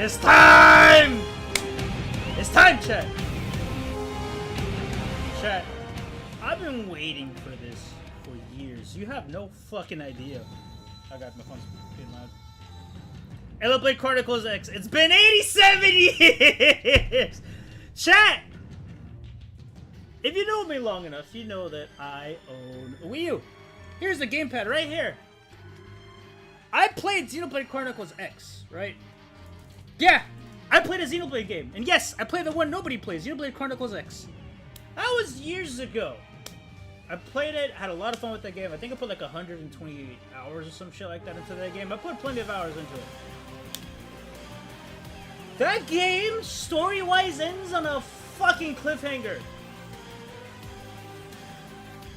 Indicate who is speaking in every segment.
Speaker 1: It's time! It's time, chat! Chat, I've been waiting for this for years. You have no fucking idea. I got my phone's being loud. Xenoblade Chronicles X. It's been 87 years! Chat! If you know me long enough, you know that I own a Wii U. Here's the gamepad right here. I played Xenoblade Chronicles X, right? Yeah, I played a Xenoblade game. And yes, I played the one nobody plays, Xenoblade Chronicles X. That was years ago. I played it, had a lot of fun with that game. I think I put like 128 hours or some shit like that into that game. I put plenty of hours into it. That game, story-wise, ends on a fucking cliffhanger.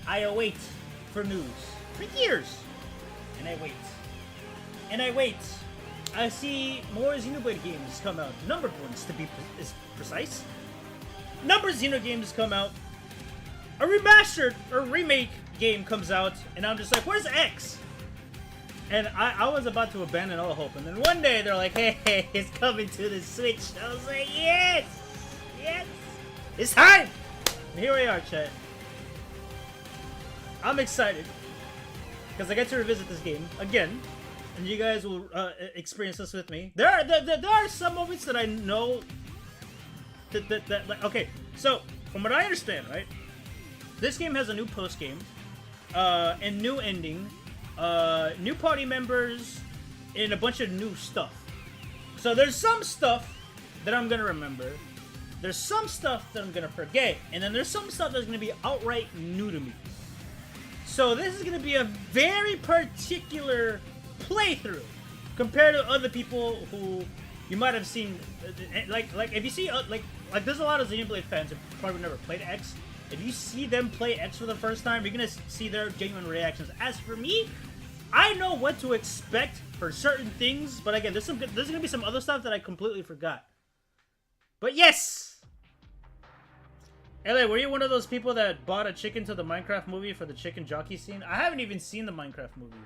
Speaker 1: I await for news for years. And I wait. And I wait. I see more Xenoblade games come out. Numbered ones, to be precise. Numbered Xeno games come out. A remastered or remake game comes out. And I'm just like, where's X? And I was about to abandon all hope. And then one day they're like, hey, it's coming to the Switch. I was like, yes! Yes! It's time! And here we are, chat. I'm excited. Because I get to revisit this game again. And you guys will experience this with me. There are some moments that I know that like, okay, so from what I understand, right, this game has a new post game, and new ending, new party members, and a bunch of new stuff. So there's some stuff that I'm gonna remember. There's some stuff that I'm gonna forget, and then there's some stuff that's gonna be outright new to me. So this is gonna be a very particular playthrough compared to other people who you might have seen, like if you see like there's a lot of Xenoblade fans who probably never played X. If you see them play X for the first time, you're gonna see their genuine reactions. As for me, I know what to expect for certain things, but again, there's gonna be some other stuff that I completely forgot. But yes, LA, were you one of those people that bought a chicken to the Minecraft movie for the chicken jockey scene? I haven't even seen the Minecraft movie.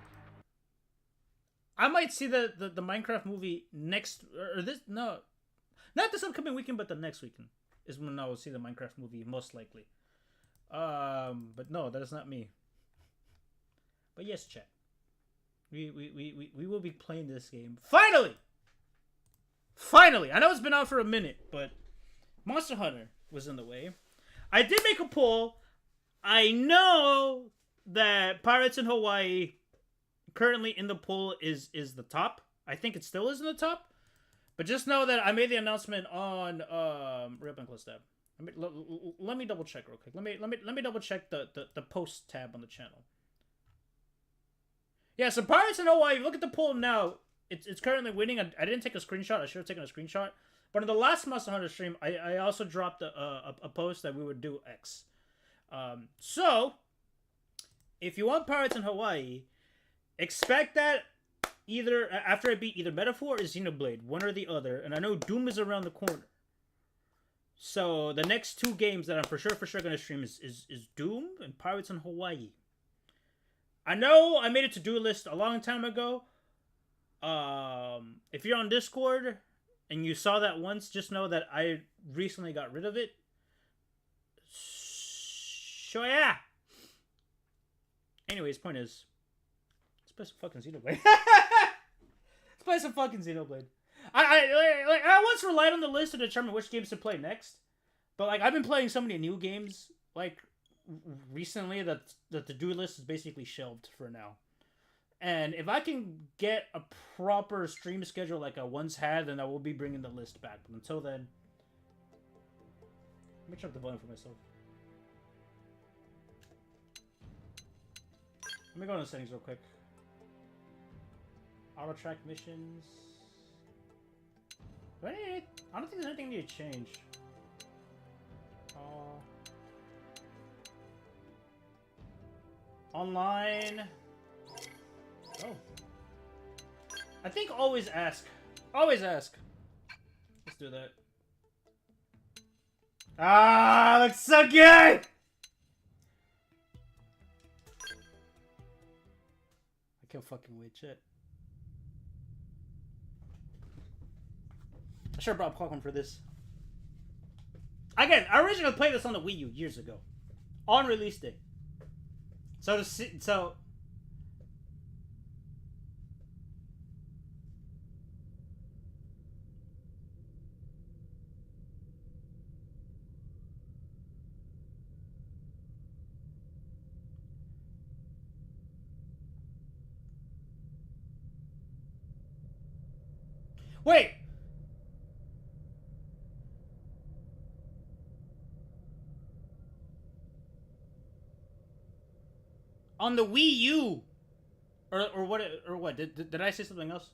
Speaker 1: I might see the Minecraft movie next, or this, no, not this upcoming weekend, but the next weekend is when I will see the Minecraft movie, most likely. But no, that is not me. But yes, chat. We will be playing this game. Finally! Finally! I know it's been out for a minute, but Monster Hunter was in the way. I did make a poll. I know that Pirates in Hawaii currently in the poll is the top. I think it still is in the top. But just know that I made the announcement on Rip and close tab. Let me double check real quick. Let me double check the post tab on the channel. Yeah, so Pirates in Hawaii, look at the poll now. It's currently winning. I didn't take a screenshot. I should have taken a screenshot. But in the last Monster Hunter stream, I also dropped a post that we would do X. So, if you want Pirates in Hawaii, expect that either after I beat either Metaphor or Xenoblade, one or the other. And I know Doom is around the corner. So the next two games that I'm for sure going to stream is Doom and Pirates in Hawaii. I know I made a to-do list a long time ago. If you're on Discord and you saw that once, just know that I recently got rid of it. So yeah. Anyways, point is, let's play some fucking Xenoblade. Let's play some fucking Xenoblade. I once relied on the list to determine which games to play next, but like I've been playing so many new games like recently that the to-do list is basically shelved for now. And if I can get a proper stream schedule like I once had, then I will be bringing the list back. But until then, let me check the volume for myself. Let me go into settings real quick. Auto track missions. I don't think there's anything I need to change. Online. Oh. I think always ask. Always ask. Let's do that. Ah, looks so good! I can't fucking wait, shit. I should have brought popcorn for this. Again, I originally played this on the Wii U years ago. On release day. So wait! On the Wii U! Or what? Did I say something else?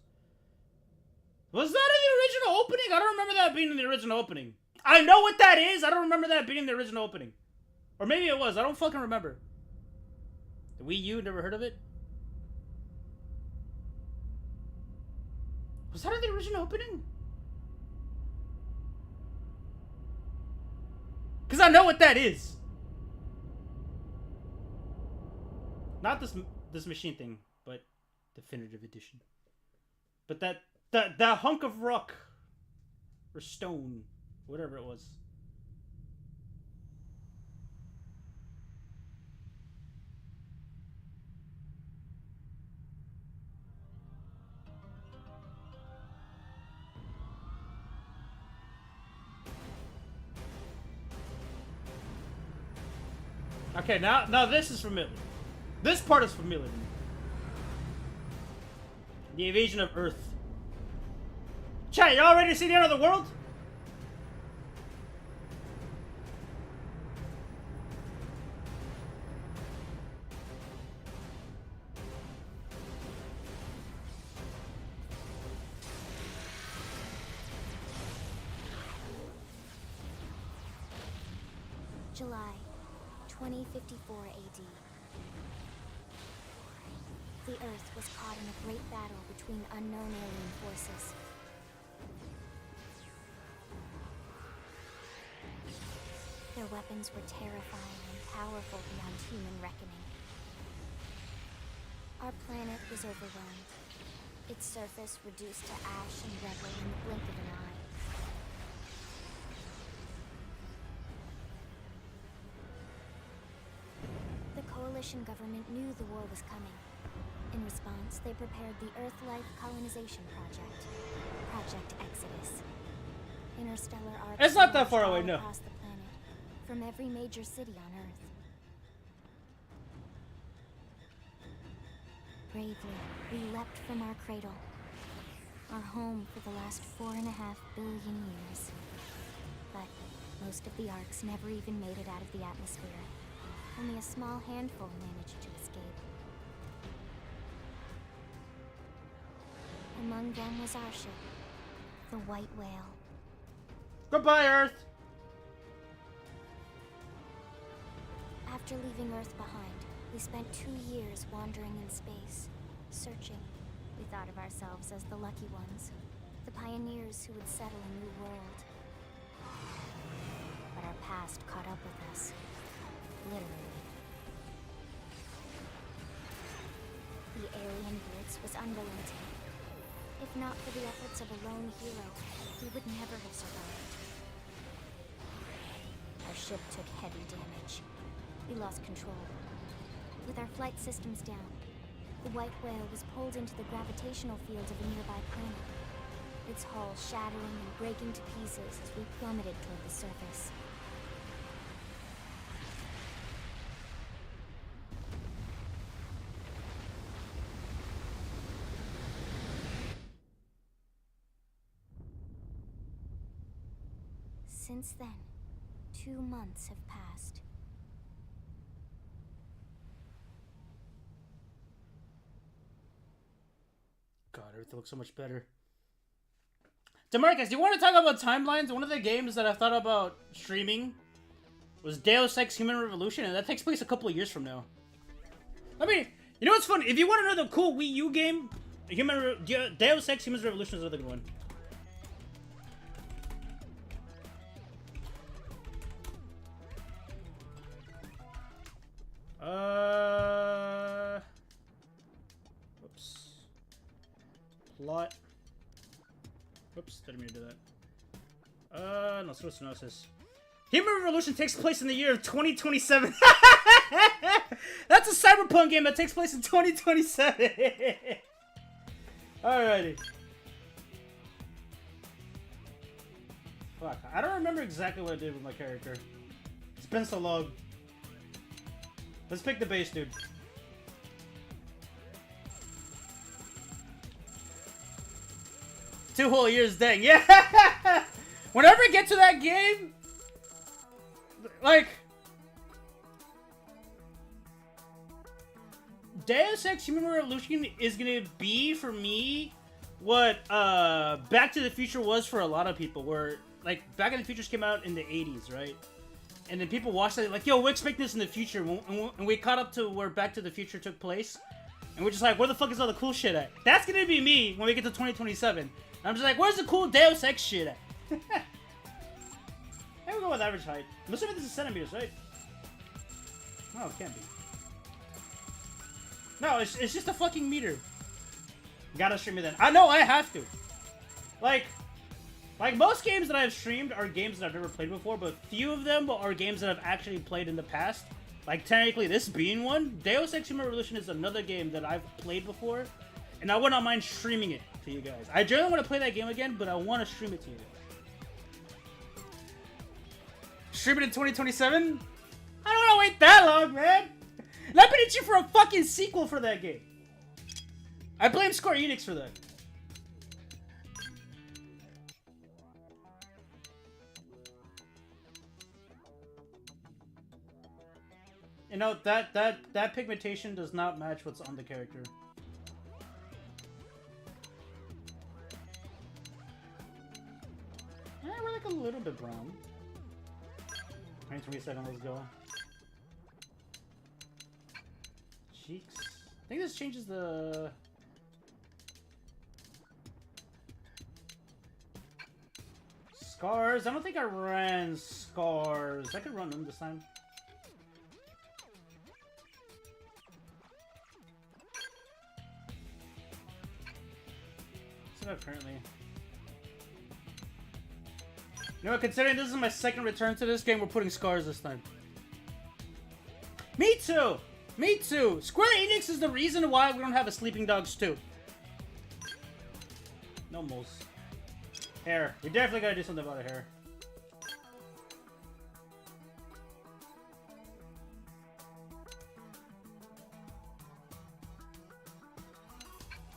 Speaker 1: Was that in the original opening? I don't remember that being in the original opening. I know what that is! I don't remember that being in the original opening. Or maybe it was. I don't fucking remember. The Wii U? Never heard of it? Was that in the original opening? Because I know what that is. Not this machine thing, but definitive edition. But that hunk of rock or stone, whatever it was. Okay, now this is familiar. This part is familiar to me. The invasion of Earth. Chat, y'all ready to see the end of the world?
Speaker 2: July 2054 AD. The Earth was caught in a great battle between unknown alien forces. Their weapons were terrifying and powerful beyond human reckoning. Our planet was overwhelmed, its surface reduced to ash and rubble in the blink of an eye. The coalition government knew the war was coming. In response, they prepared the Earth-Life Colonization Project, Project Exodus. Interstellar arcs
Speaker 1: it's not that far away, no.
Speaker 2: Across the planet, from every major city on Earth. Bravely, we leapt from our cradle, our home for the last 4.5 billion years. But most of the arcs never even made it out of the atmosphere. Only a small handful managed to escape. Among them was our ship, the White Whale.
Speaker 1: Goodbye, Earth!
Speaker 2: After leaving Earth behind, we spent 2 years wandering in space, searching. We thought of ourselves as the lucky ones, the pioneers who would settle a new world. But our past caught up with us, literally. The alien blitz was unrelenting. If not for the efforts of a lone hero, we would never have survived. Our ship took heavy damage. We lost control. With our flight systems down, the White Whale was pulled into the gravitational field of a nearby planet, its hull shattering and breaking to pieces as we plummeted toward the surface. Since then, 2 months have passed.
Speaker 1: God, everything looks so much better. DeMarcus, do you want to talk about timelines? One of the games that I thought about streaming was Deus Ex Human Revolution, and that takes place a couple of years from now. I mean, you know what's funny? If you want another cool Wii U game, Deus Ex Human Revolution is another good one. Whoops. Plot. Whoops, didn't mean to do that. No, let's go to Synopsis. Human Revolution takes place in the year of 2027. That's a cyberpunk game that takes place in 2027. Alrighty. Fuck, I don't remember exactly what I did with my character. It's been so long. Let's pick the base, dude. Two whole years, dang. Yeah! Whenever I get to that game, like, Deus Ex Human Revolution is gonna be, for me, what Back to the Future was for a lot of people, where, like, Back in the Future came out in the 80s, right? And then people watched it like, yo, we expect this in the future, and we caught up to where Back to the Future took place, and we're just like, where the fuck is all the cool shit at? That's gonna be me when we get to 2027. I'm just like, where's the cool Deus Ex shit at? Hey, we'll go with average height. I'm assuming this is centimeters, right? No, it can't be. No, it's just a fucking meter. Gotta stream it then. I know I have to. Like most games that I've streamed are games that I've never played before, but few of them are games that I've actually played in the past. Like, technically this being one. Deus Ex Human Revolution is another game that I've played before, and I would not mind streaming it to you guys. I generally want to play that game again, but I want to stream it to you guys. Stream it in 2027? I don't want to wait that long, man. And I've been itching for a fucking sequel for that game. I blame Square Enix for that. You know, that pigmentation does not match what's on the character. Yeah, we're like a little bit brown. 2027, let's go. Cheeks. I think this changes the... Scars. I don't think I ran scars. I could run them this time. So apparently. You know what, considering this is my second return to this game, we're putting scars this time. Me too! Me too! Square Enix is the reason why we don't have a Sleeping Dogs 2. No moles. Hair. We definitely gotta do something about our hair.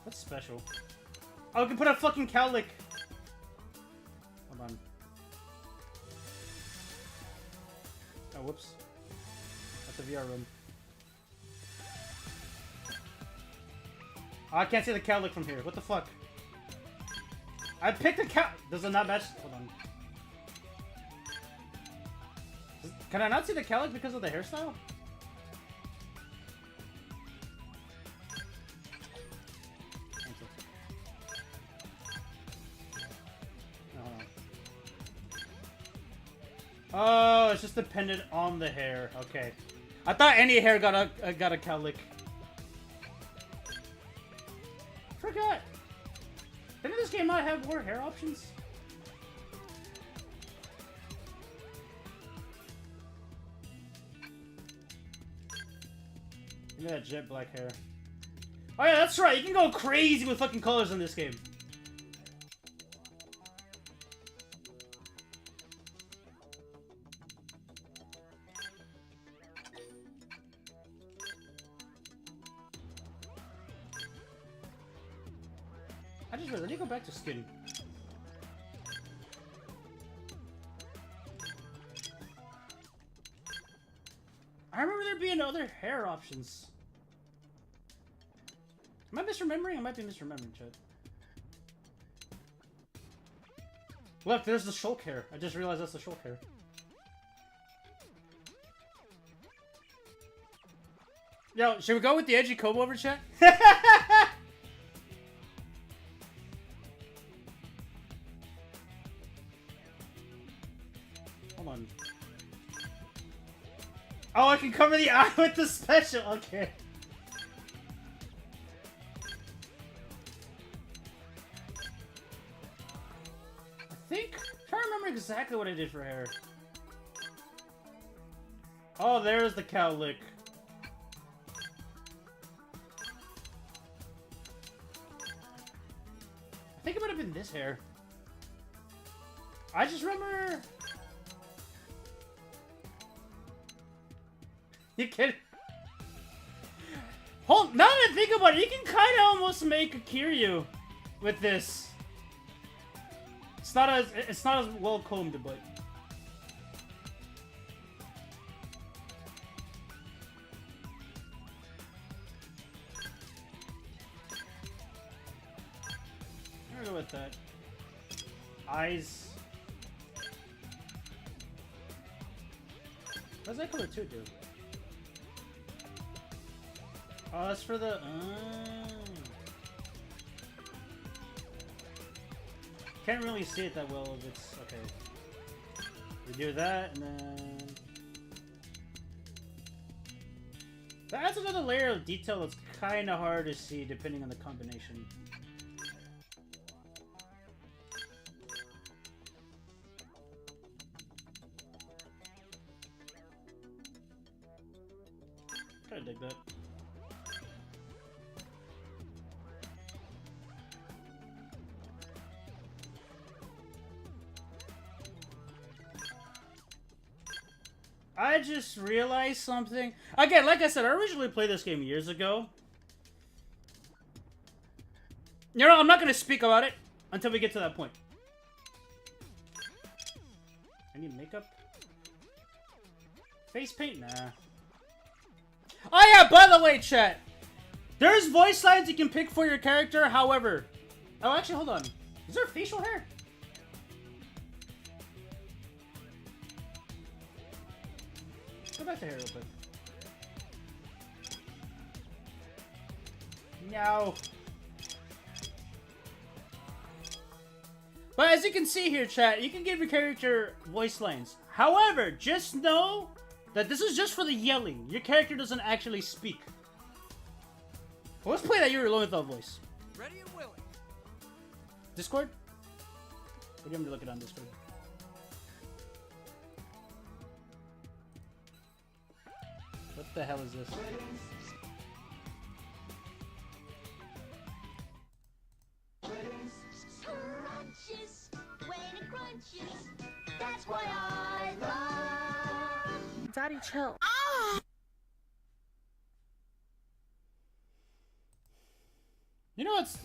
Speaker 1: What's special? Oh, we can put a fucking cowlick. Hold on. Oh, whoops. That's the VR room. Oh, I can't see the cowlick from here. What the fuck? I picked a cow. Does it not match? Hold on. Can I not see the cowlick because of the hairstyle? Oh, it's just dependent on the hair. Okay. I thought any hair got a cowlick. Forgot. Didn't this game not have more hair options? Look at that jet black hair. Oh yeah, that's right. You can go crazy with fucking colors in this game. I just realized I need to go back to skin. I remember there being other hair options. Am I misremembering? I might be misremembering, Chad. Look, there's the Shulk hair. I just realized that's the Shulk hair. Yo, should we go with the edgy comb over, chat? Hold on. Oh, I can cover the eye with the special. Okay. exactly what I did for hair. Oh, there's the cow lick. I think it might have been this hair. I just remember... You can... Hold, now that I think about it, you can kind of almost make a Kiryu with this. It's not as well combed, but I'm gonna go with that. Eyes. What does that color 2 do? Oh, that's for the... Can't really see it that well if it's... Okay. We do that, and then... That adds another layer of detail that's kind of hard to see depending on the combination. Kinda dig that. I just realized something. Again, like I said, I originally played this game years ago. You know, I'm not going to speak about it until we get to that point. I need makeup? Face paint? Nah. Oh yeah, by the way, chat. There's voice lines you can pick for your character, however... Oh, actually, hold on. Is there facial hair? Go back to hair real quick. No. But as you can see here, chat, you can give your character voice lines. However, just know that this is just for the yelling. Your character doesn't actually speak. Well, let's play that Yuri Lowenthal voice.
Speaker 3: Ready and willing.
Speaker 1: Discord? Or do you want me to look it on Discord? What the hell is this?
Speaker 4: Crunches, when it crunches, that's why I love.
Speaker 5: Daddy, chill.
Speaker 1: You know what's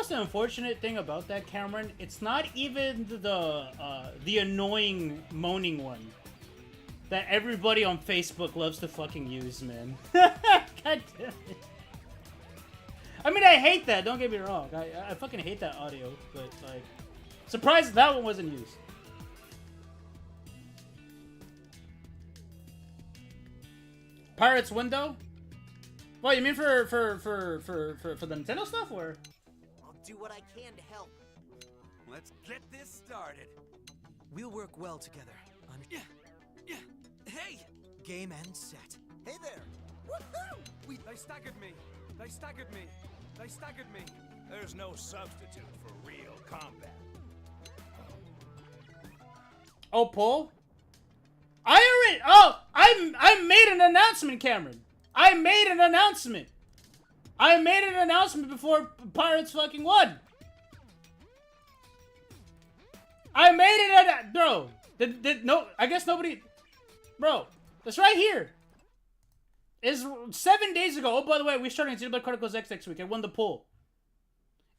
Speaker 1: the unfortunate thing about that, Cameron? It's not even the annoying moaning one that everybody on Facebook loves to fucking use, man. God damn it. I mean, I hate that, don't get me wrong. I fucking hate that audio, but, like, surprised that one wasn't used. Pirates window? Well, you mean for the Nintendo stuff, or?
Speaker 3: I'll do what I can to help. Let's get this started. We'll work well together. Hey! Game and set. Hey there! Woohoo! They staggered me. They staggered me. They staggered me.
Speaker 6: There's no substitute for real combat.
Speaker 1: Oh, Paul? I made an announcement, Cameron. I made an announcement. I made an announcement before Pirates fucking won. I made it, bro. No, I guess nobody, bro. That's right here. Is 7 days ago. Oh, by the way, we're starting Xenoblade Chronicles X next week. I won the poll.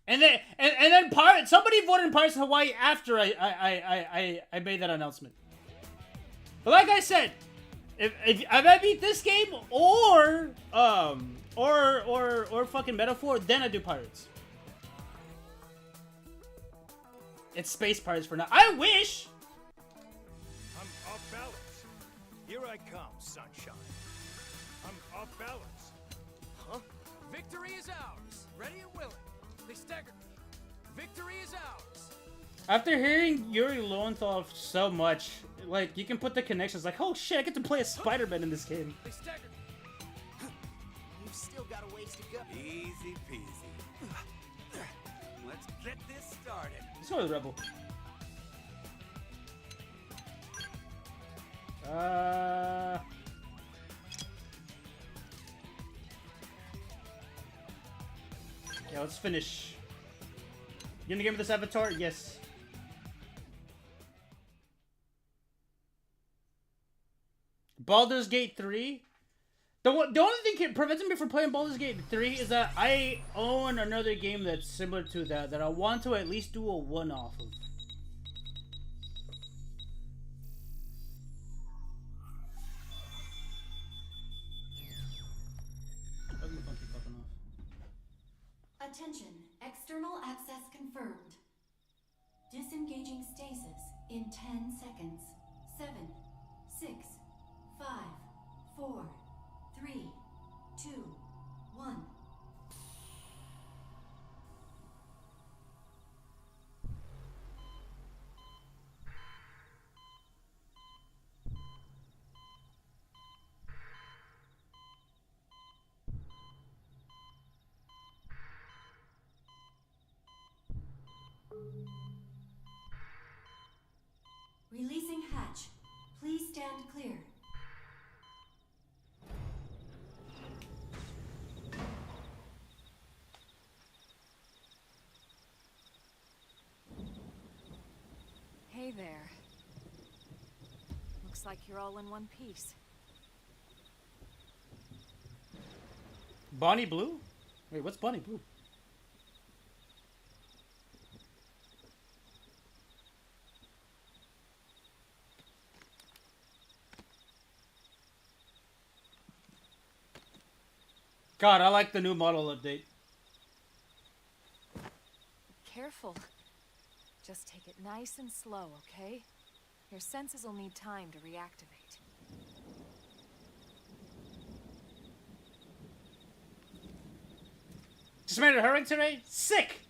Speaker 1: And then Pirates. Somebody voted in Pirates Hawaii after I made that announcement. But like I said, if I beat this game or fucking Metaphor, then I do Pirates. It's Space Pirates for now. I wish.
Speaker 6: I'm off balance. Here I come, sunshine. I'm off balance.
Speaker 3: Huh? Victory is ours. Ready and willing. They staggered me. Victory is ours.
Speaker 1: After hearing Yuri Lowenthal so much, like, you can put the connections, like, oh shit, I get to play as Spider-Man in this game.
Speaker 3: They staggered me. We've still got a ways to go.
Speaker 6: Easy peasy. Let's get this started.
Speaker 1: Let's go with Rebel. Yeah, let's finish. You gonna give me this avatar? Yes. Baldur's Gate 3? The only thing preventing me from playing Baldur's Gate 3 is that I own another game that's similar to that I want to at least do a one-off of.
Speaker 5: Attention, external access confirmed. Disengaging stasis in 10 seconds. 7, 6, 5, 4, 3, 2, 1. Releasing hatch. Please stand clear.
Speaker 7: Hey there. Looks like you're all in one piece.
Speaker 1: Bonnie Blue? Wait, what's Bonnie Blue? God, I like the new model update.
Speaker 7: Careful. Just take it nice and slow, okay? Your senses will need time to reactivate.
Speaker 1: Just made a hurricane today? Sick!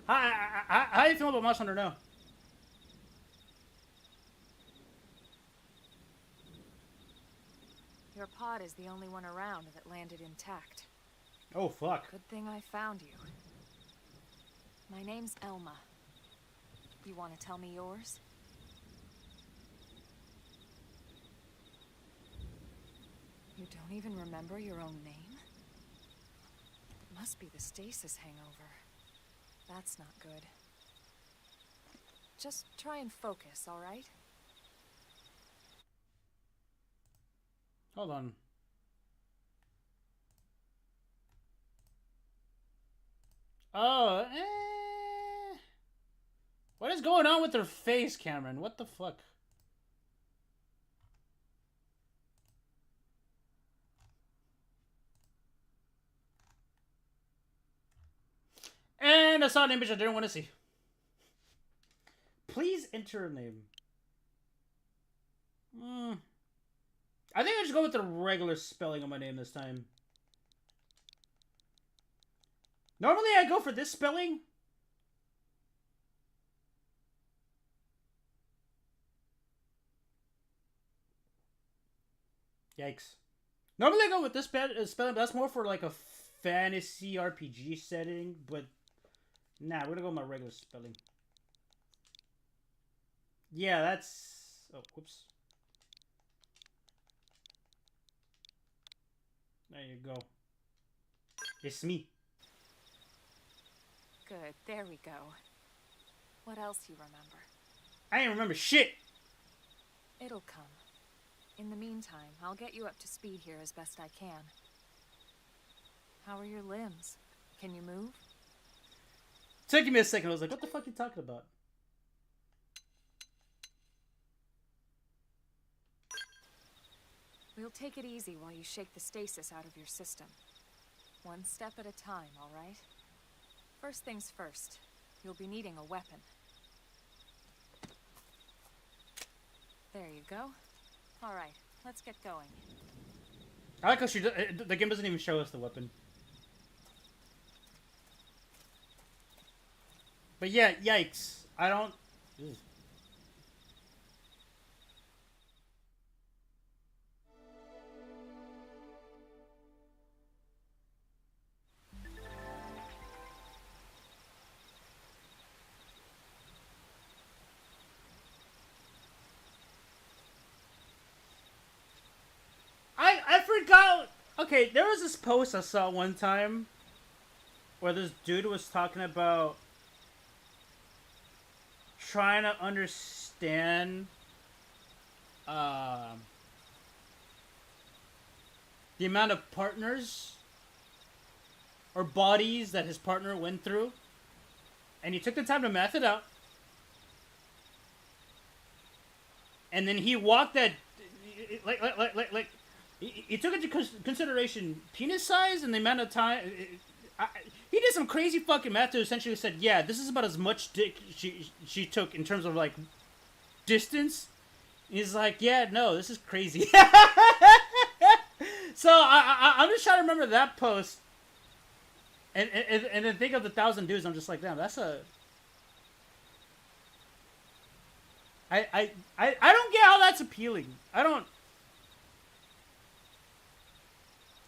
Speaker 1: How do you feel about Monster Hunter now?
Speaker 7: Your pod is the only one around that landed intact.
Speaker 1: Oh, fuck.
Speaker 7: Good thing I found you. My name's Elma. You want to tell me yours? You don't even remember your own name? Must be the stasis hangover. That's not good. Just try and focus, all right?
Speaker 1: Hold on. Oh, What is going on with her face, Cameron? What the fuck? And I saw an image I didn't want to see. Please enter a name. I think I should go with the regular spelling of my name this time. Normally I go for this spelling. Yikes. Normally I go with this spelling, but that's more for like a fantasy RPG setting, but nah, we're gonna go with my regular spelling. Yeah, that's... Oh, whoops. There you go. It's me.
Speaker 7: Good, there we go. What else you remember?
Speaker 1: I ain't remember shit!
Speaker 7: It'll come. In the meantime, I'll get you up to speed here as best I can. How are your limbs? Can you move?
Speaker 1: Took me a second, I was like, what the fuck are you talking about?
Speaker 7: We'll take it easy while you shake the stasis out of your system. One step at a time, all right? First things first, you'll be needing a weapon. There you go. All right, let's get going.
Speaker 1: I like how the game doesn't even show us the weapon. But yeah, yikes. I don't... Ugh. Okay, there was this post I saw one time where this dude was talking about trying to understand the amount of partners or bodies that his partner went through, and he took the time to math it out, and then he walked that like he took into consideration penis size and the amount of time. He did some crazy fucking math to essentially said, yeah, this is about as much dick she took in terms of like distance. He's like, yeah, no, this is crazy. So I'm just trying to remember that post, and then think of the 1,000 dudes. I'm just like, damn, that's a. I don't get how that's appealing. I don't.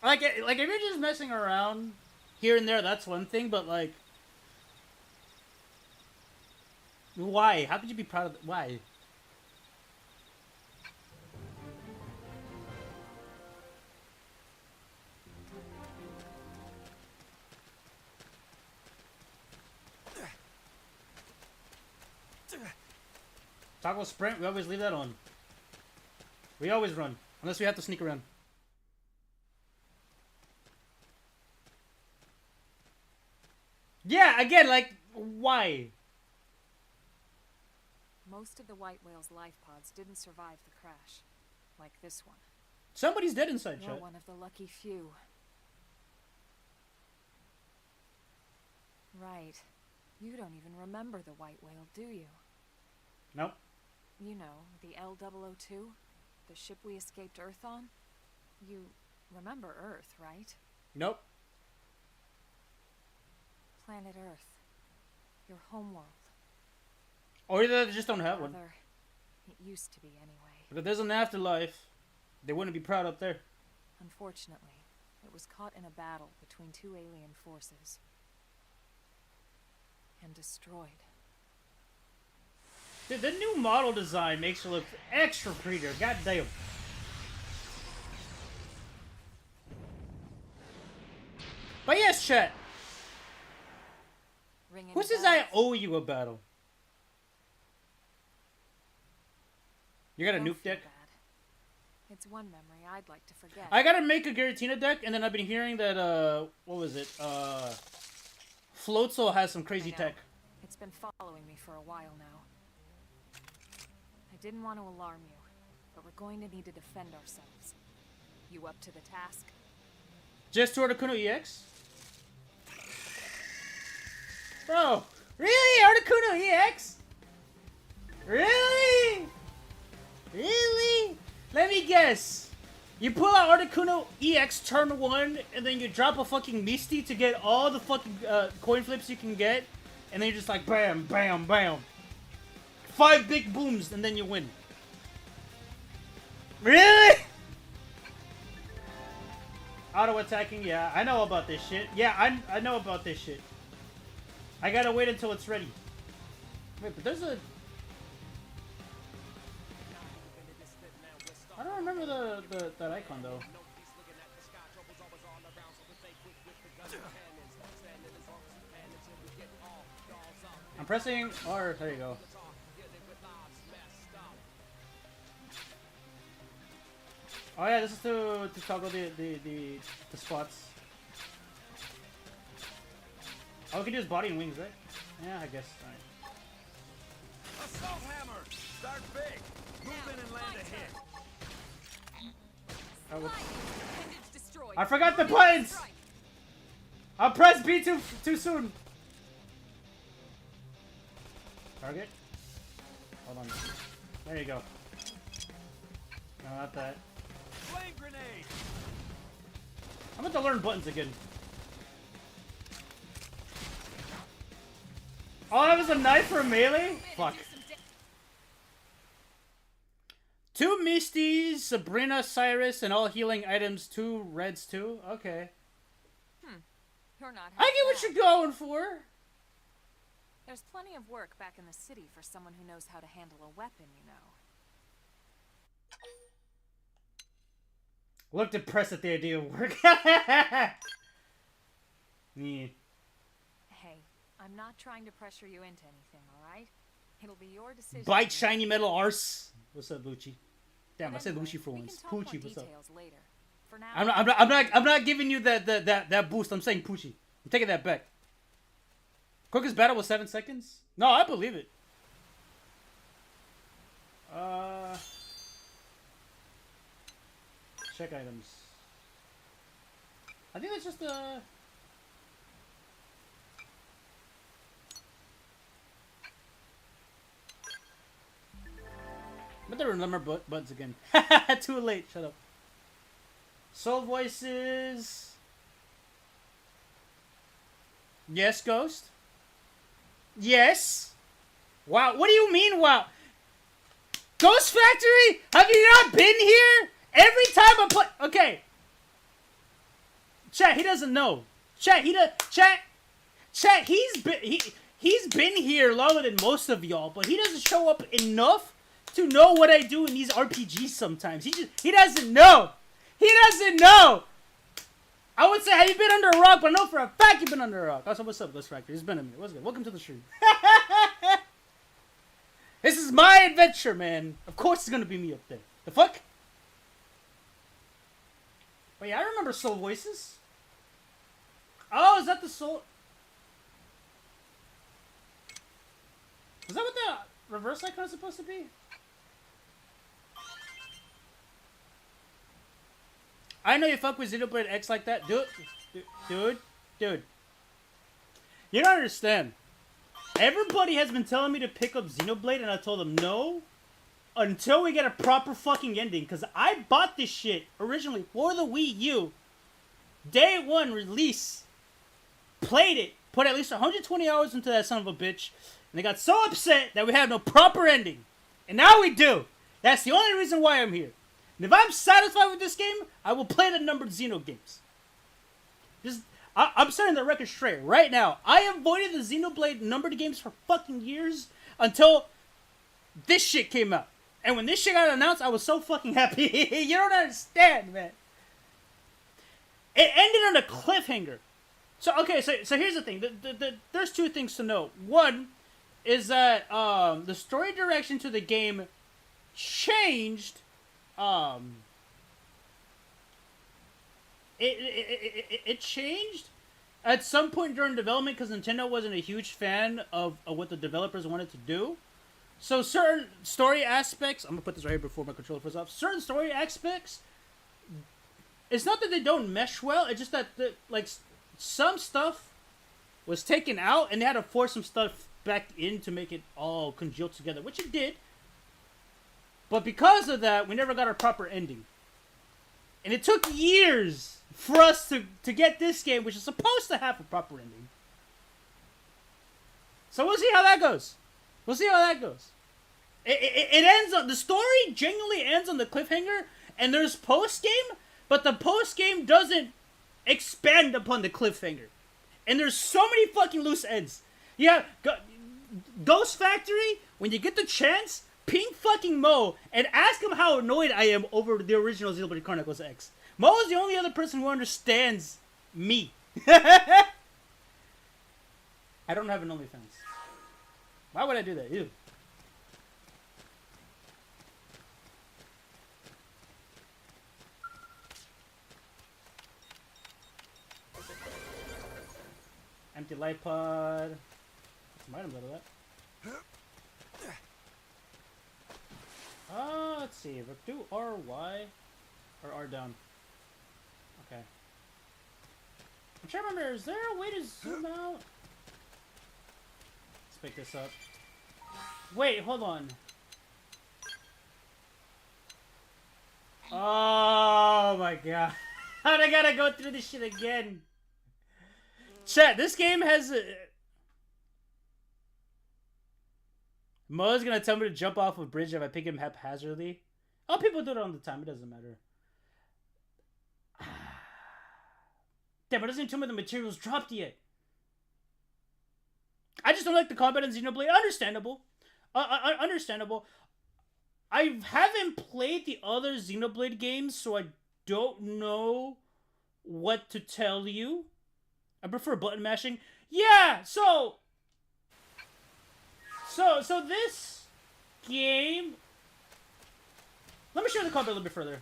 Speaker 1: Like if you're just messing around here and there, that's one thing, but like, why? How could you be proud of it? Why? Toggle sprint, we always leave that on. We always run, unless we have to sneak around. Yeah, again, like, why?
Speaker 7: Most of the white whale's life pods didn't survive the crash, like this one.
Speaker 1: Somebody's dead inside,
Speaker 7: You're
Speaker 1: chat.
Speaker 7: one of the lucky few. Right. You don't even remember the white whale, do you?
Speaker 1: Nope.
Speaker 7: You know, the L002? The ship we escaped Earth on? You remember Earth, right?
Speaker 1: Nope.
Speaker 7: Planet Earth. Your homeworld.
Speaker 1: Or they just don't have one.
Speaker 7: Rather, it used to be anyway.
Speaker 1: But if there's an afterlife, they wouldn't be proud up there.
Speaker 7: Unfortunately, it was caught in a battle between two alien forces. And destroyed.
Speaker 1: The new model design makes it look extra prettier. God damn. But yes, chat.
Speaker 7: Ringing
Speaker 1: Who says
Speaker 7: bells?
Speaker 1: I owe you a battle? You got a
Speaker 7: Don't
Speaker 1: nuke
Speaker 7: feel
Speaker 1: deck?
Speaker 7: bad. It's one memory I'd like to forget.
Speaker 1: I gotta make a Giratina deck, and then I've been hearing that, what was it? Floatzel has some crazy
Speaker 7: I know.
Speaker 1: tech.
Speaker 7: It's been following me for a while now. I didn't want to alarm you, but we're going to need to defend ourselves. You up to the task?
Speaker 1: Just to Articuno EX? Bro, really? Articuno EX? Really? Really? Let me guess. You pull out Articuno EX turn 1, and then you drop a fucking Misty to get all the fucking coin flips you can get, and then you're just like bam, bam, bam. 5 big booms, and then you win. Really? Auto attacking, yeah, I know about this shit. Yeah, I know about this shit. I gotta wait until it's ready. Wait, but there's a... I don't remember that icon though. I'm pressing R. There you go. Oh yeah, this is to toggle the spots. Oh, we can use body and wings, right? Yeah, I guess. Alright.
Speaker 6: Assault hammer! Start big! Move in and land a hit!
Speaker 1: Oh, whoops. I forgot the buttons! I pressed B too soon! Target? Hold on. There you go. No, not that.
Speaker 6: Flame grenade!
Speaker 1: I'm about to learn buttons again. Oh, that was a knife for a melee? Fuck. 2 Misties, Sabrina, Cyrus, and all healing items, 2 reds too? Okay.
Speaker 7: You're not
Speaker 1: I get what you're going for!
Speaker 7: There's plenty of work back in the city for someone who knows how to handle a weapon, you know.
Speaker 1: Look depressed at the idea of work. Yeah.
Speaker 7: Hey, I'm not trying to pressure you into anything, alright? It'll be your decision.
Speaker 1: Bite shiny metal arse. What's up, Lucci? Damn,
Speaker 7: But
Speaker 1: I said
Speaker 7: anyway,
Speaker 1: Lucci for
Speaker 7: we
Speaker 1: once.
Speaker 7: can talk more
Speaker 1: Poochie, what's up?
Speaker 7: details later. For now,
Speaker 1: I'm not giving you that boost. I'm saying Poochie. I'm taking that back. Quickest battle was 7 seconds? No, I believe it. Check items. I think that's just But there remember buttons again. Too late. Shut up. Soul voices. Yes, Ghost. Yes. Wow. What do you mean? Wow. Ghost Factory? Have you not been here? Every time I play. Okay. Chat. He doesn't know. Chat. Chat. He's been here longer than most of y'all, but he doesn't show up enough to know what I do in these RPGs sometimes. He doesn't know. He doesn't know. I would say, have you been under a rock? But I know for a fact you've been under a rock. Also, what's up, Ghost Factory? It's been a minute. What's good? Welcome to the stream. This is my adventure, man. Of course it's gonna be me up there. The fuck? But yeah, I remember Soul Voices. Oh, is that the Soul? Is that what the reverse icon is supposed to be? I know you fuck with Xenoblade X like that. Dude. You don't understand. Everybody has been telling me to pick up Xenoblade, and I told them no. Until we get a proper fucking ending. Because I bought this shit originally for the Wii U. Day one release. Played it. Put at least 120 hours into that son of a bitch. And they got so upset that we had no proper ending. And now we do. That's the only reason why I'm here. And if I'm satisfied with this game, I will play the numbered Xeno games. I'm setting the record straight right now. I avoided the Xenoblade numbered games for fucking years until this shit came out. And when this shit got announced, I was so fucking happy. You don't understand, man. It ended on a cliffhanger. So, okay, so here's the thing. There's two things to know. One is that the story direction to the game changed. It changed at some point during development because Nintendo wasn't a huge fan of what the developers wanted to do. So certain story aspects, I'm gonna put this right here before my controller falls off. Certain story aspects, it's not that they don't mesh well. It's just that some stuff was taken out and they had to force some stuff back in to make it all congeal together, which it did. But because of that, we never got a proper ending. And it took years for us to get this game, which is supposed to have a proper ending. So we'll see how that goes. We'll see how that goes. It ends on... The story genuinely ends on the cliffhanger, and there's post-game, but the post-game doesn't expand upon the cliffhanger. And there's so many fucking loose ends. Yeah, Ghost Factory, when you get the chance... Ping fucking Mo and ask him how annoyed I am over the original Xenoblade Chronicles X. Mo is the only other person who understands me. I don't have an OnlyFans. Why would I do that? Ew. Empty light pod. Some items out of that. Let's see. Do RY or R down. Okay. I'm trying to remember. Is there a way to zoom out? Let's pick this up. Wait, hold on. Oh my god. I gotta go through this shit again. Chat, this game has Mo's gonna tell me to jump off a bridge if I pick him haphazardly. Oh, people do it all the time. It doesn't matter. Damn, it doesn't tell me the material's dropped yet. I just don't like the combat in Xenoblade. Understandable. Understandable. I haven't played the other Xenoblade games, so I don't know what to tell you. I prefer button mashing. Yeah, so this game. Let me show you the combat a little bit further.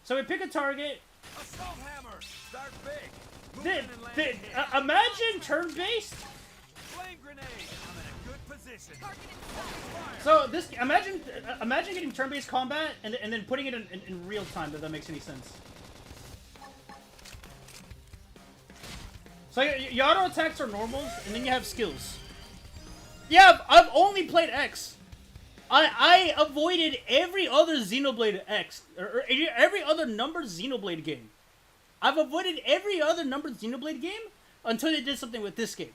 Speaker 1: So we pick a target.
Speaker 6: Assault hammer. Start big. Move in and land a hit.
Speaker 1: Imagine turn-based.
Speaker 6: Flame grenade. I'm in a good position.
Speaker 1: So this imagine getting turn-based combat and then putting it in real time. If that makes any sense. So your auto attacks are normals, and then you have skills. Yeah, I've only played X. I avoided every other Xenoblade X or every other numbered Xenoblade game. I've avoided every other numbered Xenoblade game until they did something with this game.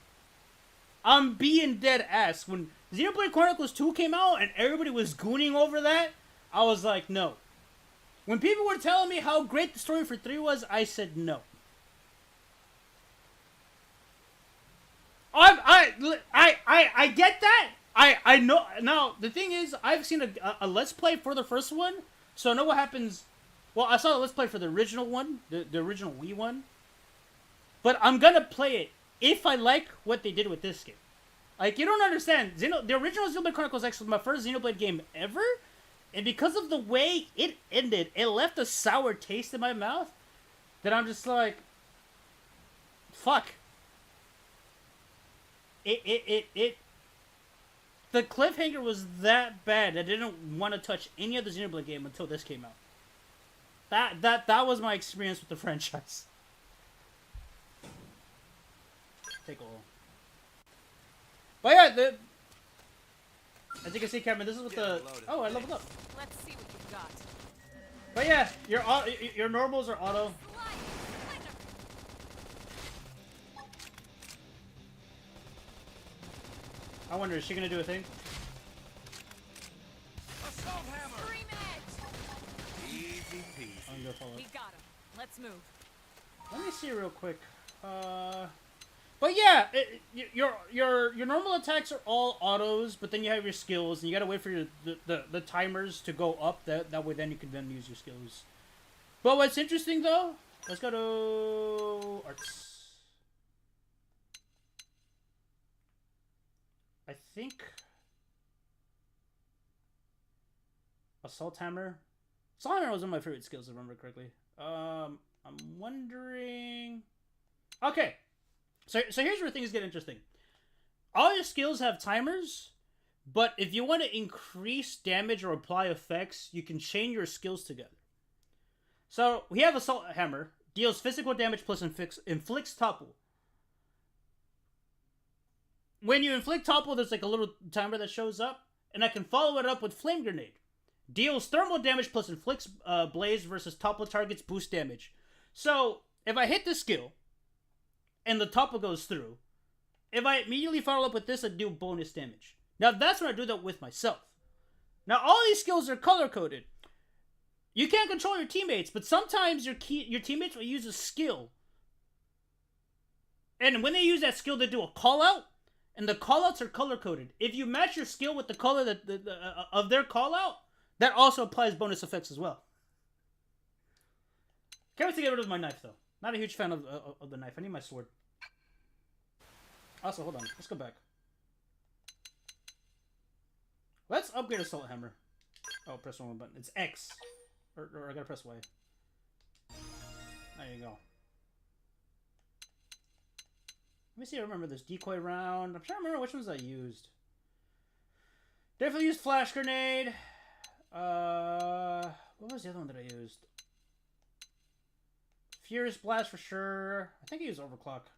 Speaker 1: I'm being dead ass. When Xenoblade Chronicles 2 came out and everybody was gooning over that, I was like, no. When people were telling me how great the story for 3 was, I said no. I get that. I know. Now, the thing is, I've seen a Let's Play for the first one, so I know what happens. Well, I saw the Let's Play for the original one, the original Wii one. But I'm gonna play it if I like what they did with this game. Like, you don't understand. The original Xenoblade Chronicles X was my first Xenoblade game ever, and because of the way it ended, it left a sour taste in my mouth that I'm just like, fuck. The cliffhanger was that bad I didn't want to touch any other Xenoblade game until this came out. That was my experience with the franchise. Take all. But yeah, as you can see, Cameron, this is what the... Oh, I leveled up.
Speaker 7: Let's see what you've got.
Speaker 1: But yeah, your normals are auto. I wonder, is she gonna do a thing?
Speaker 6: Assault hammer.
Speaker 7: Scream it!
Speaker 6: Easy peasy.
Speaker 1: I'm gonna follow.
Speaker 7: We got him. Let's move.
Speaker 1: Let me see real quick. But yeah, your normal attacks are all autos, but then you have your skills, and you gotta wait for the timers to go up. That way, then you can then use your skills. But what's interesting though, let's go to arts. I think Assault Hammer. Assault Hammer was one of my favorite skills, if I remember correctly. I'm wondering. Okay, so here's where things get interesting. All your skills have timers, but if you want to increase damage or apply effects, you can chain your skills together. So we have Assault Hammer, deals physical damage plus inflicts topple. When you inflict topple, there's like a little timer that shows up, and I can follow it up with Flame Grenade. Deals thermal damage plus inflicts blaze versus topple targets boost damage. So, if I hit this skill, and the topple goes through, if I immediately follow up with this, I do bonus damage. Now, that's when I do that with myself. Now, all these skills are color-coded. You can't control your teammates, but sometimes your teammates will use a skill. And when they use that skill, they do a call-out. And the callouts are color-coded. If you match your skill with the color of their callout, that also applies bonus effects as well. Can't wait to get rid of my knife, though. Not a huge fan of the knife. I need my sword. Also, hold on. Let's go back. Let's upgrade Assault Hammer. Oh, press one button. It's X. Or I gotta press Y. There you go. Let me see if I remember this decoy round. I'm trying to remember which ones I used. Definitely used Flash Grenade. What was the other one that I used? Furious Blast for sure. I think I used Overclock.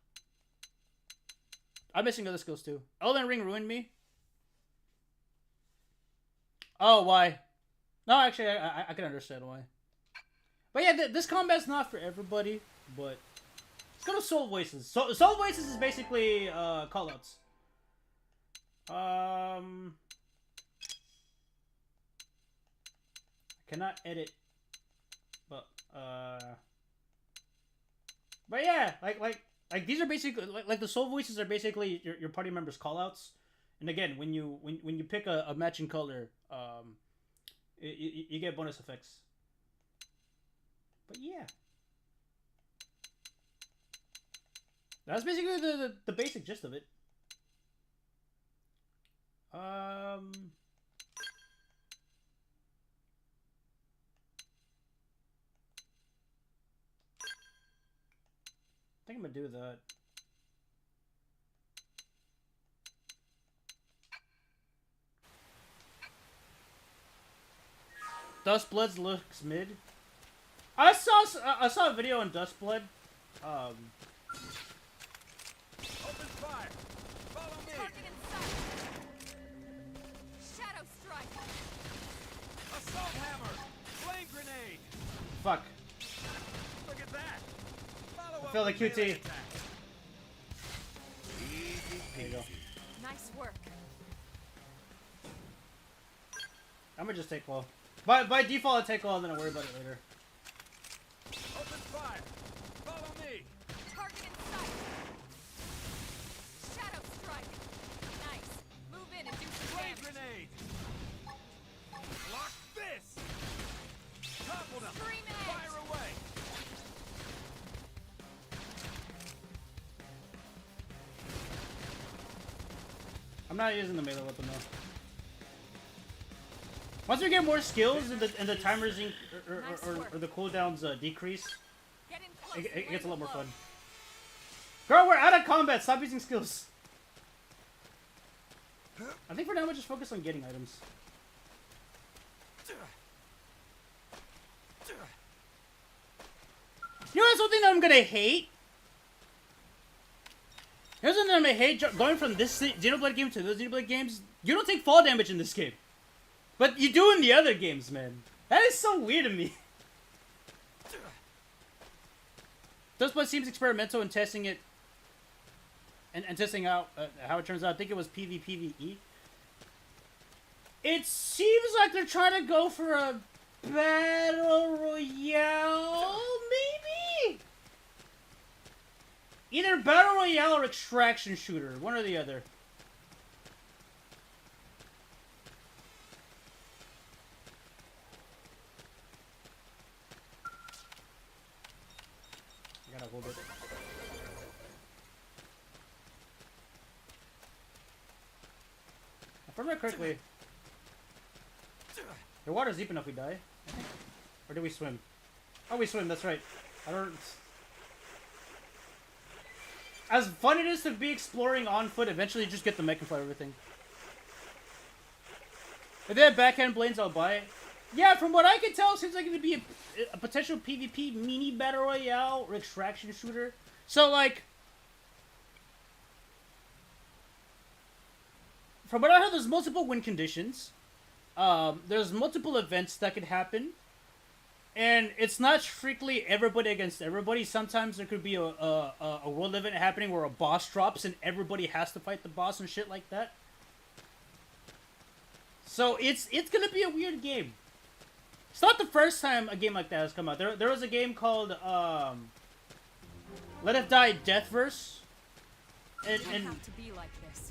Speaker 1: I'm missing other skills too. Elden Ring ruined me. Oh, why? No, actually, I can understand why. But yeah, this combat's not for everybody, but... Let's go to Soul Voices. Soul Voices is basically callouts. I cannot edit, but yeah, like these are basically like the Soul Voices are basically your party members' callouts. And again, when you pick a matching color, you get bonus effects. But yeah. That's basically the basic gist of it. I think I'm gonna do that. Dustblood looks mid. I saw a video on Dustblood.
Speaker 6: Open fire. Follow me.
Speaker 7: Target in sight. Shadow strike.
Speaker 6: Assault hammer. Flame grenade.
Speaker 1: Fuck.
Speaker 6: Look at that. Follow
Speaker 1: I
Speaker 6: up
Speaker 1: feel the
Speaker 6: with melee
Speaker 1: QT.
Speaker 6: attack. Easy
Speaker 1: There you go.
Speaker 6: peasy.
Speaker 7: Nice work.
Speaker 1: I'm gonna just take low. By default, I take low, and then I worry about it later.
Speaker 6: Open fire. Follow me.
Speaker 7: Target in sight. Shadow strike. Nice. Move in and do some
Speaker 6: Flame
Speaker 7: damage.
Speaker 6: grenade. Block this. Toppled him.
Speaker 7: Scream edge.
Speaker 6: Fire away.
Speaker 1: I'm not using the melee weapon though. Once we get more skills and the timers or the cooldowns decrease,
Speaker 7: Get in close.
Speaker 1: it gets a lot more fun. Girl, we're out of combat. Stop using skills. I think for now we'll just focus on getting items. You know something that I'm gonna hate? Here's something I'm gonna hate going from this Xenoblade game to those Xenoblade games. You don't take fall damage in this game. But you do in the other games, man. That is so weird to me. Dustblood seems experimental in testing it and testing out how it turns out. I think it was PvPvE. It seems like they're trying to go for a battle royale, maybe? Either battle royale or extraction shooter, one or the other. I gotta hold it. If I remember correctly, the water's deep enough we die. Or do we swim? Oh, we swim, that's right. I don't... As fun it is to be exploring on foot, eventually you just get the mech and fly everything. If they have backhand blades, I'll buy it. Yeah, from what I can tell, it seems like it would be a potential PvP mini battle royale or extraction shooter. So, like, from what I heard, there's multiple win conditions. There's multiple events that could happen. And it's not strictly everybody against everybody. Sometimes there could be a world event happening where a boss drops and everybody has to fight the boss and shit like that. So it's gonna be a weird game. It's not the first time a game like that has come out. There was a game called Let It Die Deathverse. And
Speaker 7: have to be like this.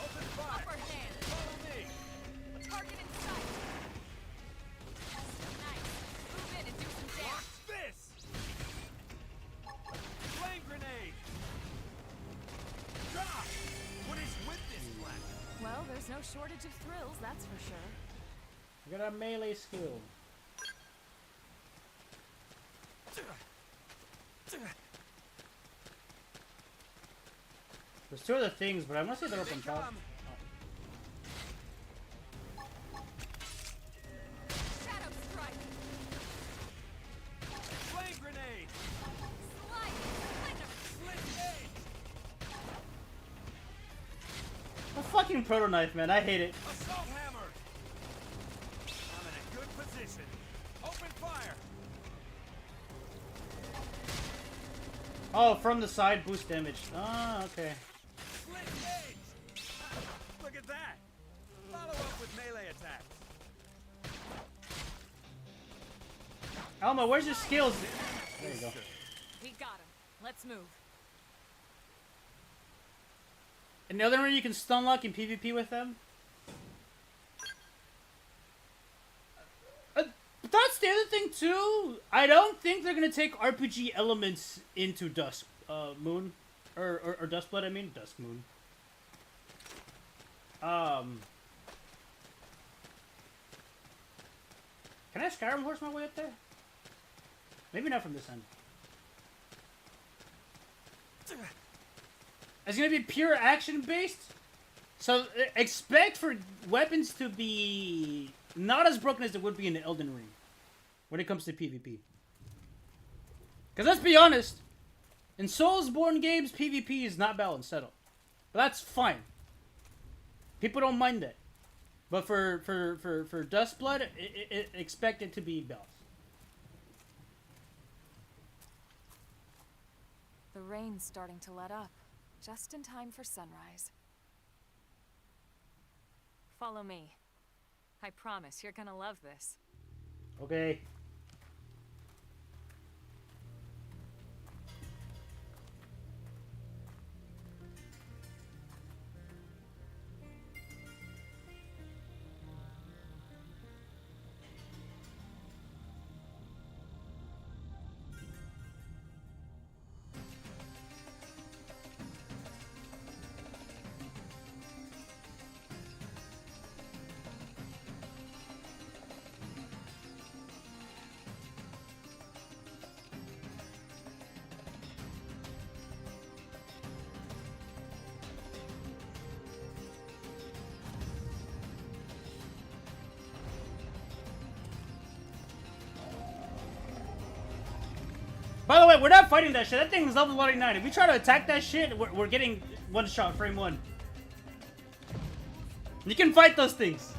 Speaker 6: Open fire.
Speaker 7: Upper hand.
Speaker 6: Follow me.
Speaker 7: Target in sight. Nice. Move in and do some
Speaker 6: Block
Speaker 7: damage.
Speaker 6: this. Flame grenade. God, what is with this plan?
Speaker 7: Well, there's no shortage of thrills, that's for sure.
Speaker 1: I got a melee skill. There's two other things, but I want to say they're up on top.
Speaker 7: Shadow strike.
Speaker 6: Flame grenade.
Speaker 7: Slide.
Speaker 6: Slit edge.
Speaker 1: A fucking proto knife, man. I hate it.
Speaker 6: Assault hammer. I'm in a good position. Open fire.
Speaker 1: Oh, from the side, boost damage. Ah, okay.
Speaker 6: Slit edge. Look at that. Follow up with melee attacks.
Speaker 1: Alma, where's your skills? There you go.
Speaker 7: We got him. Let's move.
Speaker 1: And the other one you can stun lock in PvP with them. That's the other thing thing too, I don't think they're gonna take RPG elements into Dusk Moon, or Duskblood. I mean Dusk Moon. Can I Skyrim horse my way up there? Maybe not from this end. It's gonna be pure action based, so expect for weapons to be not as broken as it would be in the Elden Ring when it comes to PvP. Because let's be honest, in Soulsborne games, PvP is not balanced at all. But that's fine. People don't mind that. But for Dustblood, expect it to be balanced.
Speaker 7: The rain's starting to let up, just in time for sunrise. Follow me. I promise you're gonna love this.
Speaker 1: Okay. By the way, we're not fighting that shit. That thing is level 99. If we try to attack that shit, we're getting one shot, frame one. You can fight those things.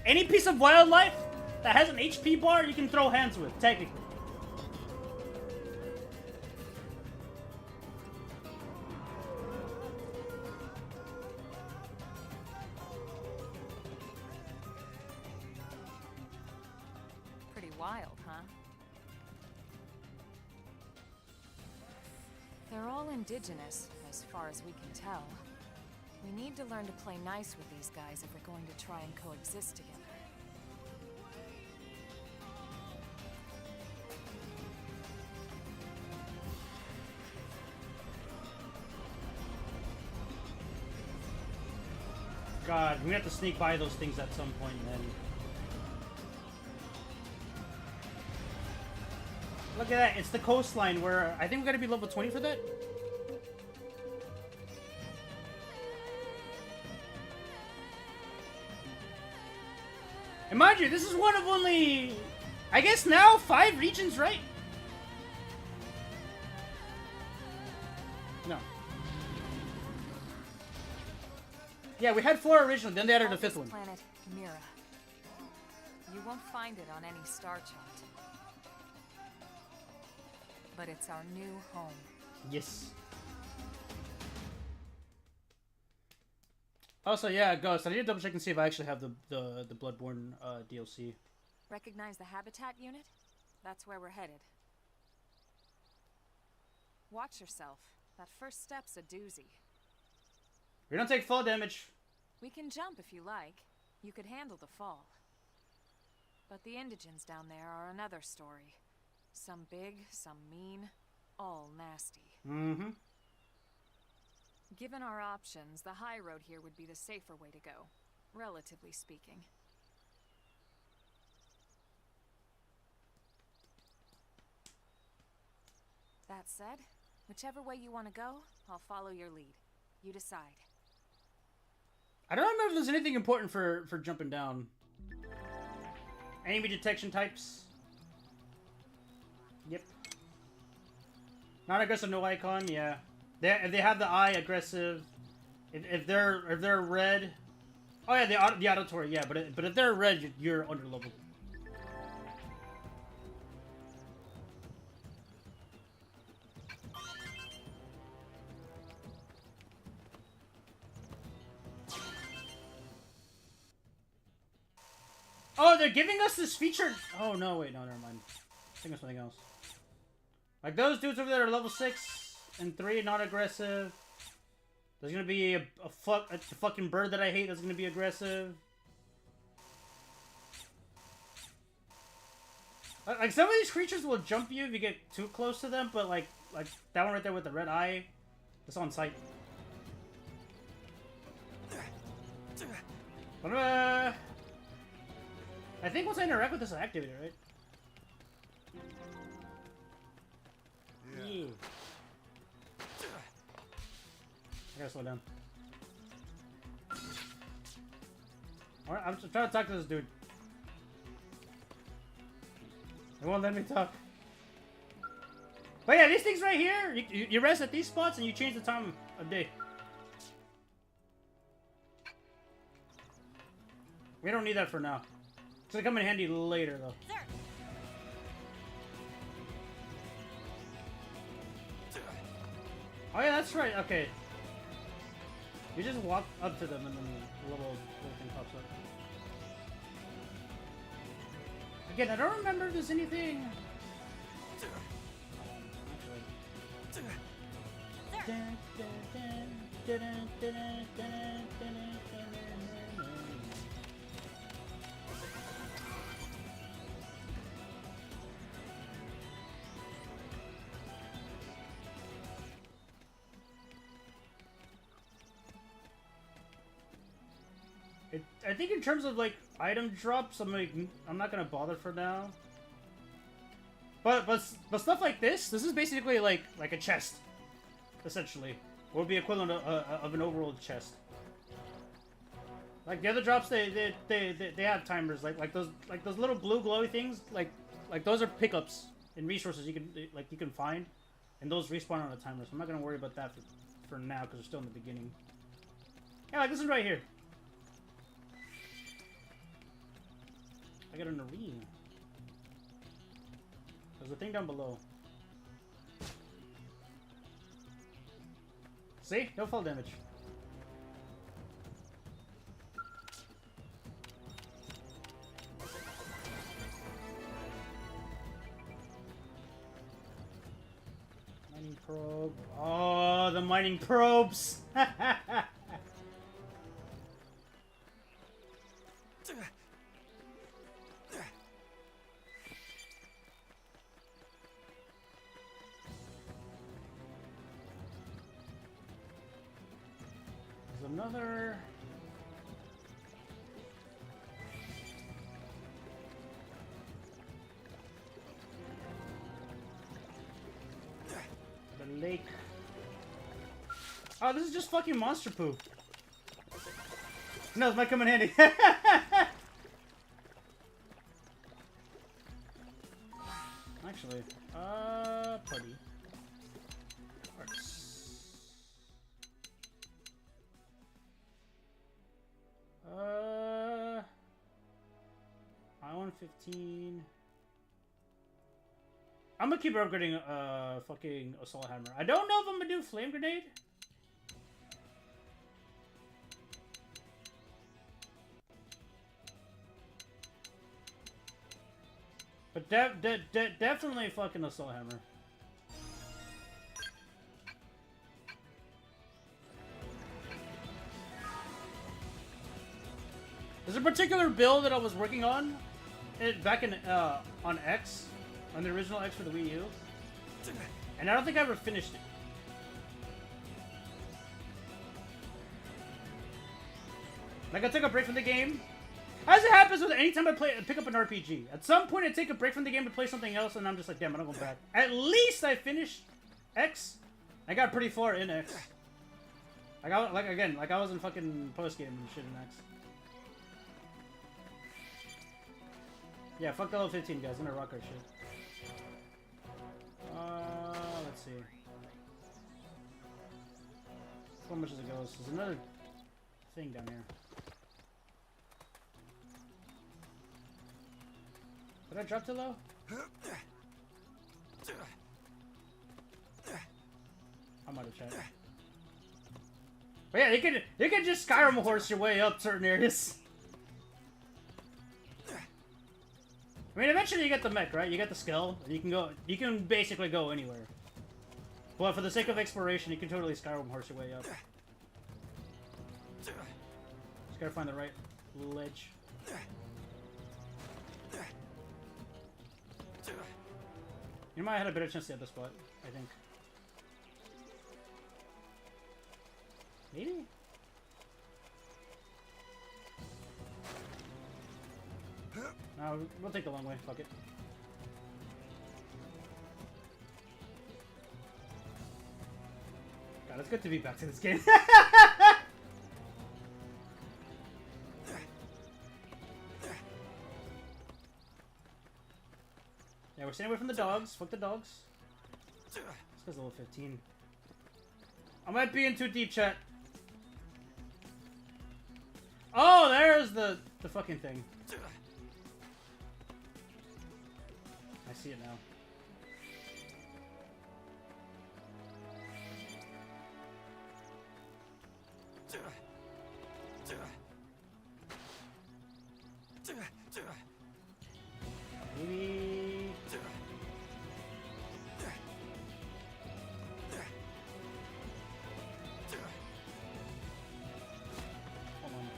Speaker 1: Any piece of wildlife that has an HP bar, you can throw hands with, technically.
Speaker 7: Pretty wild, huh? They're all indigenous, as far as we can tell. We need to learn to play nice with these guys if we're going to try and coexist together.
Speaker 1: God, we have to sneak by those things at some point, then. Look at that, it's the coastline where I think we gotta be level 20 for that. And mind you, this is one of only, I guess now, 5 regions, right? No. Yeah, we had 4 originally, then they added a 5th one.
Speaker 7: Planet Mira. You won't find it on any star chart. But it's our new home.
Speaker 1: Yes. Also, yeah, Ghost, I need to double check and see if I actually have the Bloodborne DLC.
Speaker 7: Recognize the habitat unit? That's where we're headed. Watch yourself. That first step's a doozy.
Speaker 1: We don't take fall damage.
Speaker 7: We can jump if you like. You could handle the fall. But the indigents down there are another story. Some big, some mean, all nasty.
Speaker 1: Mm-hmm.
Speaker 7: Given our options, the high road here would be the safer way to go, relatively speaking. That said, whichever way you want to go, I'll follow your lead. You decide.
Speaker 1: I don't remember if there's anything important for jumping down. Enemy detection types. Yep. Non-aggressive, no icon. Yeah. If they have the eye, aggressive. If they're red. Oh yeah, the auditory. Yeah, but if they're red, you're under level. Oh, they're giving us this feature. Oh no, wait, no, never mind. I think it's something else. Like those dudes over there are level 6 and 3, not aggressive. There's gonna be a fucking bird that I hate that's gonna be aggressive. Like some of these creatures will jump you if you get too close to them, but like that one right there with the red eye, it's on sight. But, I think once I interact with this, I activate it, right? Yeah. I gotta slow down. Alright, I'm trying to talk to this dude. It won't let me talk. But yeah, these things right here, you rest at these spots and you change the time of day. We don't need that for now. It's gonna come in handy later, though. Oh yeah, that's right. Okay. You just walk up to them and then the little thing pops up. Again, I don't remember if there's anything. I think in terms of like item drops, I'm not gonna bother for now. But stuff like this is basically like a chest, essentially, or would be equivalent of an overall chest. Like the other drops, they have timers, like those little blue glowy things, like those are pickups and resources you can find, and those respawn on a timer. So I'm not gonna worry about that for now because we're still in the beginning. Yeah, like this is right here. I got an arena. There's a thing down below. See? No fall damage. Mining probe. Oh, the mining probes! Another. The lake. Oh, this is just fucking monster poop. No, this might come in handy. Actually, party. Arts. I want 15. I'm gonna keep upgrading fucking assault hammer. I don't know if I'm gonna do flame grenade. But definitely fucking assault hammer. There's a particular build that I was working on back in on X, on the original X for the Wii U, and I don't think I ever finished it. Like I took a break from the game, as it happens with any time I pick up an RPG. At some point I take a break from the game to play something else, and I'm just like, damn, I don't go back. At least I finished X. I got pretty far in X. I was in fucking post game and shit in X. Yeah, fuck the level 15, guys. I'm gonna rock our shit. Let's see. How much does it go? There's another thing down here. Did I drop too low? I'm out of chat. But yeah, you can just Skyrim horse your way up certain areas. I mean, eventually you get the mech, right? You get the skill. You can basically go anywhere. But for the sake of exploration, you can totally Skyrim horse your way up. Just gotta find the right ledge. You might have had a better chance to get the spot, I think. Maybe? No, we'll take the long way. Fuck it. God, it's good to be back to this game. Yeah, we're staying away from the dogs. Fuck the dogs. This guy's level 15. I might be in too deep, chat. Oh, there's the fucking thing. I see it now. Maybe. Hold on.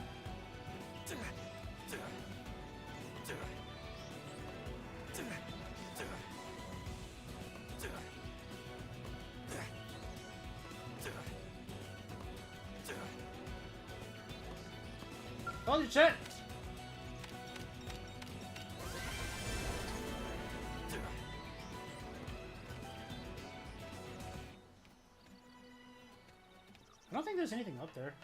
Speaker 1: Holy shit! I don't think there's anything up there.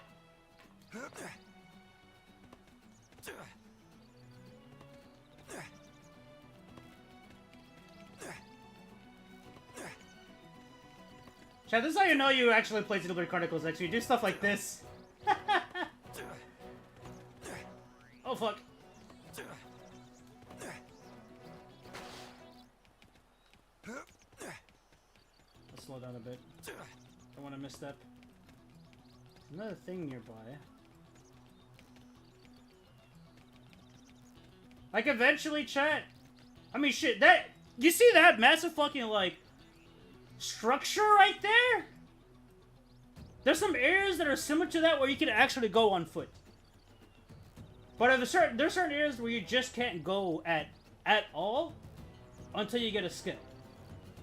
Speaker 1: Chat, this is how you know you actually play Xenoblade Chronicles X. You do stuff like this. Oh fuck. Let's slow down a bit. Don't want to misstep. Another thing nearby. Like eventually, chat. I mean, shit. That you see that massive fucking like structure right there? There's some areas that are similar to that where you can actually go on foot. But there's certain areas where you just can't go at all until you get a skip.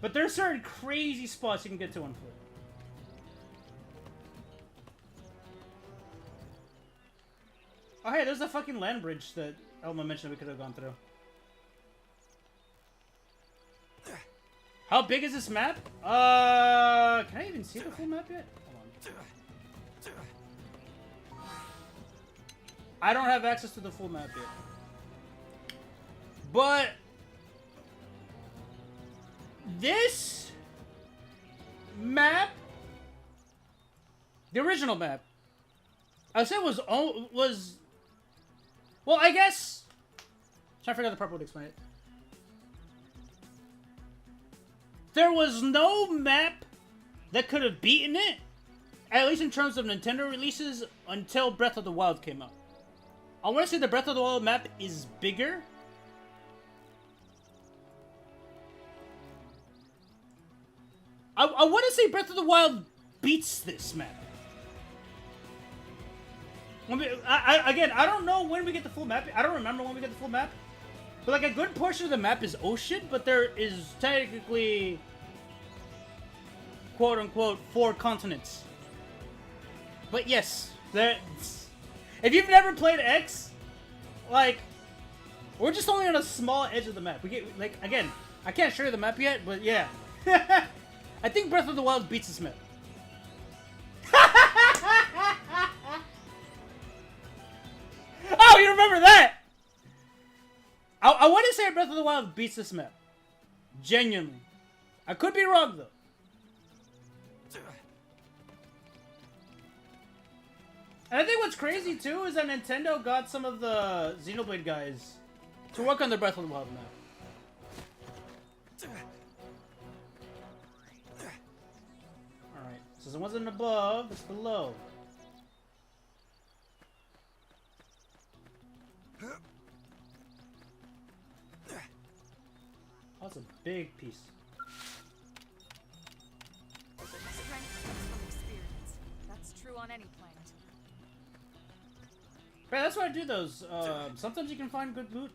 Speaker 1: But there's certain crazy spots you can get to on foot. Oh hey, there's a fucking land bridge that Elma mentioned we could have gone through. How big is this map? Can I even see the full map yet? Hold on. I don't have access to the full map yet. But this map, the original map, I would say was well, I guess. Trying to figure out the proper way to explain it. There was no map that could have beaten it, at least in terms of Nintendo releases, until Breath of the Wild came out. I want to say the Breath of the Wild map is bigger. I want to say Breath of the Wild beats this map. Again, I don't know when we get the full map. I don't remember when we get the full map. But like a good portion of the map is ocean, but there is technically, quote unquote, 4 continents. But yes, if you've never played X, like, we're just only on a small edge of the map. We get, like, again, I can't show you the map yet, but yeah. I think Breath of the Wild beats this map. Oh, you remember that? I want to say Breath of the Wild beats this map. Genuinely. I could be wrong, though. And I think what's crazy, too, is that Nintendo got some of the Xenoblade guys to work on the Breath of the Wild map. Alright, so it wasn't above, it's below. Oh, that's a big piece.
Speaker 7: Strength comes from experience. That's true on any planet.
Speaker 1: Right, that's why I do those. Sometimes you can find good loot.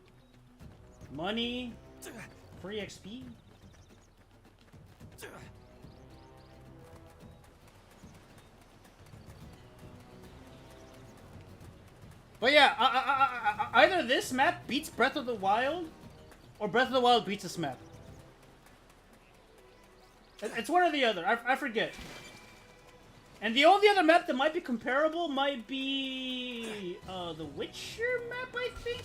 Speaker 1: Money. Free XP. But yeah, either this map beats Breath of the Wild, or Breath of the Wild beats this map. It's one or the other. I forget. And the only other map that might be comparable might be the Witcher map, I think.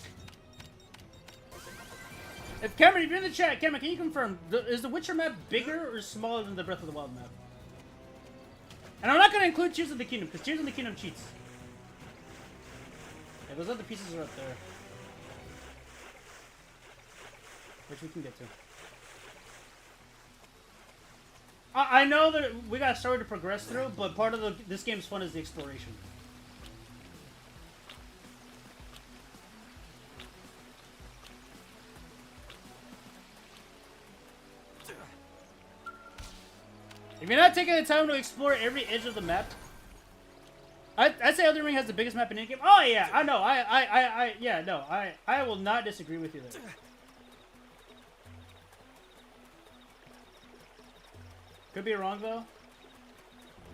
Speaker 1: If Cameron, if you're in the chat, Cameron, can you confirm, is the Witcher map bigger or smaller than the Breath of the Wild map? And I'm not going to include Tears of the Kingdom, because Tears of the Kingdom cheats. Yeah, those other pieces are up there. Which we can get to. I know that we got a story to progress through, but part of this game's fun is the exploration. If you're not taking the time to explore every edge of the map, I'd say Elden Ring has the biggest map in any game. Oh yeah, I know. Yeah, no, I will not disagree with you there. Could be wrong though.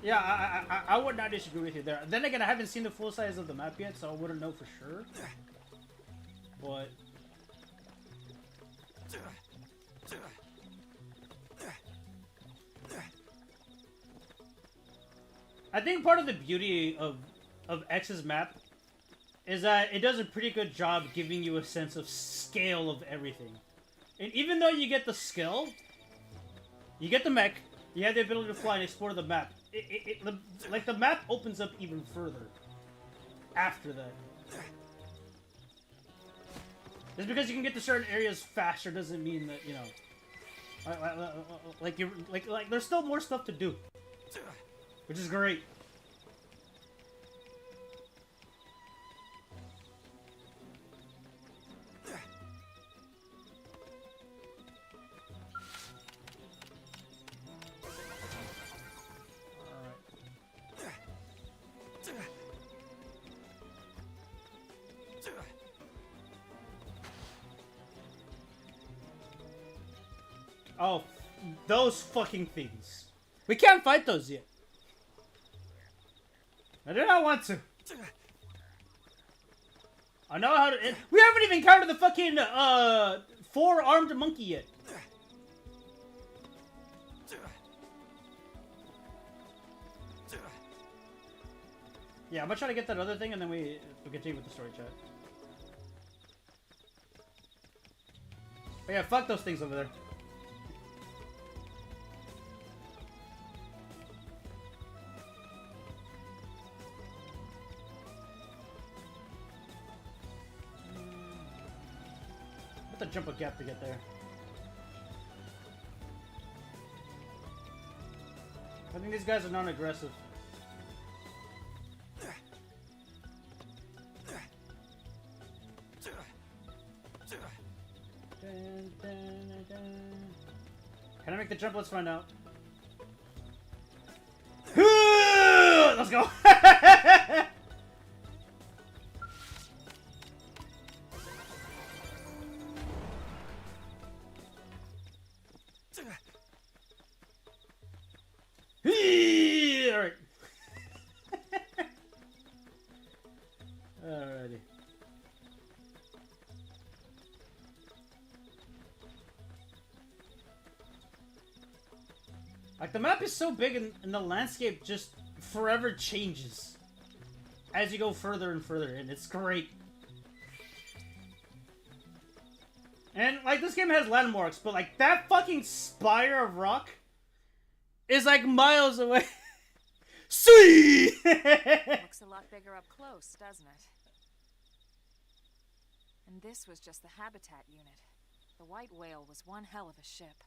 Speaker 1: Yeah, I would not disagree with you there. Then again, I haven't seen the full size of the map yet, so I wouldn't know for sure. But I think part of the beauty of X's map is that it does a pretty good job giving you a sense of scale of everything. And even though you get the skill, you get the mech, you have the ability to fly and explore the map. Like the map opens up even further after that. Just because you can get to certain areas faster doesn't mean that, you know, like there's still more stuff to do, which is great. Oh, those fucking things. We can't fight those yet. I do not want to. I know how to... We haven't even counted the fucking, four-armed monkey yet. Yeah, I'm gonna try to get that other thing and then we continue with the story chat. But yeah, fuck those things over there. I have to jump a gap to get there. I think these guys are non-aggressive. Can I make the jump? Let's find out. Let's go! Alright. Alrighty. Like, the map is so big and the landscape just forever changes as you go further and further in. It's great. And, like, this game has landmarks, but, like, that fucking spire of rock is, like, miles away. Sweet!
Speaker 7: Looks a lot bigger up close, doesn't it? And this was just the habitat unit. The white whale was one hell of a ship.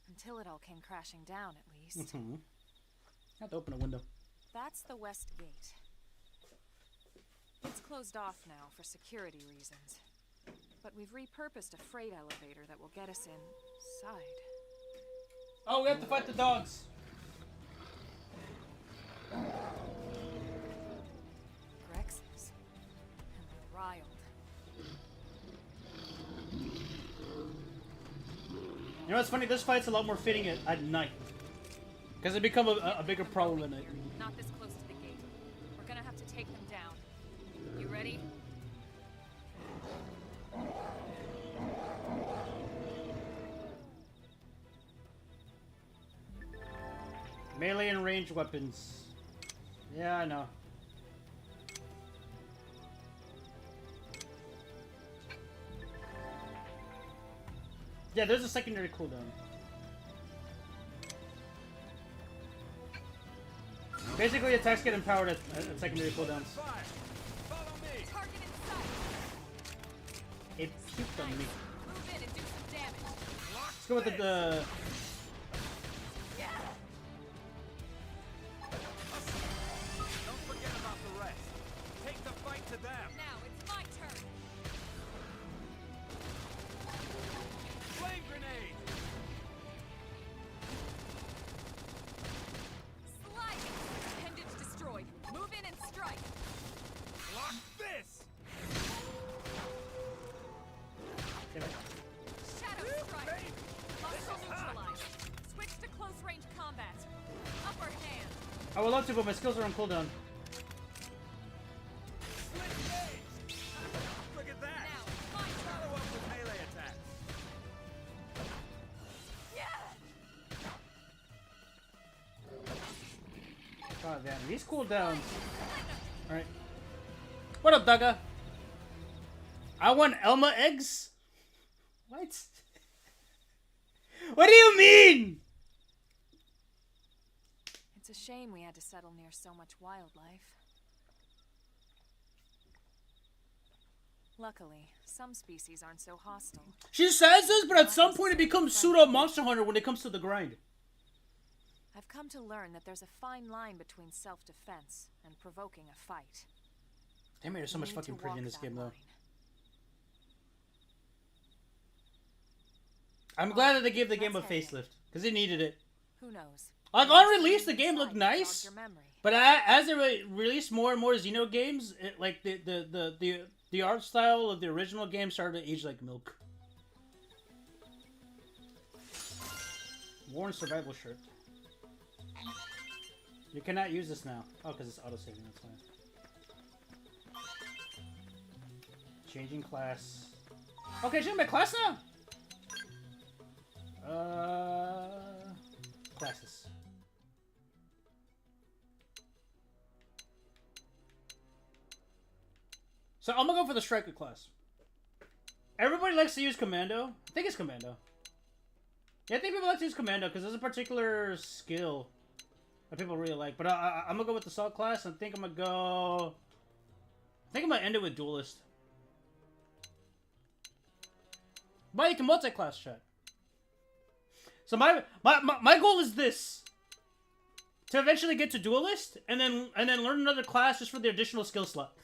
Speaker 7: Until it all came crashing down, at least.
Speaker 1: Mm-hmm. Have to open a window.
Speaker 7: That's the west gate. It's closed off now for security reasons. But we've repurposed a freight elevator that will get us inside.
Speaker 1: Oh, we have to fight the dogs.
Speaker 7: Grexes. And they're riled.
Speaker 1: You know what's funny? This fight's a lot more fitting at night. Because it become a bigger problem at night.
Speaker 7: Not this close to the gate. We're gonna have to take them down. You ready?
Speaker 1: Melee and ranged weapons. Yeah, I know. Yeah, there's a secondary cooldown. Basically, attacks get empowered at secondary cooldowns.
Speaker 6: Fire! Follow me!
Speaker 7: Target in sight.
Speaker 1: It puked on me.
Speaker 7: Move in and do some damage.
Speaker 1: Let's go with the
Speaker 6: Don't forget about the rest. Take the fight to them.
Speaker 7: Now it's my turn.
Speaker 6: Flame grenade!
Speaker 7: Slide. Appendage destroyed. Move in and strike.
Speaker 6: Block this!
Speaker 7: Shadow strike. Muscle neutralized. Switch to close range combat. Upper hand.
Speaker 1: I would love to, but my skills are on cooldown.
Speaker 6: Split gauge! Look at that!
Speaker 7: Now it's my turn.
Speaker 6: Follow up with melee attacks.
Speaker 1: God damn, these cooldowns. Alright. What up, Dugga? I want Elma eggs? What? What do you mean?
Speaker 7: It's a shame we had to settle near so much wildlife. Luckily, some species aren't so hostile.
Speaker 1: She says this, but at some point it becomes pseudo Monster Hunter when it comes to the grind.
Speaker 7: I've come to learn that there's a fine line between self-defense and provoking a fight.
Speaker 1: They made her so
Speaker 7: We
Speaker 1: much
Speaker 7: need
Speaker 1: fucking
Speaker 7: to
Speaker 1: pretty in
Speaker 7: walk
Speaker 1: this
Speaker 7: that
Speaker 1: game, though.
Speaker 7: line.
Speaker 1: I'm glad that they gave the game a
Speaker 7: Let's head in.
Speaker 1: facelift, because it needed it.
Speaker 7: Who knows?
Speaker 1: Like,
Speaker 7: Maybe
Speaker 1: on release, the
Speaker 7: seeing
Speaker 1: game
Speaker 7: inside
Speaker 1: looked
Speaker 7: jogged
Speaker 1: nice,
Speaker 7: your memory.
Speaker 1: but as they released more and more Xeno games, like, the art style of the original game started to age like milk. Worn survival shirt. You cannot use this now. Oh, because it's auto-saving, that's fine. Changing class. Okay, changing my class now? Classes. So I'm gonna go for the striker class. Everybody likes to use commando. I think it's commando. Yeah, I think people like to use commando because there's a particular skill that people really like. But I'm gonna go with the assault class. And I think I'm gonna end it with duelist. But you can multi-class, chat. So my goal is this: to eventually get to duelist, and then learn another class just for the additional skill slot.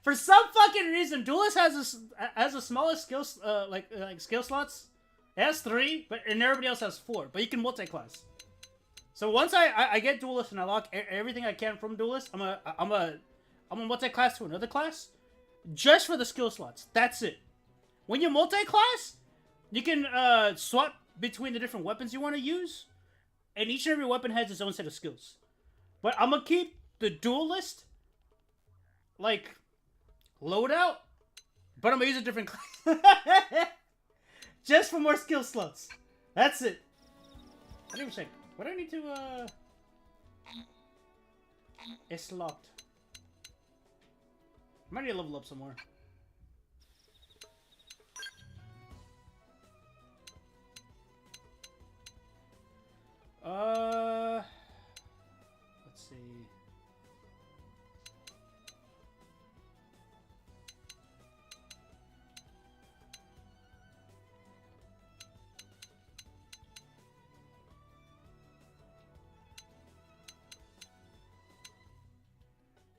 Speaker 1: For some fucking reason, duelist has the smallest skills like skill slots. It has 3, and everybody else has 4. But you can multi-class. So once I get duelist and I lock everything I can from duelist, I'm a multi-class to another class, just for the skill slots. That's it. When you multi-class, you can swap between the different weapons you want to use, and each and every weapon has its own set of skills. But I'm gonna keep the duelist like loadout, but I'm gonna use a different class just for more skill slots. That's it. I didn't even check. What do I need to It's locked. I might need to level up some more. Let's see.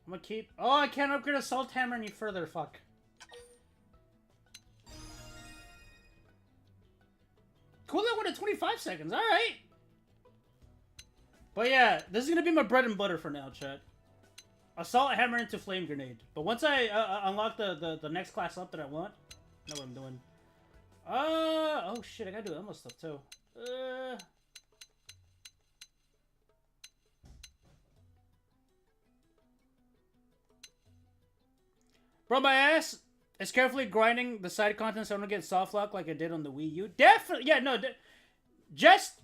Speaker 1: I'm gonna keep. Oh, I can't upgrade Assault Hammer any further. Fuck. Cool, that went at 25 seconds. All right. But yeah, this is gonna be my bread and butter for now, chat. Assault Hammer into Flame Grenade. But once I unlock the next class up that I want, I know what I'm doing. Oh shit, I gotta do Elmo stuff too. Bro, my ass is carefully grinding the side content so I don't get soft lock like I did on the Wii U. Definitely, yeah, no, just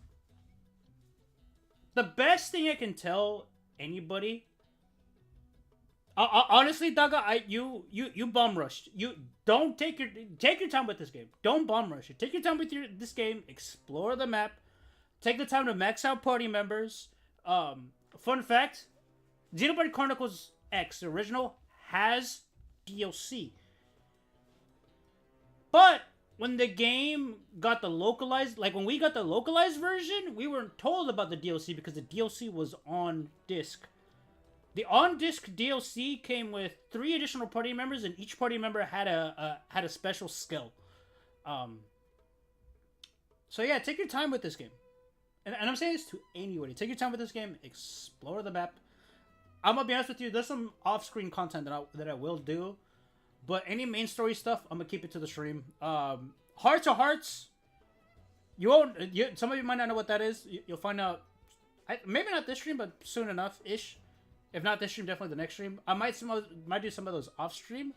Speaker 1: the best thing I can tell anybody. Honestly, Daga, you bomb rushed. You don't take your time with this game. Don't bomb rush it. Take your time with this game. Explore the map. Take the time to max out party members. Fun fact: Xenoblade Chronicles X, the original, has DLC. But when the game got the localized, like when we got the localized version, we weren't told about the DLC because the DLC was on disc. The on-disc DLC came with 3 additional party members, and each party member had a special skill. So yeah, take your time with this game, and I'm saying this to anybody. Take your time with this game. Explore the map. I'm gonna be honest with you. There's some off-screen content that I will do, but any main story stuff, I'm gonna keep it to the stream. Heart to Hearts. You won't. Some of you might not know what that is. You'll find out. Maybe not this stream, but soon enough ish. If not this stream, definitely the next stream. I might do some of those off stream,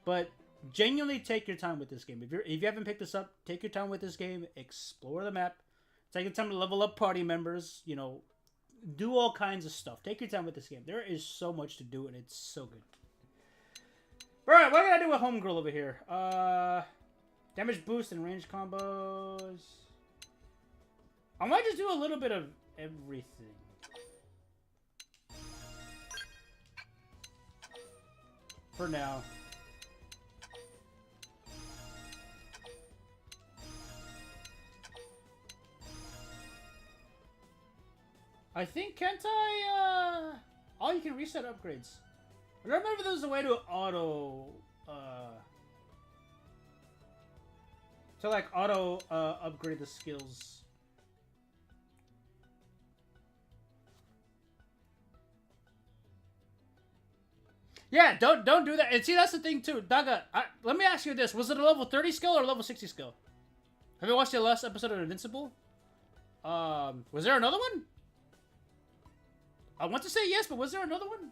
Speaker 1: but genuinely take your time with this game. If you haven't picked this up, take your time with this game. Explore the map. Take your time to level up party members. You know, do all kinds of stuff. Take your time with this game. There is so much to do, and it's so good. All right, what can I do with Homegirl over here? Damage boost and range combos. I might just do a little bit of everything. For now. I think, can't I, oh, you can reset upgrades. I don't remember there was a way to auto, upgrade the skills. Yeah, don't do that. And see, that's the thing too, Daga. Let me ask you this: was it a level 30 skill or a level 60 skill? Have you watched the last episode of Invincible? Was there another one? I want to say yes, but was there another one?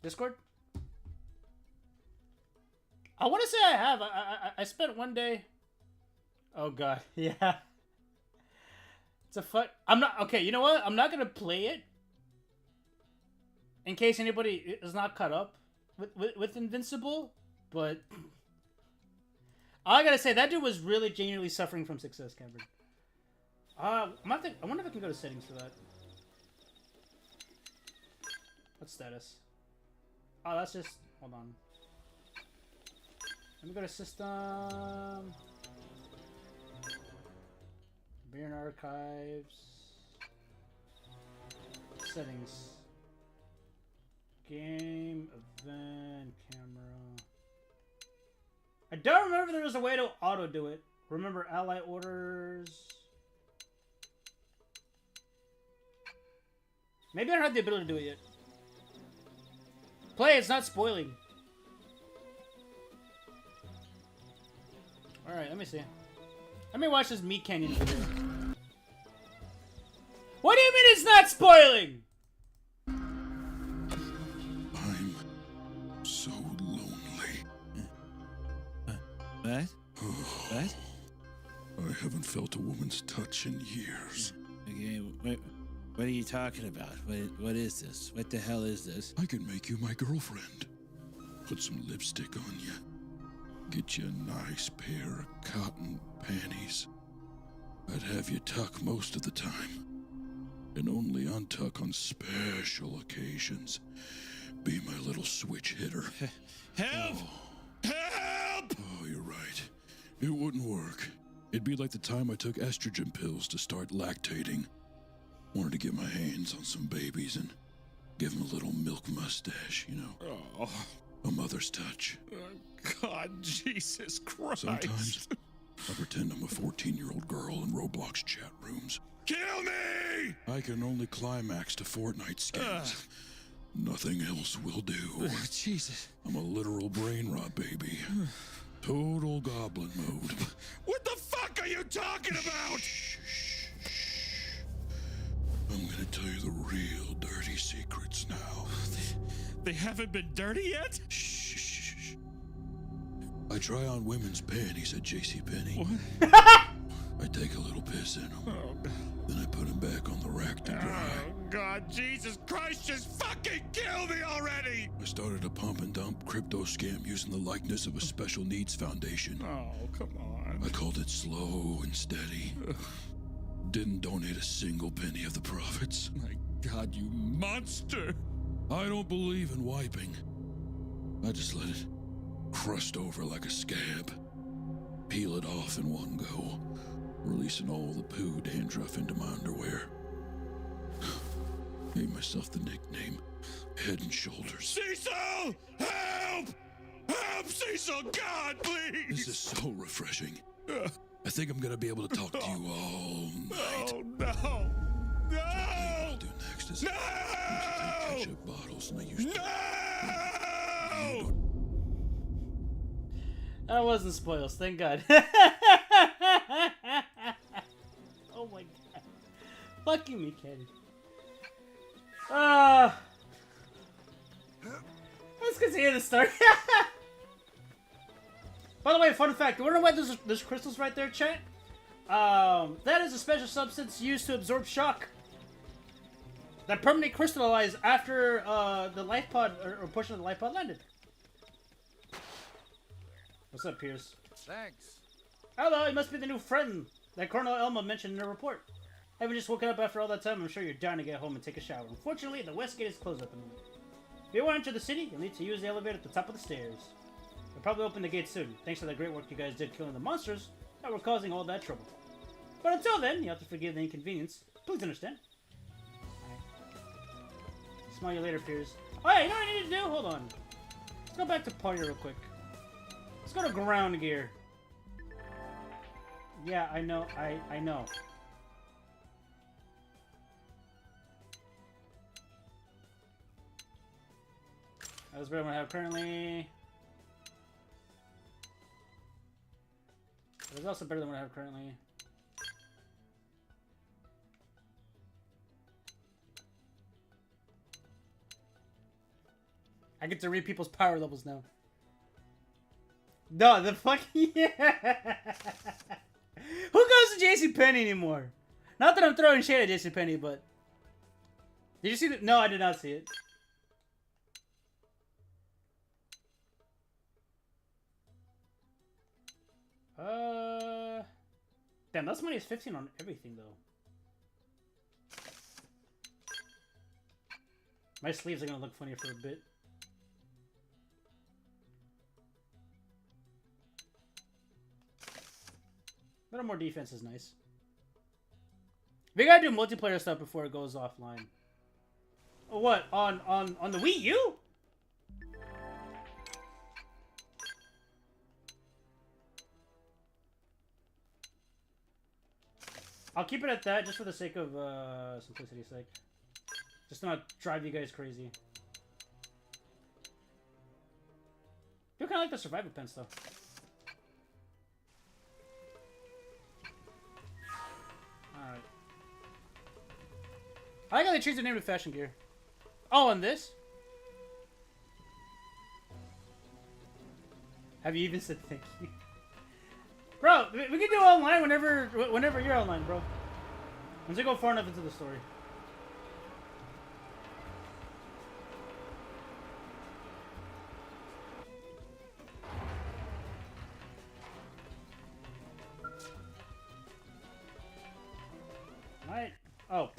Speaker 1: Discord? I want to say I have. I spent one day. Oh god, yeah. It's a fun. I'm not okay. You know what? I'm not gonna play it in case anybody is not caught up with Invincible. But all I gotta say, that dude was really genuinely suffering from success, Cameron. I wonder if I can go to settings for that. What's status? Oh, that's just. Hold on. Let me go to system. Beer and archives. Settings. Game, event, camera. I don't remember if there was a way to auto do it. Remember ally orders. Maybe I don't have the ability to do it yet. Play, it's not spoiling. Alright, let me see. Let me watch this Meat Canyon video. What do you mean it's not spoiling?
Speaker 8: I'm so lonely.
Speaker 3: What? What?
Speaker 8: I haven't felt a woman's touch in years.
Speaker 3: Okay, what are you talking about? What is this? What the hell is this?
Speaker 8: I can make you my girlfriend. Put some lipstick on you. Get you a nice pair of cotton panties. I'd have you tuck most of the time. And only untuck on special occasions. Be my little switch hitter.
Speaker 3: Help! Help!
Speaker 8: Oh, you're right. It wouldn't work. It'd be like the time I took estrogen pills to start lactating. Wanted to get my hands on some babies and give them a little milk mustache, you know.
Speaker 3: Oh.
Speaker 8: A mother's touch.
Speaker 3: God, Jesus Christ.
Speaker 8: Sometimes I pretend I'm a 14-year-old girl in Roblox chat rooms.
Speaker 3: Kill me!
Speaker 8: I can only climax to Fortnite skins. Nothing else will do.
Speaker 3: Jesus.
Speaker 8: I'm a literal brain rot baby. Total goblin mode.
Speaker 3: What the fuck are you talking about?
Speaker 8: Shh, shh, shh. I'm gonna tell you the real dirty secrets now.
Speaker 3: They haven't been dirty yet?
Speaker 8: Shh, shh, shh. I try on women's panties at JCPenney. I take a little piss in them. Then I put them back on the rack to dry.
Speaker 6: Oh, God, Jesus Christ, just fucking kill me already!
Speaker 8: I started a pump and dump crypto scam using the likeness of a special needs foundation.
Speaker 6: Oh, come on.
Speaker 8: I called it slow and steady. Didn't donate a single penny of the profits.
Speaker 6: My God, you monster!
Speaker 8: I don't believe in wiping. I just let it crust over like a scab. Peel it off in one go, releasing all the poo dandruff into my underwear. Gave myself the nickname Head and Shoulders.
Speaker 6: Cecil! Help! Help, Cecil! God, please!
Speaker 8: This is so refreshing. I think I'm gonna be able to talk to you all night.
Speaker 6: Oh, no!
Speaker 8: What
Speaker 6: No!
Speaker 8: I'll do next is
Speaker 6: No!
Speaker 8: take ketchup bottles and I used to.
Speaker 6: No!
Speaker 1: That wasn't spoils, thank God. Oh my God. Fucking me, Kenny. Let's continue the story. By the way, fun fact, you wanna know why there's crystals right there, chat? That is a special substance used to absorb shock. That permanently crystallized after the life pod, or portion of the life pod landed. What's up, Pierce?
Speaker 3: Thanks.
Speaker 1: Hello, you must be the new friend that Colonel Elma mentioned in her report. Having just woken up after all that time, I'm sure you're dying to get home and take a shower. Unfortunately, the west gate is closed at the moment. If you want to enter the city, you'll need to use the elevator at the top of the stairs. They'll probably open the gate soon, thanks to the great work you guys did killing the monsters that were causing all that trouble. But until then, you have to forgive the inconvenience. Please understand. Alright. Smile you later, Piers. Oh yeah, you know what I need to do? Hold on. Let's go back to party real quick. Let's go to ground gear. Yeah, I know. I know. That's better than what I have currently. It's also better than what I have currently. I get to read people's power levels now. No, the fuck yeah. Who goes to JCPenney anymore? Not that I'm throwing shade at JCPenney, but did you see the? No, I did not see it. Damn, that's money is 15 on everything though. My sleeves are gonna look funny for a bit. A little more defense is nice. We gotta do multiplayer stuff before it goes offline. Oh, what? On the Wii U? I'll keep it at that just for the sake of simplicity's sake. Just to not drive you guys crazy. I do kind of like the survivor pens though. Alright. I like how they changed the name to Fashion Gear. Oh, and this? Have you even said thank you? Bro, we can do online whenever you're online, bro. Once we go far enough into the story. Right? Oh.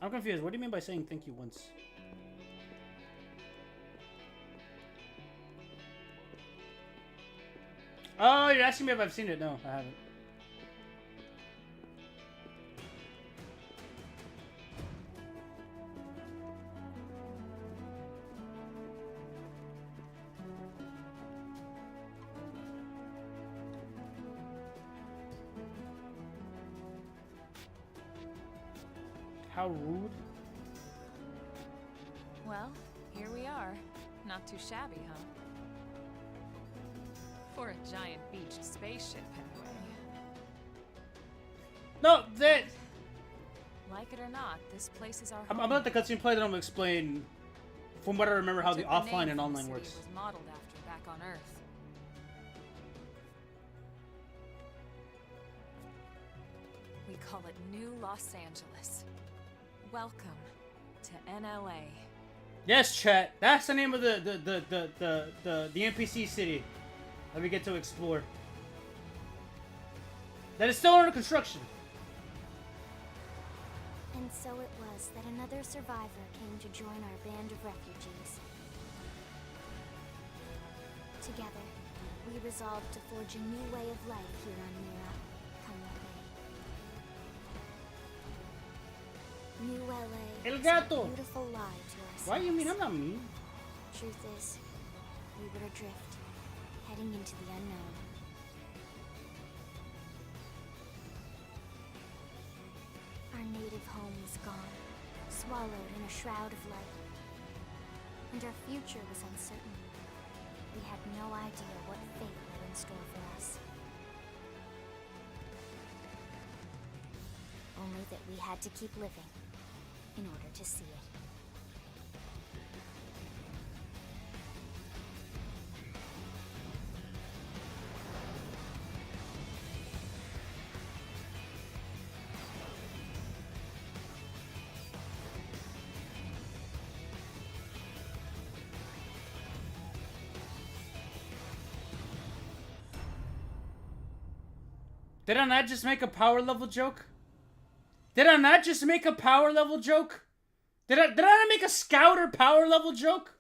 Speaker 1: I'm confused. What do you mean by saying thank you once? Oh, you're asking me if I've seen it? No, I haven't. How rude.
Speaker 7: Well, here we are. Not too shabby, huh? For a giant beached spaceship, anyway.
Speaker 1: No, that.
Speaker 7: Like it or not, this place is our
Speaker 1: I'm
Speaker 7: home.
Speaker 1: gonna let the cutscene play. Then I'm gonna explain, from what I remember, how the
Speaker 7: Took
Speaker 1: offline
Speaker 7: name
Speaker 1: and
Speaker 7: from the
Speaker 1: online
Speaker 7: city
Speaker 1: works.
Speaker 7: it was modeled after back on Earth. We call it New Los Angeles. Welcome to NLA.
Speaker 1: Yes, chat. That's the name of the NPC city that we get to explore. That is still under construction.
Speaker 2: And so it was that another survivor came to join our band of refugees. Together, we resolved to forge a new way of life here on Mira. Come what may. New LA
Speaker 1: El
Speaker 2: is
Speaker 1: gato.
Speaker 2: a beautiful lie to ourselves.
Speaker 1: Why you mean I'm not mean?
Speaker 2: Truth is, we were adrift, heading into the unknown. Our native home was gone, swallowed in a shroud of light. And our future was uncertain. We had no idea what fate lay in store for us. Only that we had to keep living in order to see it.
Speaker 1: Did I not just make a power level joke? Did I not just make a power level joke? Did I not make a scouter power level joke?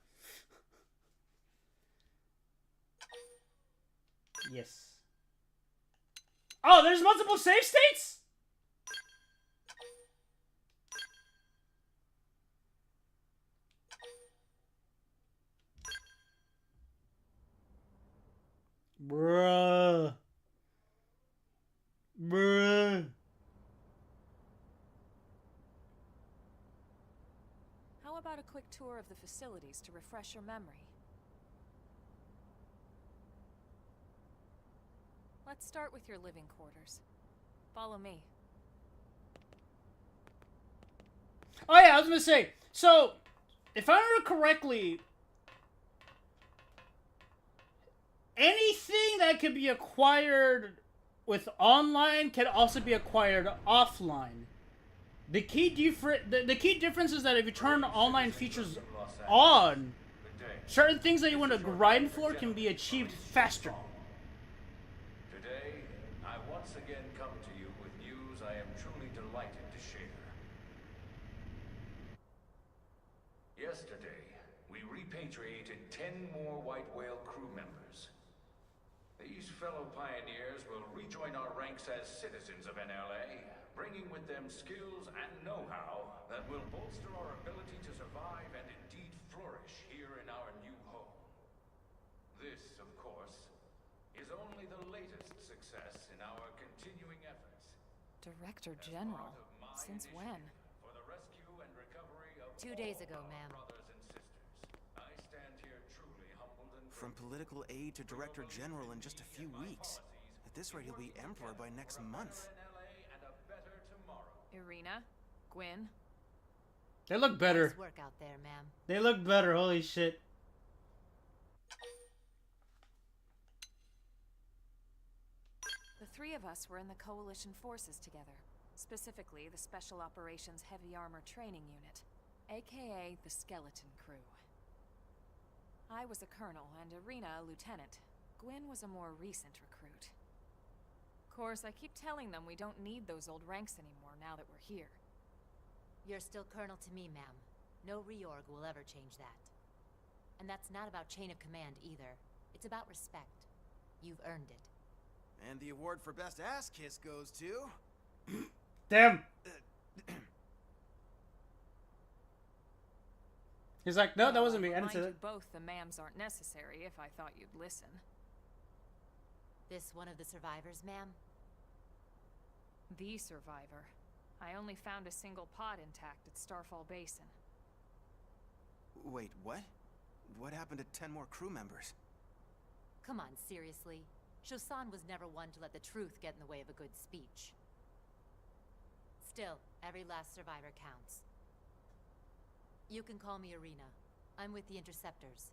Speaker 1: Yes. Oh, there's multiple save states? Bruh. Bruh.
Speaker 7: How about a quick tour of the facilities to refresh your memory? Let's start with your living quarters. Follow me.
Speaker 1: Oh yeah, I was gonna say, so, if I remember correctly, anything that could be acquired with online can also be acquired offline. The key difference is that if you turn online features on, certain things that you want to grind for can be achieved faster.
Speaker 9: Today, I once again come to you with news I am truly delighted to share. Yesterday, we repatriated 10 more White Whale crew members. These fellow pioneers will rejoin our ranks as citizens of NLA, bringing with them skills and know-how that will bolster our ability to survive and indeed flourish here in our new home. This, of course, is only the latest success in our continuing efforts.
Speaker 7: Director General? Since when?
Speaker 9: For the rescue and recovery of
Speaker 10: 2 days ago,
Speaker 9: all
Speaker 10: ma'am.
Speaker 9: our brothers and sisters. I stand here truly humbled and
Speaker 3: From political aide to director general in just a few weeks. At this rate, he'll be emperor by next month.
Speaker 7: Irina? Gwyn?
Speaker 1: They look better.
Speaker 10: Nice work out there, ma'am.
Speaker 1: They look better, holy shit.
Speaker 7: The three of us were in the Coalition forces together. Specifically, the Special Operations Heavy Armor Training Unit, aka the Skeleton Crew. I was a colonel and Irina a lieutenant. Gwyn was a more recent recruit. Of course, I keep telling them we don't need those old ranks anymore now that we're here.
Speaker 10: You're still colonel to me, ma'am. No reorg will ever change that. And that's not about chain of command either. It's about respect. You've earned it.
Speaker 3: And the award for best ass kiss goes to...
Speaker 1: Damn. He's like, no, that wasn't me. I didn't say
Speaker 7: Remind you
Speaker 1: that.
Speaker 7: both the ma'ams aren't necessary if I thought you'd listen.
Speaker 10: This one of the survivors, ma'am?
Speaker 7: The survivor. I only found a single pod intact at Starfall Basin.
Speaker 3: Wait, what? What happened to 10 more crew members?
Speaker 10: Come on, seriously. Shosan was never one to let the truth get in the way of a good speech. Still, every last survivor counts. You can call me Arena. I'm with the Interceptors.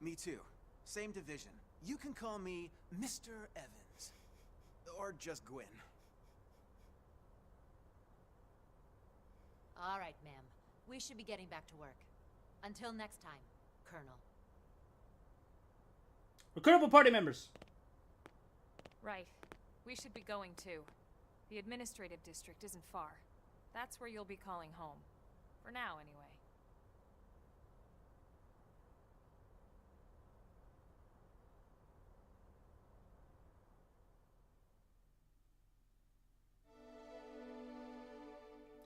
Speaker 3: Me too. Same division. You can call me Mr. Evans. Or just Gwyn.
Speaker 10: All right, ma'am. We should be getting back to work. Until next time, Colonel.
Speaker 1: Recruitable party members.
Speaker 7: Right. We should be going too. The administrative district isn't far. That's where you'll be calling home. For now, anyway.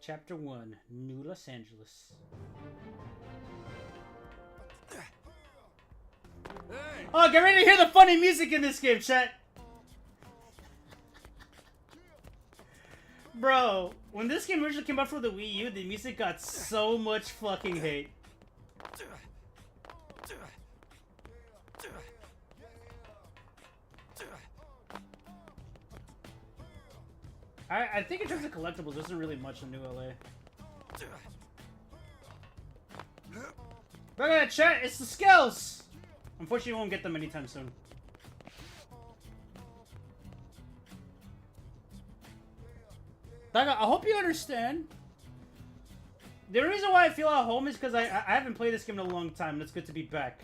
Speaker 1: Chapter 1, New Los Angeles. Oh, get ready to hear the funny music in this game, chat. Bro, when this game originally came out for the Wii U, the music got so much fucking hate. I think in terms of collectibles, there isn't really much in New LA. Look at that, chat, it's the Skells! Unfortunately, we won't get them anytime soon. Daga, I hope you understand. The reason why I feel at home is because I haven't played this game in a long time, and it's good to be back.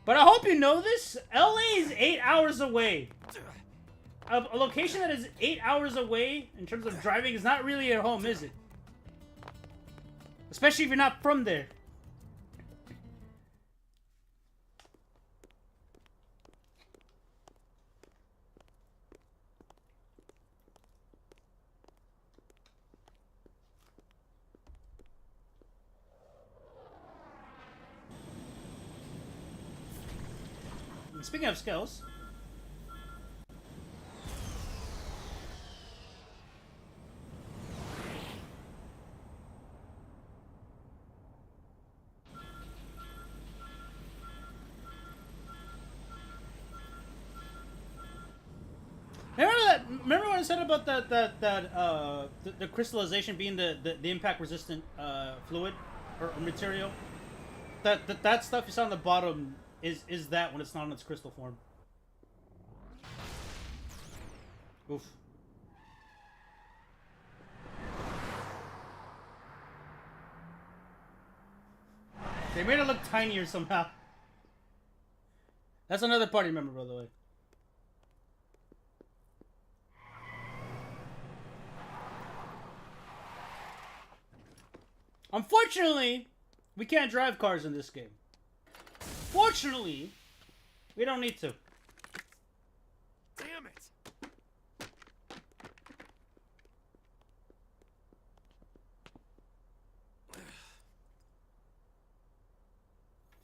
Speaker 1: But I hope you know this, LA is 8 hours away. A location that is 8 hours away, in terms of driving, is not really at home, is it? Especially if you're not from there. Speaking of skills, remember what I said about the crystallization being the impact resistant fluid or material? That stuff you saw on the bottom is that when it's not in its crystal form. Oof. They made it look tinier somehow. That's another party member, by the way. Unfortunately, we can't drive cars in this game. Fortunately, we don't need to.
Speaker 6: Damn it!
Speaker 1: In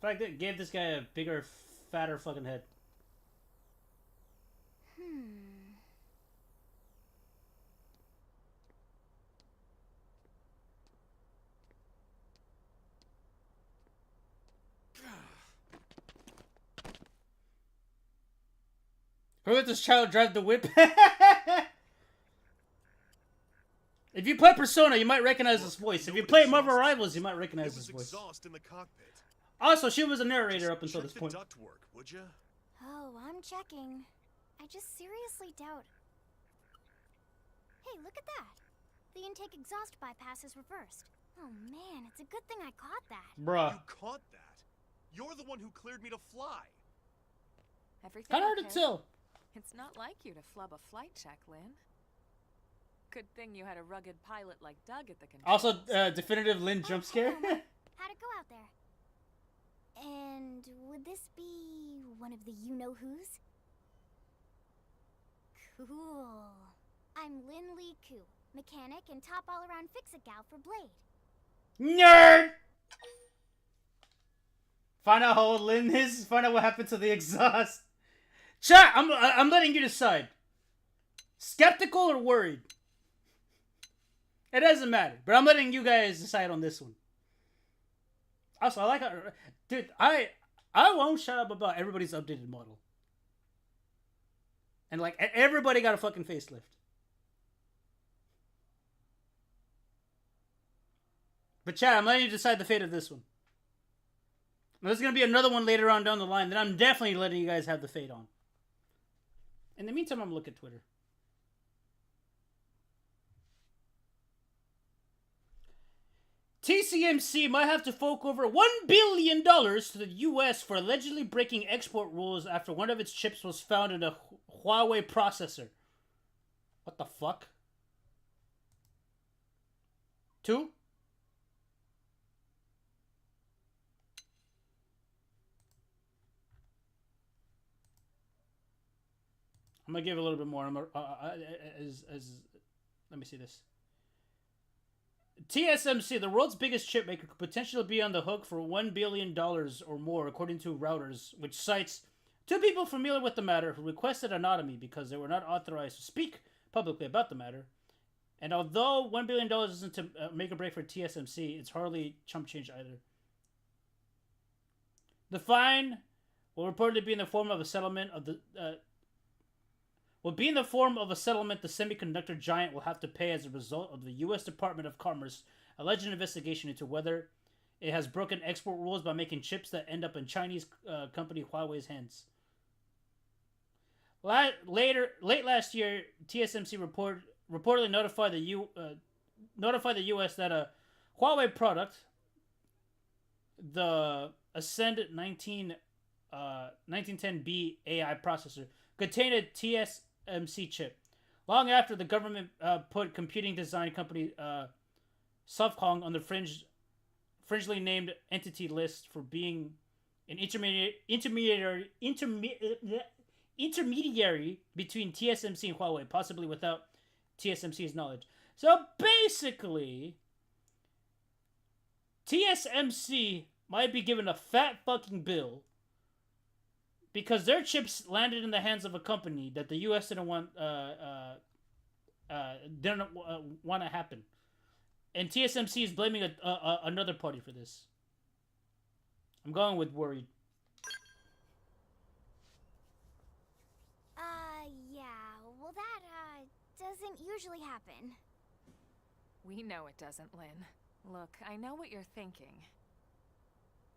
Speaker 1: fact, it gave this guy a bigger, fatter fucking head. Who let this child drive the whip? If you play Persona, you might recognize his voice. If you play Marvel Rivals, you might recognize his voice.
Speaker 6: Exhaust in the cockpit.
Speaker 1: Also, she was a narrator up until this point.
Speaker 6: Check the ductwork, would you?
Speaker 2: Oh, I'm checking. I just seriously doubt. Hey, look at that. The intake exhaust bypass is reversed. Oh man, it's a good thing I caught that.
Speaker 1: Bruh.
Speaker 6: You caught that? You're the one who cleared me to fly.
Speaker 7: Everything
Speaker 1: Kinda hard to
Speaker 7: okay?
Speaker 1: tell.
Speaker 7: It's not like you to flub a flight check, Lynn. Good thing you had a rugged pilot like Doug at the controls.
Speaker 1: Also, definitive Lynn jump scare.
Speaker 2: How'd it go out there? And would this be one of the you-know-who's? Cool. I'm Lynn Lee Koo, mechanic and top all-around fix-it gal for Blade.
Speaker 1: Nerd! Find out how old Lynn is. Find out what happened to the exhaust. Chat, I'm letting you decide. Skeptical or worried? It doesn't matter, but I'm letting you guys decide on this one. Also, I like how, dude. I won't shut up about everybody's updated model. And like everybody got a fucking facelift. But chat, I'm letting you decide the fate of this one. There's gonna be another one later on down the line that I'm definitely letting you guys have the fate on. In the meantime, I'm gonna look at Twitter. TSMC might have to fork over $1 billion to the US for allegedly breaking export rules after one of its chips was found in a Huawei processor. What the fuck? 2? I'm gonna give a little bit more. Let me see this. TSMC, the world's biggest chip maker, could potentially be on the hook for $1 billion or more, according to Reuters, which cites two people familiar with the matter who requested anonymity because they were not authorized to speak publicly about the matter. And although $1 billion isn't to make a break for TSMC, it's hardly chump change either. The fine will reportedly be in the form of a settlement of the the semiconductor giant will have to pay as a result of the U.S. Department of Commerce alleged investigation into whether it has broken export rules by making chips that end up in Chinese company Huawei's hands. Late last year, TSMC reportedly notified the U.S. that a Huawei product, the Ascend 1910B AI processor, contained a TSMC chip. Long after the government put computing design company Sofcong on the fringely named entity list for being an intermediary between TSMC and Huawei, possibly without TSMC's knowledge. So basically, TSMC might be given a fat fucking bill because their chips landed in the hands of a company that the U.S. didn't want to happen, and TSMC is blaming another party for this. I'm going with worried.
Speaker 2: Yeah. Well, that doesn't usually happen.
Speaker 7: We know it doesn't, Lynn. Look, I know what you're thinking.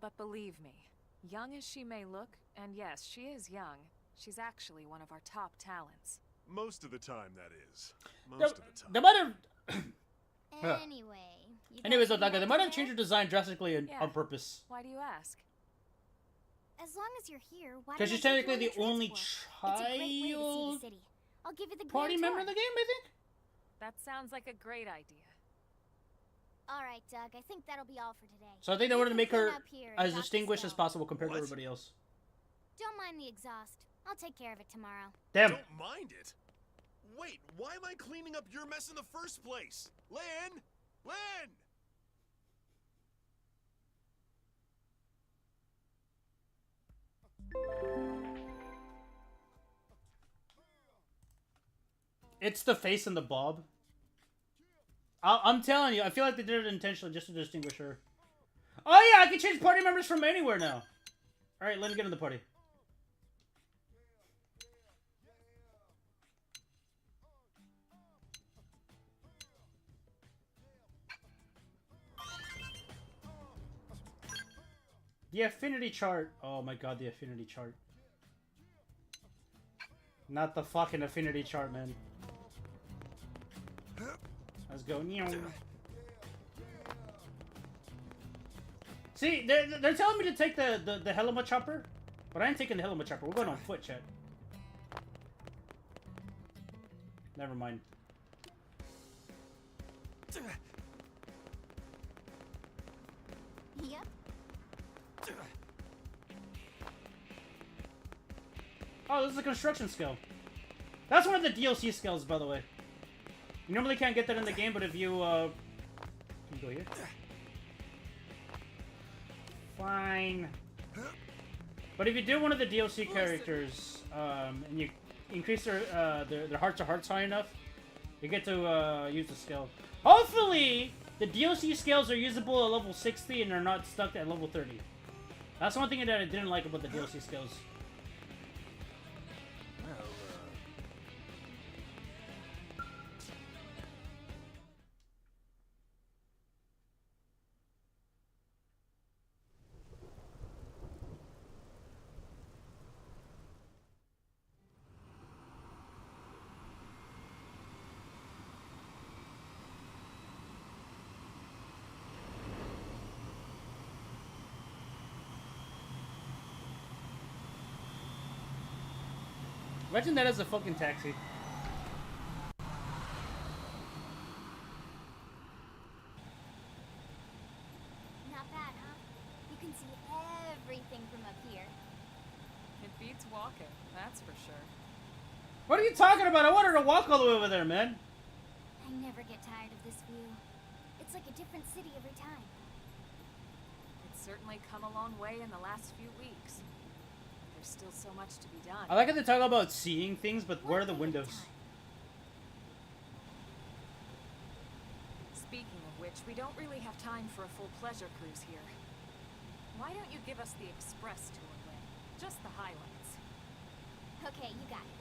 Speaker 7: But believe me, young as she may look, and yes, she is young, she's actually one of our top talents.
Speaker 11: Most of the time, that is. Most of the time.
Speaker 1: They might have...
Speaker 2: Anyways,
Speaker 1: Otaka, they might have changed the design drastically on purpose.
Speaker 7: Why do you ask?
Speaker 2: As long as you're here, why
Speaker 1: Because she's technically the only child
Speaker 2: I'll give you the
Speaker 1: party member in the game, I think?
Speaker 7: That sounds like a great idea.
Speaker 2: Alright, Doug, I think that'll be all for today.
Speaker 1: So I think they wanted to make her as
Speaker 2: and
Speaker 1: distinguished as possible compared to everybody else.
Speaker 2: Don't mind the exhaust. I'll take care of it tomorrow.
Speaker 1: Damn.
Speaker 11: Don't mind it. Wait, why am I cleaning up your mess in the first place? Lynn! Lynn!
Speaker 1: It's the face and the bob. I'm telling you, I feel like they did it intentionally just to distinguish her. Oh yeah, I can change party members from anywhere now. Alright, let me get in the party. The affinity chart. Oh my god, the affinity chart. Not the fucking affinity chart, man. Let's go. See, they're telling me to take the Helima chopper, but I ain't taking the Helima chopper. We're going on foot, chat. Never mind.
Speaker 2: Yep.
Speaker 1: Oh, this is a construction skill. That's one of the DLC skills, by the way. You normally can't get that in the game, but if you, can you go here? Fine. But if you do one of the DLC characters, and you increase their heart to hearts high enough, you get to, use the skill. Hopefully, The DLC scales are usable at level 60 and are not stuck at level 30. That's one thing that I didn't like about the DLC scales. Imagine that as a fucking taxi.
Speaker 2: Not bad, huh? You can see everything from up here.
Speaker 7: It beats walking, that's for sure.
Speaker 1: What are you talking about? I wanted to walk all the way over there, man.
Speaker 2: I never get tired of this view. It's like a different city every time.
Speaker 7: It's certainly come a long way in the last few weeks. There's still so much to be done.
Speaker 1: I like how they talk about seeing things, but where are the windows?
Speaker 7: Speaking of which, we don't really have time for a full pleasure cruise here. Why don't you give us the express tour, Lynn? Just the highlights.
Speaker 2: Okay, you got it.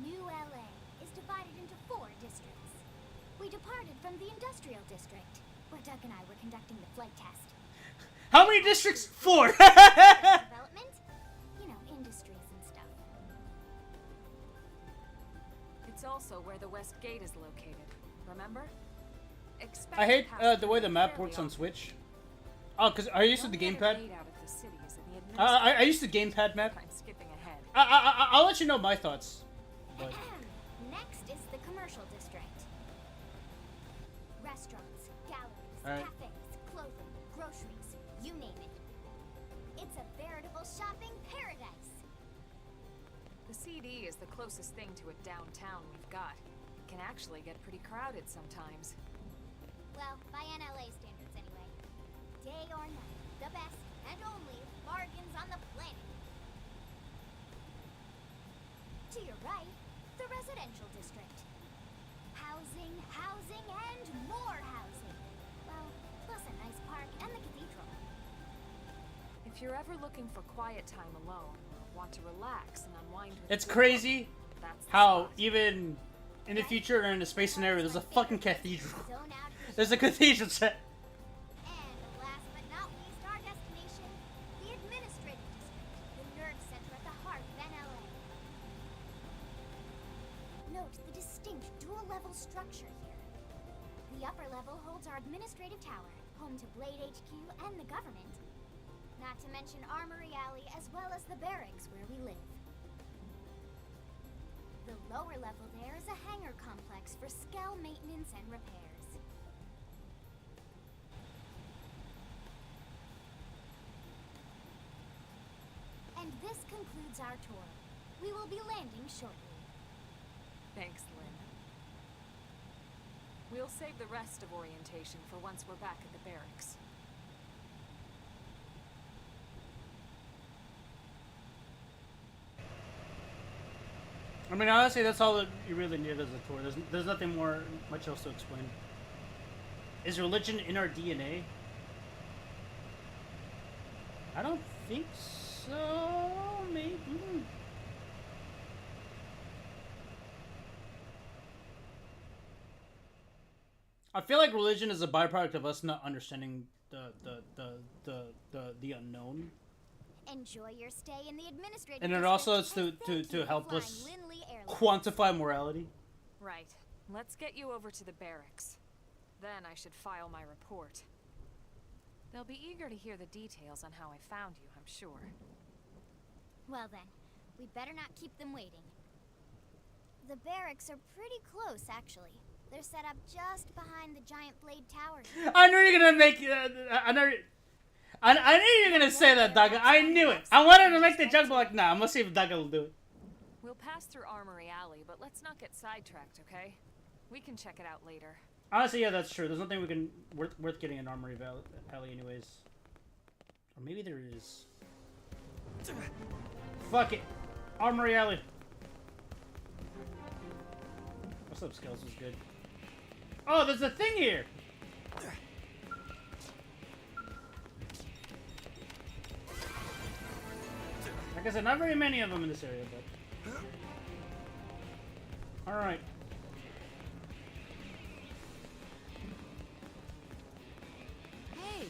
Speaker 2: New LA is divided into 4 districts. We departed from the industrial district, where Doug and I were conducting the flight test.
Speaker 1: How many districts? 4!
Speaker 2: Development? You know, industries and stuff.
Speaker 7: It's also where the West Gate is located, remember?
Speaker 1: I hate the way the map works on Switch. Oh, because are you used to the gamepad? I used the gamepad map.
Speaker 7: I'm skipping ahead.
Speaker 1: I'll let you know my thoughts. But...
Speaker 2: Next is the commercial district. Restaurants, galleries,
Speaker 1: All right.
Speaker 2: cafes, clothing, groceries, you name it. It's a veritable shopping paradise.
Speaker 7: The CD is the closest thing to a downtown we've got. It can actually get pretty crowded sometimes.
Speaker 2: Well, by NLA standards anyway. Day or night, the best and only bargains on the planet. To your right, the residential district. Housing, housing, and more housing. Well, plus a nice park and the cathedral.
Speaker 7: If you're ever looking for quiet time alone, or want to relax and unwind with
Speaker 1: It's
Speaker 7: your
Speaker 1: crazy
Speaker 7: girlfriend, that's the
Speaker 1: how
Speaker 7: spot.
Speaker 1: even in the future or in a space scenario, there's a fucking cathedral. There's a cathedral set.
Speaker 2: And last but not least, our destination, the administrative district, the nerve center at the heart of NLA. Note the distinct dual-level structure here. The upper level holds our administrative tower, home to Blade HQ and the government. Not to mention Armory Alley as well as the barracks where we live. The lower level there is a hangar complex for Skell maintenance and repairs. And this concludes our tour. We will be landing shortly.
Speaker 7: Thanks, Lynn. We'll save the rest of orientation for once we're back at the barracks.
Speaker 1: I mean, honestly, that's all that you really need as a tour. There's nothing much else to explain. Is religion in our DNA? I don't think so. Maybe. I feel like religion is a byproduct of us not understanding the unknown.
Speaker 2: Enjoy your stay in the administrative
Speaker 1: And it
Speaker 2: district,
Speaker 1: also is
Speaker 2: and thank you
Speaker 1: to
Speaker 2: for
Speaker 1: help
Speaker 2: flying
Speaker 1: us
Speaker 2: Lindley Airlines.
Speaker 1: quantify morality.
Speaker 7: Right. Let's get you over to the barracks. Then I should file my report. They'll be eager to hear the details on how I found you, I'm sure.
Speaker 2: Well then, we better not keep them waiting. The barracks are pretty close, actually. They're set up just behind the giant blade tower.
Speaker 1: I knew you were gonna make. I knew you were gonna say that, Doug. I knew it. I wanted to make the joke, but like, nah. I'm gonna see if Doug will do it.
Speaker 7: We'll pass through Armory Alley, but let's not get sidetracked, okay? We can check it out later.
Speaker 1: Honestly, yeah, that's true. There's nothing we can worth getting in Armory Alley, anyways. Or maybe there is. Fuck it, Armory Alley. close-up skills was good. Oh, there's a thing here! Like I said, not very many of them in this area, but... Alright.
Speaker 7: Hey!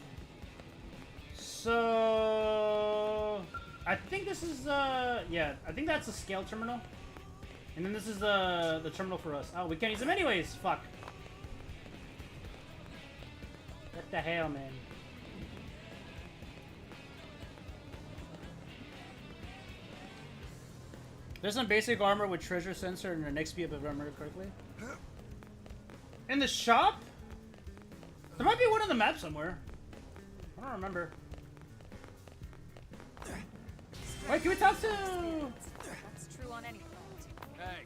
Speaker 1: So... I think this is, yeah, I think that's a scale terminal. And then this is the terminal for us. Oh, we can't use them anyways! Fuck. What the hell, man? There's some basic armor with treasure sensor and an XP if I remember correctly. In the shop? There might be one on the map somewhere. I don't remember. Wait, can we talk to...
Speaker 7: That's true on any front.
Speaker 6: Hey.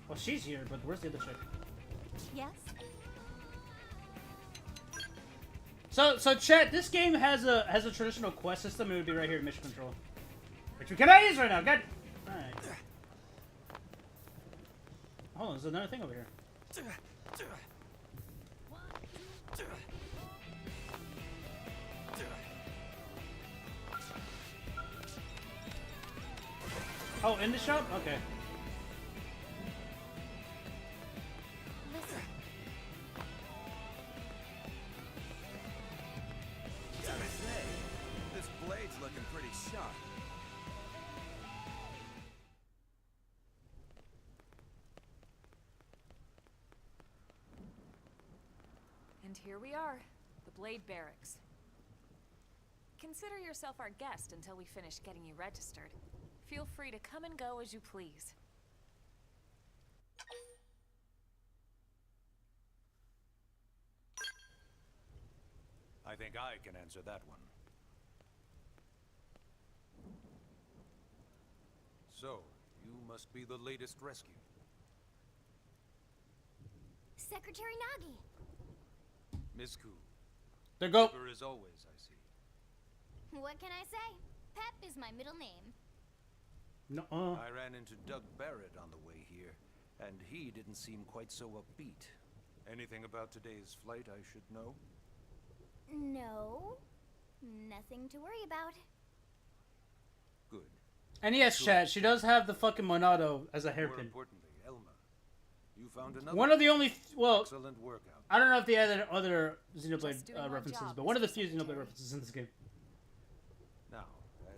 Speaker 1: Well, she's here, but where's the other chick?
Speaker 2: Yes?
Speaker 1: So chat, this game has a traditional quest system. It would be right here in mission control. Which we cannot use right now. God. Alright. Hold on, there's another thing over here. Oh, in the shop? Okay.
Speaker 2: Listen,
Speaker 3: Gotta say, this blade's looking pretty sharp.
Speaker 7: And here we are, the Blade Barracks. Consider yourself our guest until we finish getting you registered. Feel free to come and go as you please.
Speaker 6: I think I can answer that one. So, you must be the latest rescue.
Speaker 2: Secretary Nagi.
Speaker 6: Miss Koo.
Speaker 1: There go.
Speaker 6: Clever as always, I see.
Speaker 2: What can I say? Pep is my middle name.
Speaker 1: No.
Speaker 6: I ran into Doug Barrett on the way here, and he didn't seem quite so upbeat. Anything about today's flight I should know?
Speaker 2: No. Nothing to worry about.
Speaker 6: Good.
Speaker 1: And yes, chat, she does have the fucking Monado as a
Speaker 6: More
Speaker 1: hairpin.
Speaker 6: importantly, Elma, you found another
Speaker 1: One of the only, well,
Speaker 6: excellent workout.
Speaker 1: I don't know if they added other
Speaker 7: Just
Speaker 1: Xenoblade
Speaker 7: doing our
Speaker 1: references,
Speaker 7: job,
Speaker 1: but one of the
Speaker 7: Mr.
Speaker 1: few Xenoblade
Speaker 7: Secretary.
Speaker 1: references in this game.
Speaker 6: Now,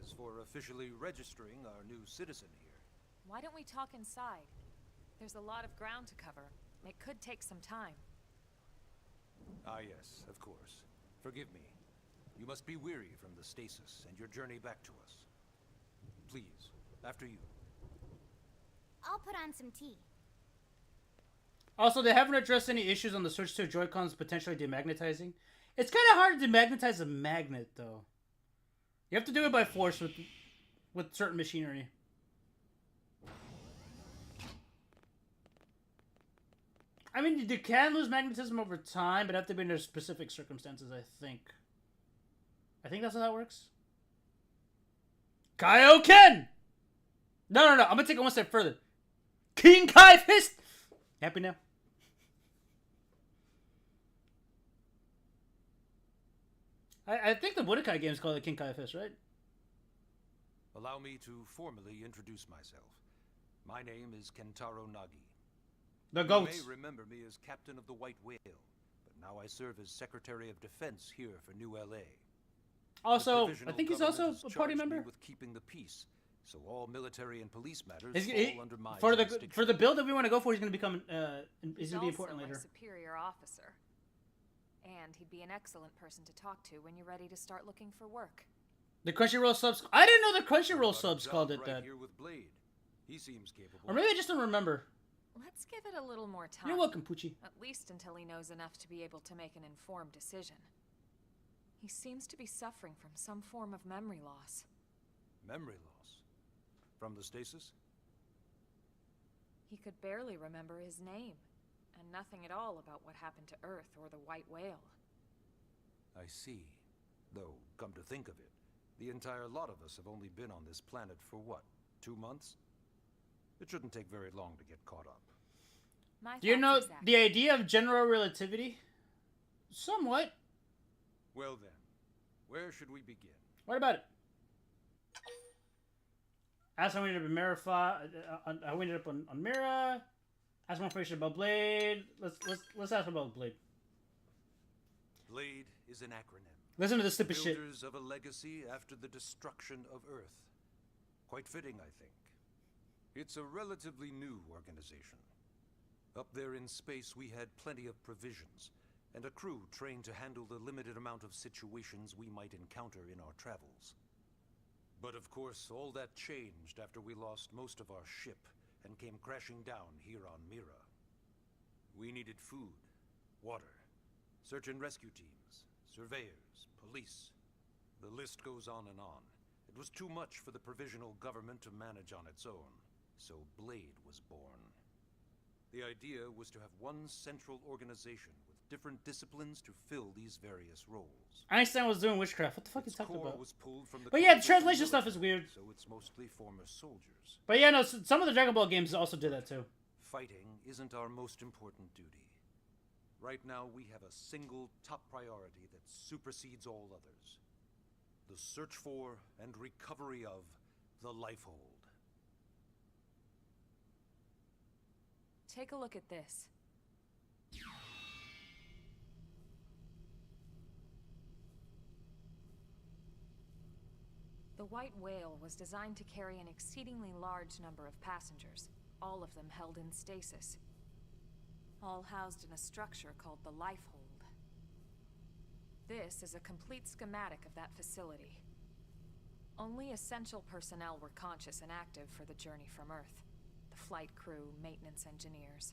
Speaker 6: as for officially registering our new citizen here,
Speaker 7: Why don't we talk inside? There's a lot of ground to cover. It could take some time.
Speaker 6: ah yes, of course. Forgive me. You must be weary from the stasis and your journey back to us. Please, after you.
Speaker 2: I'll put on some tea.
Speaker 1: Also, they haven't addressed any issues on the Switch 2 Joy-Cons potentially demagnetizing. It's kind of hard to demagnetize a magnet, though. You have to do it by force with certain machinery. I mean, you can lose magnetism over time, but have to be under specific circumstances, I think. I think that's how that works. Kaioken! No. I'm gonna take it one step further. King Kai Fist! Happy now? I think the Budokai games call it King Kai Fist, right?
Speaker 6: Allow me to formally introduce myself. My name is Kentaro Nagi.
Speaker 1: The
Speaker 6: You
Speaker 1: goats.
Speaker 6: may remember me as captain of the White Whale, but now I serve as Secretary of Defense here for New LA.
Speaker 1: Also,
Speaker 6: The
Speaker 1: I
Speaker 6: provisional
Speaker 1: think he's
Speaker 6: government
Speaker 1: also
Speaker 6: has
Speaker 1: a party
Speaker 6: charged me
Speaker 1: member.
Speaker 6: with keeping the peace, so all military and police matters
Speaker 1: He's-
Speaker 6: fall under my
Speaker 1: for
Speaker 6: jurisdiction.
Speaker 1: the build that we want to go for, he's going to become he's going to be
Speaker 7: also
Speaker 1: important
Speaker 7: my
Speaker 1: later.
Speaker 7: superior officer. And he'd be an excellent person to talk to when you're ready to start looking for work.
Speaker 1: The Crunchyroll subs. I didn't know the Crunchyroll
Speaker 6: Got a
Speaker 1: subs
Speaker 6: job
Speaker 1: called it
Speaker 6: right
Speaker 1: that.
Speaker 6: Here with Blade. He seems capable.
Speaker 1: Or maybe I just don't remember.
Speaker 7: Let's give it a little more time.
Speaker 1: You're welcome, Poochie.
Speaker 7: At least until he knows enough to be able to make an informed decision. He seems to be suffering from some form of memory loss.
Speaker 6: Memory loss. From the stasis?
Speaker 7: He could barely remember his name, and nothing at all about what happened to Earth or the White Whale.
Speaker 6: I see. Though, come to think of it, the entire lot of us have only been on this planet for what, 2 months? It shouldn't take very long to get caught up.
Speaker 7: My
Speaker 1: Do you
Speaker 7: thoughts
Speaker 1: know
Speaker 7: exactly.
Speaker 1: the idea of general relativity? Somewhat.
Speaker 6: Well then, where should we begin?
Speaker 1: What about it? Ask how we ended up in Mira. How we ended up on Mira. Ask more information about Blade. Let's ask about Blade.
Speaker 6: Blade is an acronym.
Speaker 1: Listen to this stupid shit.
Speaker 6: Builders of a legacy after the destruction of Earth. Quite fitting, I think. It's a relatively new organization. Up there in space, we had plenty of provisions, and a crew trained to handle the limited amount of situations we might encounter in our travels. But of course, all that changed after we lost most of our ship and came crashing down here on Mira. We needed food, water, search and rescue teams, surveyors, police. The list goes on and on. It was too much for the provisional government to manage on its own, so Blade was born. The idea was to have one central organization with different disciplines to fill these various roles.
Speaker 1: Einstein was doing witchcraft. What the fuck are you
Speaker 6: Its
Speaker 1: talking
Speaker 6: core
Speaker 1: about?
Speaker 6: was pulled from the
Speaker 1: But yeah, the
Speaker 6: core of
Speaker 1: translation stuff is
Speaker 6: military,
Speaker 1: weird.
Speaker 6: So it's mostly former soldiers.
Speaker 1: But yeah, no, some of the Dragon Ball games also did that too.
Speaker 6: Fighting isn't our most important duty. Right now, we have a single top priority that supersedes all others. The search for and recovery of the Lifehold.
Speaker 7: Take a look at this. The White Whale was designed to carry an exceedingly large number of passengers, all of them held in stasis. All housed in a structure called the Lifehold. This is a complete schematic of that facility. Only essential personnel were conscious and active for the journey from Earth. The flight crew, maintenance engineers.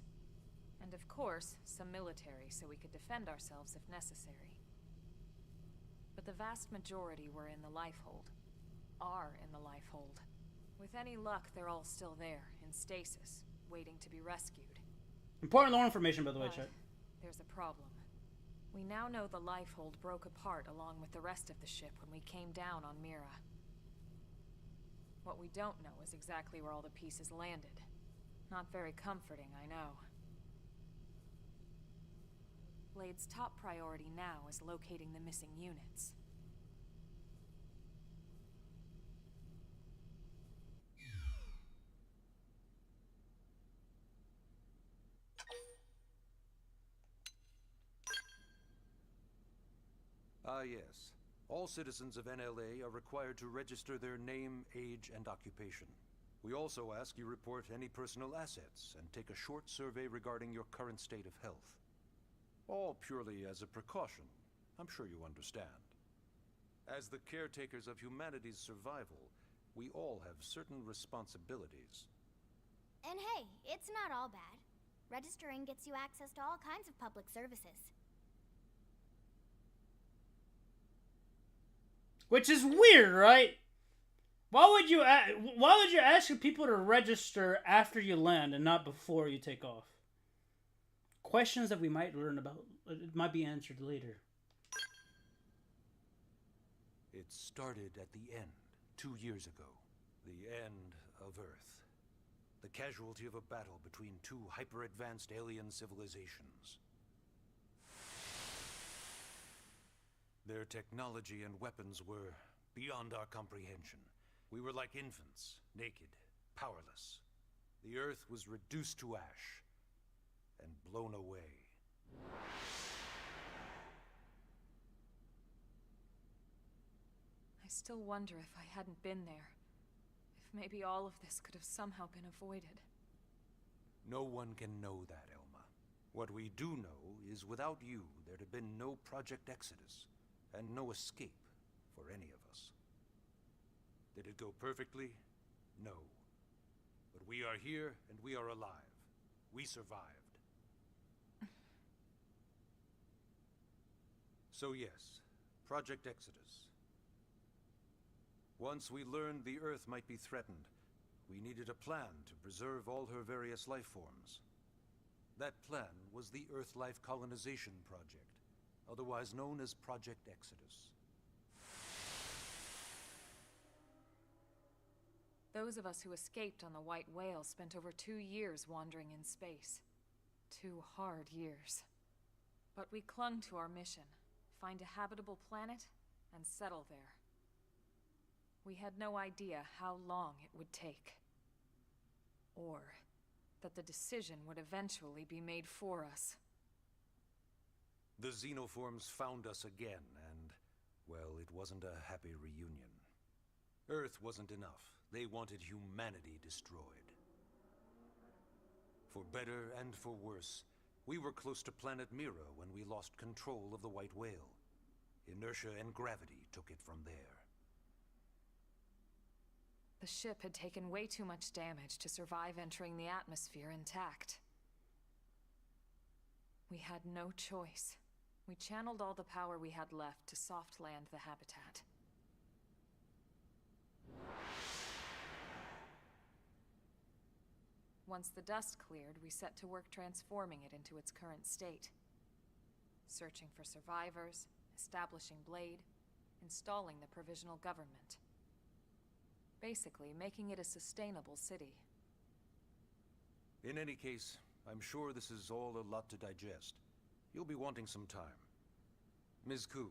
Speaker 7: And of course, some military so we could defend ourselves if necessary. But the vast majority were in the Lifehold. Are in the Lifehold. With any luck, they're all still there, in stasis, waiting to be rescued.
Speaker 1: Important lore information, by the way, chat.
Speaker 7: There's a problem. We now know the Lifehold broke apart along with the rest of the ship when we came down on Mira. What we don't know is exactly where all the pieces landed. Not very comforting, I know. Blade's top priority now is locating the missing units.
Speaker 6: Ah, yes. All citizens of NLA are required to register their name, age, and occupation. We also ask you report any personal assets and take a short survey regarding your current state of health. All purely as a precaution. I'm sure you understand. As the caretakers of humanity's survival, we all have certain responsibilities.
Speaker 2: And hey, it's not all bad. Registering gets you access to all kinds of public services.
Speaker 1: Which is weird, right? Why would you ask people to register after you land and not before you take off? Questions that we might learn about. It might be answered later.
Speaker 6: It started at the end, 2 years ago. The end of Earth. The casualty of a battle between two hyper-advanced alien civilizations. Their technology and weapons were beyond our comprehension. We were like infants, naked, powerless. The Earth was reduced to ash and blown away.
Speaker 7: I still wonder if I hadn't been there. If maybe all of this could have somehow been avoided.
Speaker 6: No one can know that, Elma. What we do know is without you, there'd have been no Project Exodus, and no escape for any of us. Did it go perfectly? No. But we are here, and we are alive. We survived. So yes, Project Exodus. Once we learned the Earth might be threatened, we needed a plan to preserve all her various life forms. That plan was the Earth Life Colonization Project, otherwise known as Project Exodus.
Speaker 7: Those of us who escaped on the White Whale spent over 2 years wandering in space. 2 hard years. But we clung to our mission. Find a habitable planet and settle there. We had no idea how long it would take. Or that the decision would eventually be made for us.
Speaker 6: The xenoforms found us again, and, well, it wasn't a happy reunion. Earth wasn't enough. They wanted humanity destroyed. For better and for worse, we were close to planet Mira when we lost control of the White Whale. Inertia and gravity took it from there.
Speaker 7: The ship had taken way too much damage to survive entering the atmosphere intact. We had no choice. We channeled all the power we had left to soft land the habitat. Once the dust cleared, we set to work transforming it into its current state. Searching for survivors, establishing Blade, installing the provisional government. Basically, making it a sustainable city.
Speaker 6: In any case, I'm sure this is all a lot to digest. You'll be wanting some time. Ms. Koo,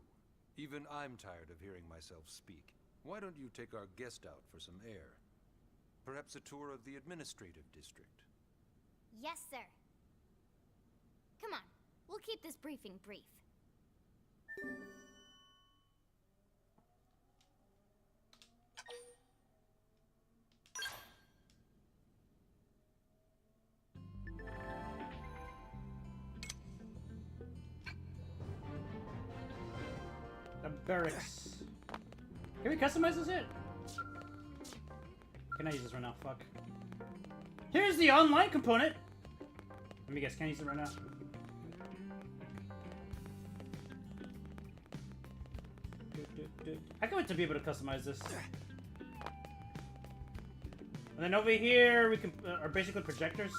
Speaker 6: even I'm tired of hearing myself speak. Why don't you take our guest out for some air? Perhaps a tour of the administrative district.
Speaker 2: Yes, sir. Come on, we'll keep this briefing brief.
Speaker 1: The barracks. Can we customize this yet? Can I use this right now? Fuck. Here's the online component! Let me guess, can I use it right now? I can't wait to be able to customize this. And then over here, we can are basically projectors.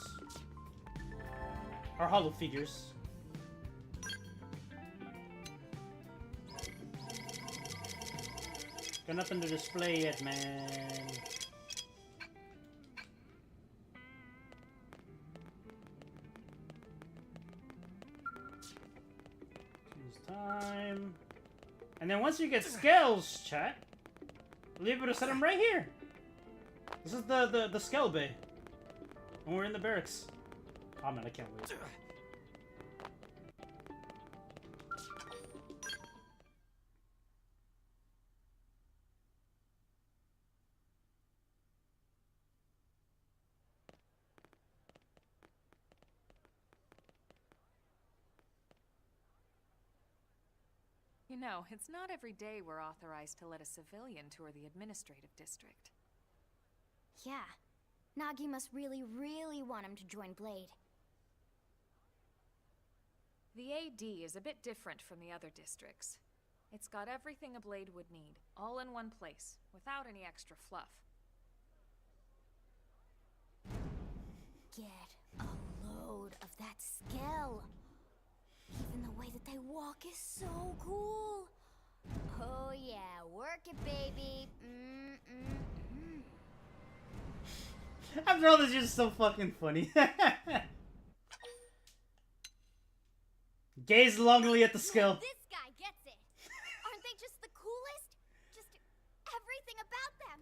Speaker 1: Or hollow figures. Got nothing to display yet, man. Choose time. And then once you get scales, chat, we'll be able to set them right here. This is the scale bay. When we're in the barracks. Oh man, I can't wait.
Speaker 7: You know, it's not every day we're authorized to let a civilian tour the administrative district.
Speaker 2: Yeah. Nagi must really, really want him to join Blade.
Speaker 7: The AD is a bit different from the other districts. It's got everything a Blade would need, all in one place, without any extra fluff.
Speaker 2: Get a load of that scale. Even the way that they walk is so cool. Oh yeah, work it, baby.
Speaker 1: After all this, you're just so fucking funny. Gaze longingly at the scale.
Speaker 2: This guy gets it. Aren't they just the coolest? Just everything about them.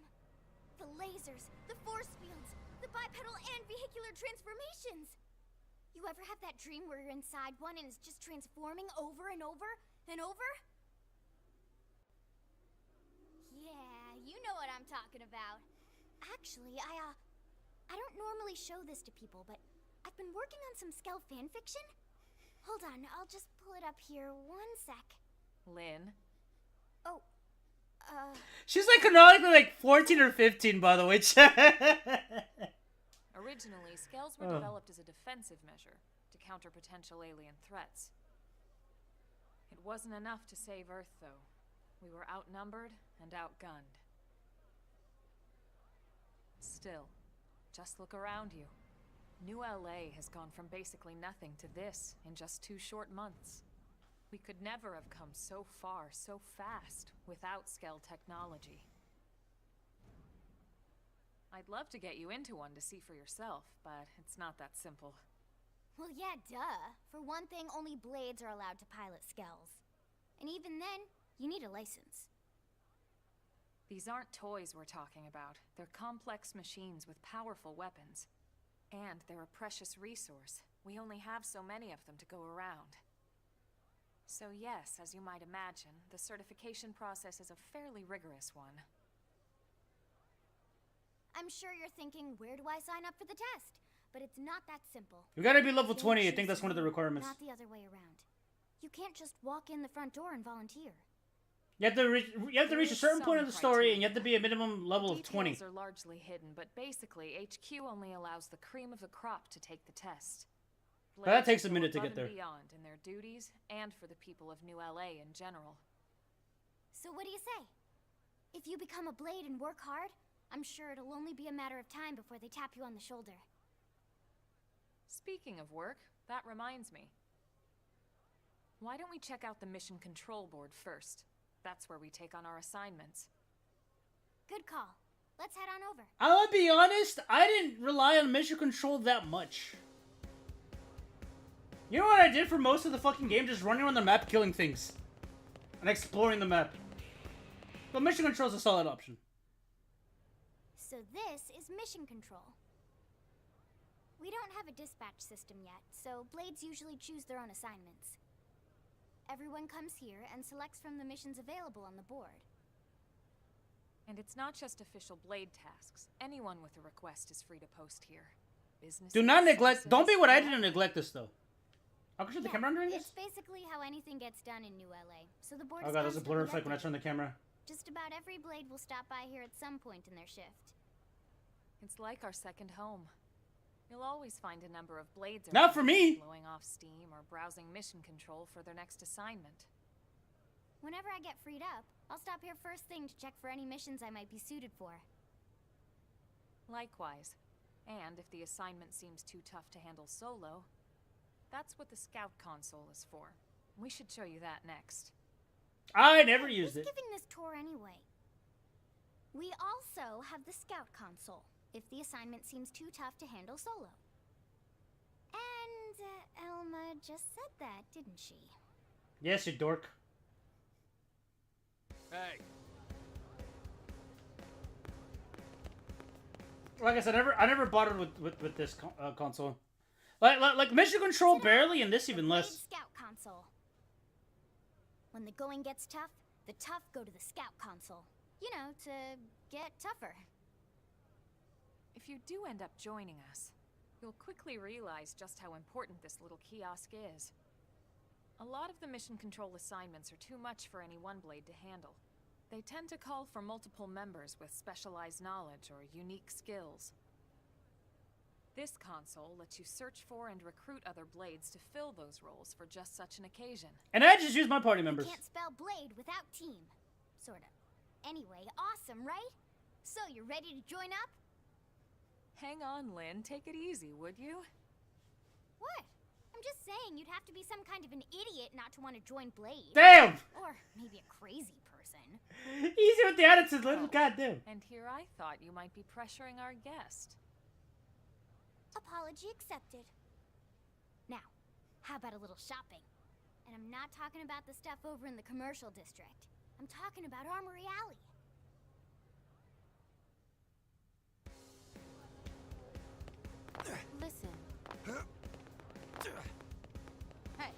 Speaker 2: The lasers, the force fields, the bipedal and vehicular transformations. You ever have that dream where you're inside one and it's just transforming over and over and over? Yeah, you know what I'm talking about. Actually, I don't normally show this to people, but I've been working on some Skell fanfiction. Hold on, I'll just pull it up here 1 sec.
Speaker 7: Lynn?
Speaker 2: Oh,
Speaker 1: She's like canonically like 14 or 15, by the way.
Speaker 7: Originally, scales were developed as a defensive measure to counter potential alien threats. It wasn't enough to save Earth, though. We were outnumbered and outgunned. Still, just look around you. New LA has gone from basically nothing to this in just 2 short months. We could never have come so far, so fast, without Skell technology. I'd love to get you into one to see for yourself, but it's not that simple.
Speaker 2: Well, yeah, duh. For one thing, only blades are allowed to pilot skells. And even then, you need a license.
Speaker 7: These aren't toys we're talking about. They're complex machines with powerful weapons. And they're a precious resource. We only have so many of them to go around. So yes, as you might imagine, the certification process is a fairly rigorous one.
Speaker 2: I'm sure you're thinking, where do I sign up for the test? But it's not that simple.
Speaker 1: You gotta be level 20. I think that's one of the requirements.
Speaker 2: Not the other way around. You can't just walk in the front door and volunteer.
Speaker 1: You have to reach a certain point of the story, and you have to be a minimum level of 20.
Speaker 7: Details are largely hidden, but basically, HQ only allows the cream of the crop to take the test.
Speaker 1: But that takes a minute to get there.
Speaker 7: Beyond in their duties, and for the people of New LA in general.
Speaker 2: So what do you say? If you become a blade and work hard, I'm sure it'll only be a matter of time before they tap you on the shoulder.
Speaker 7: Speaking of work, that reminds me. Why don't we check out the mission control board first? That's where we take on our assignments.
Speaker 2: Good call. Let's head on over.
Speaker 1: I'll be honest, I didn't rely on mission control that much. You know what I did for most of the fucking game? Just running around the map killing things. And exploring the map. But mission control is a solid option.
Speaker 2: So this is mission control. We don't have a dispatch system yet, so blades usually choose their own assignments. Everyone comes here and selects from the missions available on the board.
Speaker 7: And it's not just official blade tasks. Anyone with a request is free to post here. Business.
Speaker 1: Do not neglect. Don't be what I did and neglect this though. I'll shoot the camera on during this.
Speaker 2: It's basically how anything gets done in New LA. So the board.
Speaker 1: Oh god, there's a blur effect when I turn the camera.
Speaker 2: Just about every blade will stop by here at some point in their shift.
Speaker 7: It's like our second home. You'll always find a number of blades
Speaker 1: not for me.
Speaker 7: Blowing off steam or browsing mission control for their next assignment.
Speaker 2: Whenever I get freed up, I'll stop here first thing to check for any missions I might be suited for.
Speaker 7: Likewise. And if the assignment seems too tough to handle solo, that's what the scout console is for. We should show you that next.
Speaker 1: I never used it.
Speaker 2: Who's giving this tour anyway? We also have the scout console, if the assignment seems too tough to handle solo. And Elma just said that, didn't she?
Speaker 1: Yes, you dork.
Speaker 11: Hey.
Speaker 1: Like I said, I never bothered with this console. Like mission control barely, and this even less.
Speaker 2: Scout console. When the going gets tough, the tough go to the scout console. You know, to get tougher.
Speaker 7: If you do end up joining us, you'll quickly realize just how important this little kiosk is. A lot of the mission control assignments are too much for any one blade to handle. They tend to call for multiple members with specialized knowledge or unique skills. This console lets you search for and recruit other blades to fill those roles for just such an occasion.
Speaker 1: And I just use my party members.
Speaker 2: You can't spell blade without team. Sorta. Anyway, awesome, right? So, you're ready to join up?
Speaker 7: Hang on, Lynn. Take it easy, would you?
Speaker 2: What? I'm just saying you'd have to be some kind of an idiot not to want to join Blade.
Speaker 1: Damn!
Speaker 2: Or maybe a crazy person.
Speaker 1: Easy with the attitude, little goddamn.
Speaker 7: And here I thought you might be pressuring our guest.
Speaker 2: Apology accepted. Now, how about a little shopping? And I'm not talking about the stuff over in the commercial district. I'm talking about Armory Alley.
Speaker 10: Listen. Hey.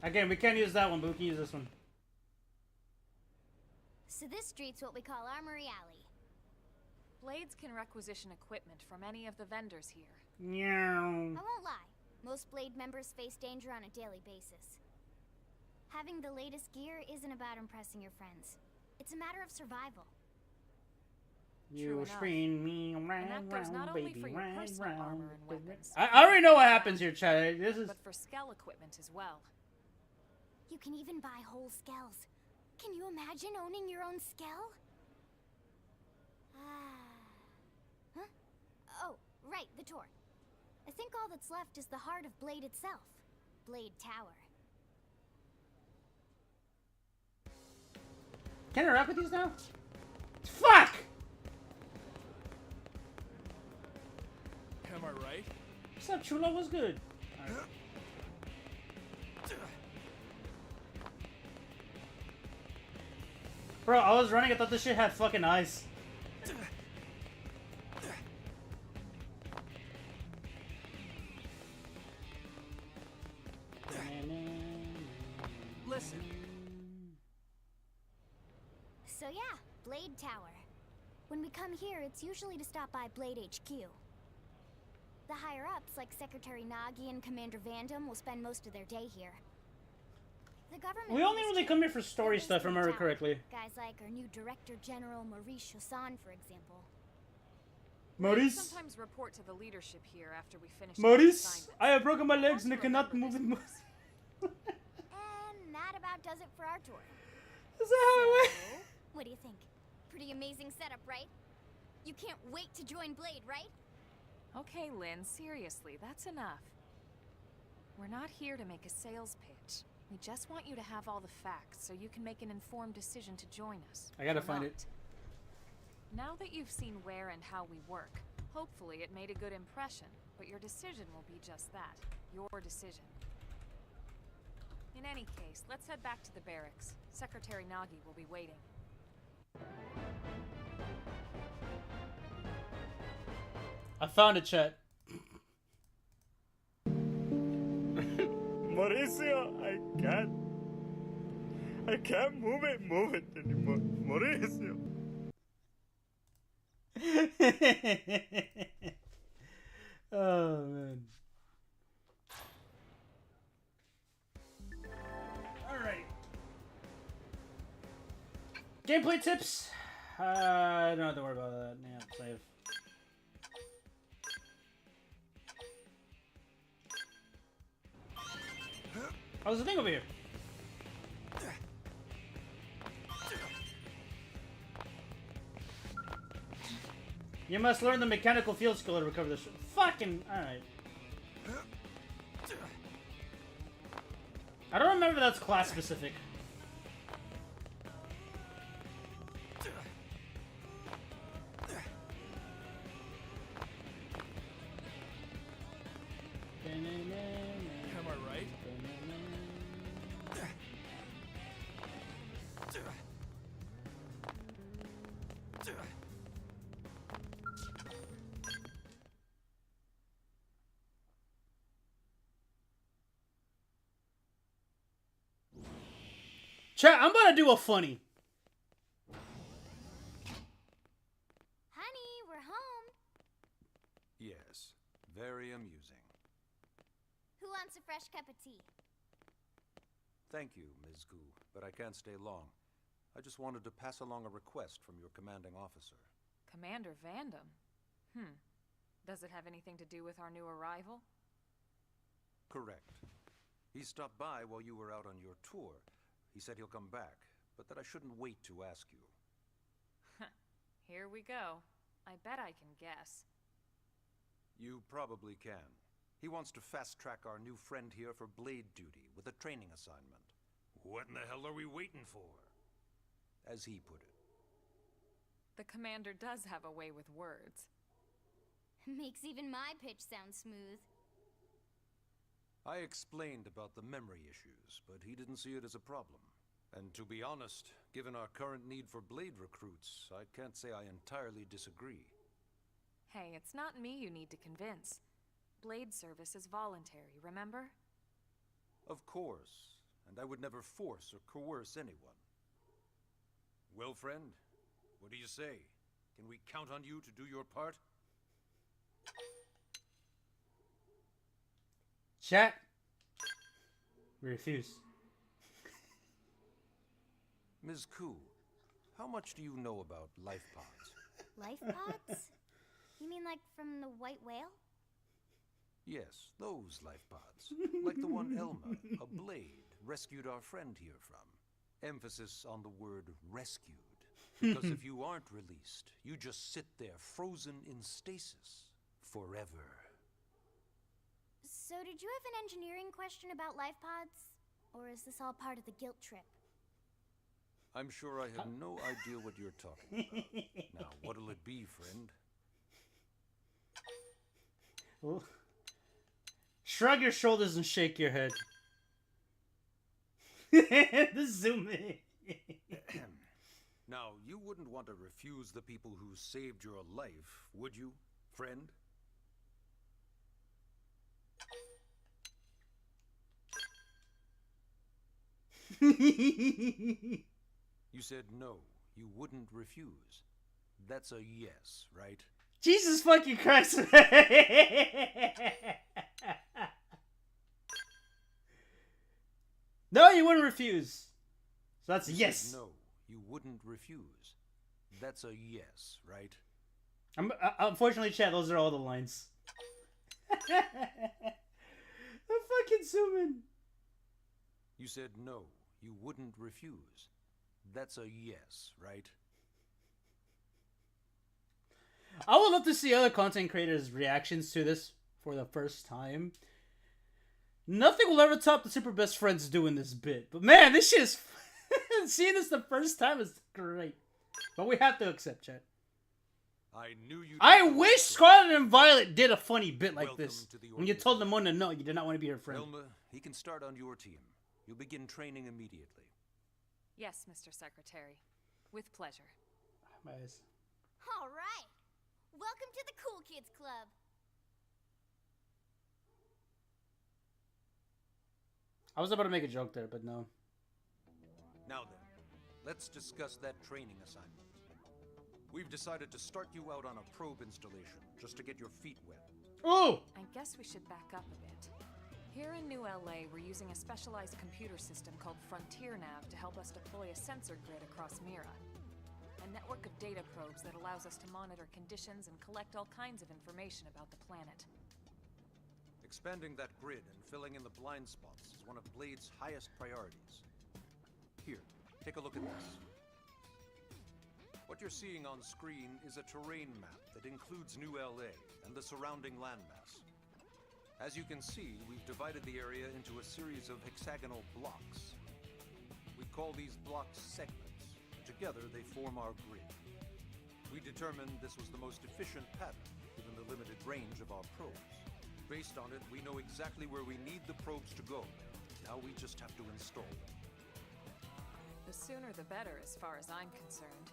Speaker 1: Again, we can't use that one, but we can use this one.
Speaker 2: So this street's what we call Armory Alley.
Speaker 7: Blades can requisition equipment from any of the vendors here.
Speaker 1: Meow.
Speaker 2: I won't lie. Most Blade members face danger on a daily basis. Having the latest gear isn't about impressing your friends. It's a matter of survival.
Speaker 1: You screen me round,
Speaker 7: not only
Speaker 1: baby,
Speaker 7: for your personal armor and weapons.
Speaker 1: I already know what happens here, Chad. This is.
Speaker 7: But for skell equipment as well.
Speaker 2: You can even buy whole skells. Can you imagine owning your own skell? Huh? Oh, right, the tour. I think all that's left is the heart of Blade itself. Blade Tower.
Speaker 1: Can I interact with these now? Fuck!
Speaker 11: Am I right?
Speaker 1: What's up, Chula? What's good? Right. Bro, I was running. I thought this shit had fucking eyes.
Speaker 3: Listen.
Speaker 2: So yeah, Blade Tower. When we come here, it's usually to stop by Blade HQ. The higher-ups, like Secretary Nagi and Commander Vandam, will spend most of their day here. The government...
Speaker 1: We only really come here for story stuff, if I remember correctly.
Speaker 2: Guys like our new Director General Maurice Chosan, for example.
Speaker 1: Maurice?
Speaker 7: We sometimes report to the leadership here after we finish
Speaker 1: Maurice, I have broken my legs and I cannot move it.
Speaker 2: And that about does it for our tour.
Speaker 1: Is that how it went?
Speaker 2: What do you think? Pretty amazing setup, right? You can't wait to join Blade, right?
Speaker 7: Okay, Lynn, seriously, that's enough. We're not here to make a sales pitch. We just want you to have all the facts so you can make an informed decision to join us.
Speaker 1: I gotta find it.
Speaker 7: Now that you've seen where and how we work, hopefully it made a good impression, but your decision will be just that, your decision. In any case, let's head back to the barracks. Secretary Nagi will be waiting.
Speaker 1: I found it, chat. Mauricio, I can't move it anymore. Mauricio. Oh man. Alright. Gameplay tips. I don't have to worry about that. Yeah, save. Oh, there's a thing over here. You must learn the mechanical field skill to recover this. Fucking alright. I don't remember if that's class specific.
Speaker 11: Am I right?
Speaker 1: Chat, I'm gonna do a funny.
Speaker 2: Honey, we're home.
Speaker 6: Yes, very amusing.
Speaker 2: Who wants a fresh cup of tea?
Speaker 6: Thank you, Ms. Gu, but I can't stay long. I just wanted to pass along a request from your commanding officer.
Speaker 7: Commander Vandam? Does it have anything to do with our new arrival?
Speaker 6: Correct. He stopped by while you were out on your tour. He said he'll come back, but that I shouldn't wait to ask you.
Speaker 7: Here we go. I bet I can guess.
Speaker 6: You probably can. He wants to fast-track our new friend here for blade duty with a training assignment.
Speaker 9: What in the hell are we waiting for?
Speaker 6: As he put it.
Speaker 7: The commander does have a way with words.
Speaker 2: Makes even my pitch sound smooth.
Speaker 6: I explained about the memory issues, but he didn't see it as a problem. And to be honest, given our current need for blade recruits, I can't say I entirely disagree.
Speaker 7: Hey, it's not me you need to convince. Blade service is voluntary, remember?
Speaker 6: Of course, and I would never force or coerce anyone. Well, friend, what do you say? Can we count on you to do your part?
Speaker 1: Chat. We refuse.
Speaker 6: Ms. Ku, how much do you know about life pods?
Speaker 2: Life pods? You mean like from the white whale?
Speaker 6: Yes, those life pods. Like the one Elma, a blade, rescued our friend here from. Emphasis on the word rescued. Because if you aren't released, you just sit there frozen in stasis forever.
Speaker 2: So did you have an engineering question about life pods? Or is this all part of the guilt trip?
Speaker 6: I'm sure I have no idea what you're talking about. Now, what'll it be, friend?
Speaker 1: Shrug your shoulders and shake your head. The zoom in.
Speaker 6: Now, you wouldn't want to refuse the people who saved your life, would you, friend? You said no, you wouldn't refuse. That's a yes, right?
Speaker 1: Jesus fucking Christ. No, you wouldn't refuse. So that's a yes.
Speaker 6: No, you wouldn't refuse. That's a yes, right?
Speaker 1: Unfortunately, chat, those are all the lines. I'm fucking zooming.
Speaker 6: You said no, you wouldn't refuse. That's a yes, right?
Speaker 1: I would love to see other content creators' reactions to this for the first time. Nothing will ever top the Super Best Friends doing this bit. But man, this shit is... seeing this the first time is great. But we have to accept, chat. I wish Scarlet and Violet did a funny bit like this. When you told Lemona no, you did not want to be her friend.
Speaker 6: Elma, he can start on your team. You'll begin training immediately.
Speaker 7: Yes, Mr. Secretary. With pleasure.
Speaker 1: My eyes.
Speaker 2: All right. Welcome to the Cool Kids Club.
Speaker 1: I was about to make a joke there, but no.
Speaker 6: Now then, let's discuss that training assignment. We've decided to start you out on a probe installation, just to get your feet wet.
Speaker 1: Oh!
Speaker 7: I guess we should back up a bit. Here in New LA, we're using a specialized computer system called FrontierNav to help us deploy a sensor grid across Mira. A network of data probes that allows us to monitor conditions and collect all kinds of information about the planet.
Speaker 6: Expanding that grid and filling in the blind spots is one of Blade's highest priorities. Here, take a look at this. What you're seeing on screen is a terrain map that includes New LA and the surrounding landmass. As you can see, we've divided the area into a series of hexagonal blocks. We call these blocks segments. Together, they form our grid. We determined this was the most efficient pattern, given the limited range of our probes. Based on it, we know exactly where we need the probes to go. Now we just have to install them.
Speaker 7: The sooner the better, as far as I'm concerned.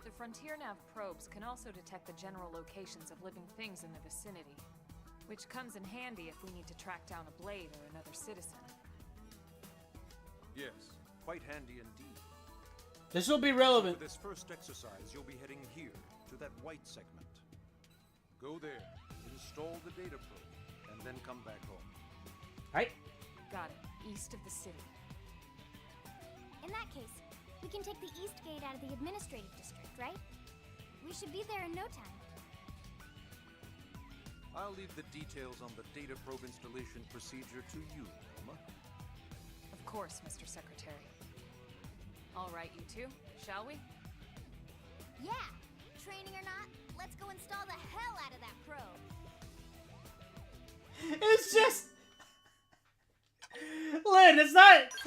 Speaker 7: The FrontierNav probes can also detect the general locations of living things in the vicinity, which comes in handy if we need to track down a Blade or another citizen.
Speaker 6: Yes, quite handy indeed.
Speaker 1: This will be relevant.
Speaker 6: For this first exercise, you'll be heading here, to that white segment. Go there, install the data probe, and then come back home.
Speaker 1: Right.
Speaker 7: Got it. East of the city.
Speaker 2: In that case, we can take the East Gate out of the administrative district, right? We should be there in no time.
Speaker 6: I'll leave the details on the data probe installation procedure to you, Elma.
Speaker 7: Of course, Mr. Secretary. All right, you two, shall we?
Speaker 2: Yeah! Training or not, let's go install the hell out of that probe!
Speaker 1: It's just... Lynn, it's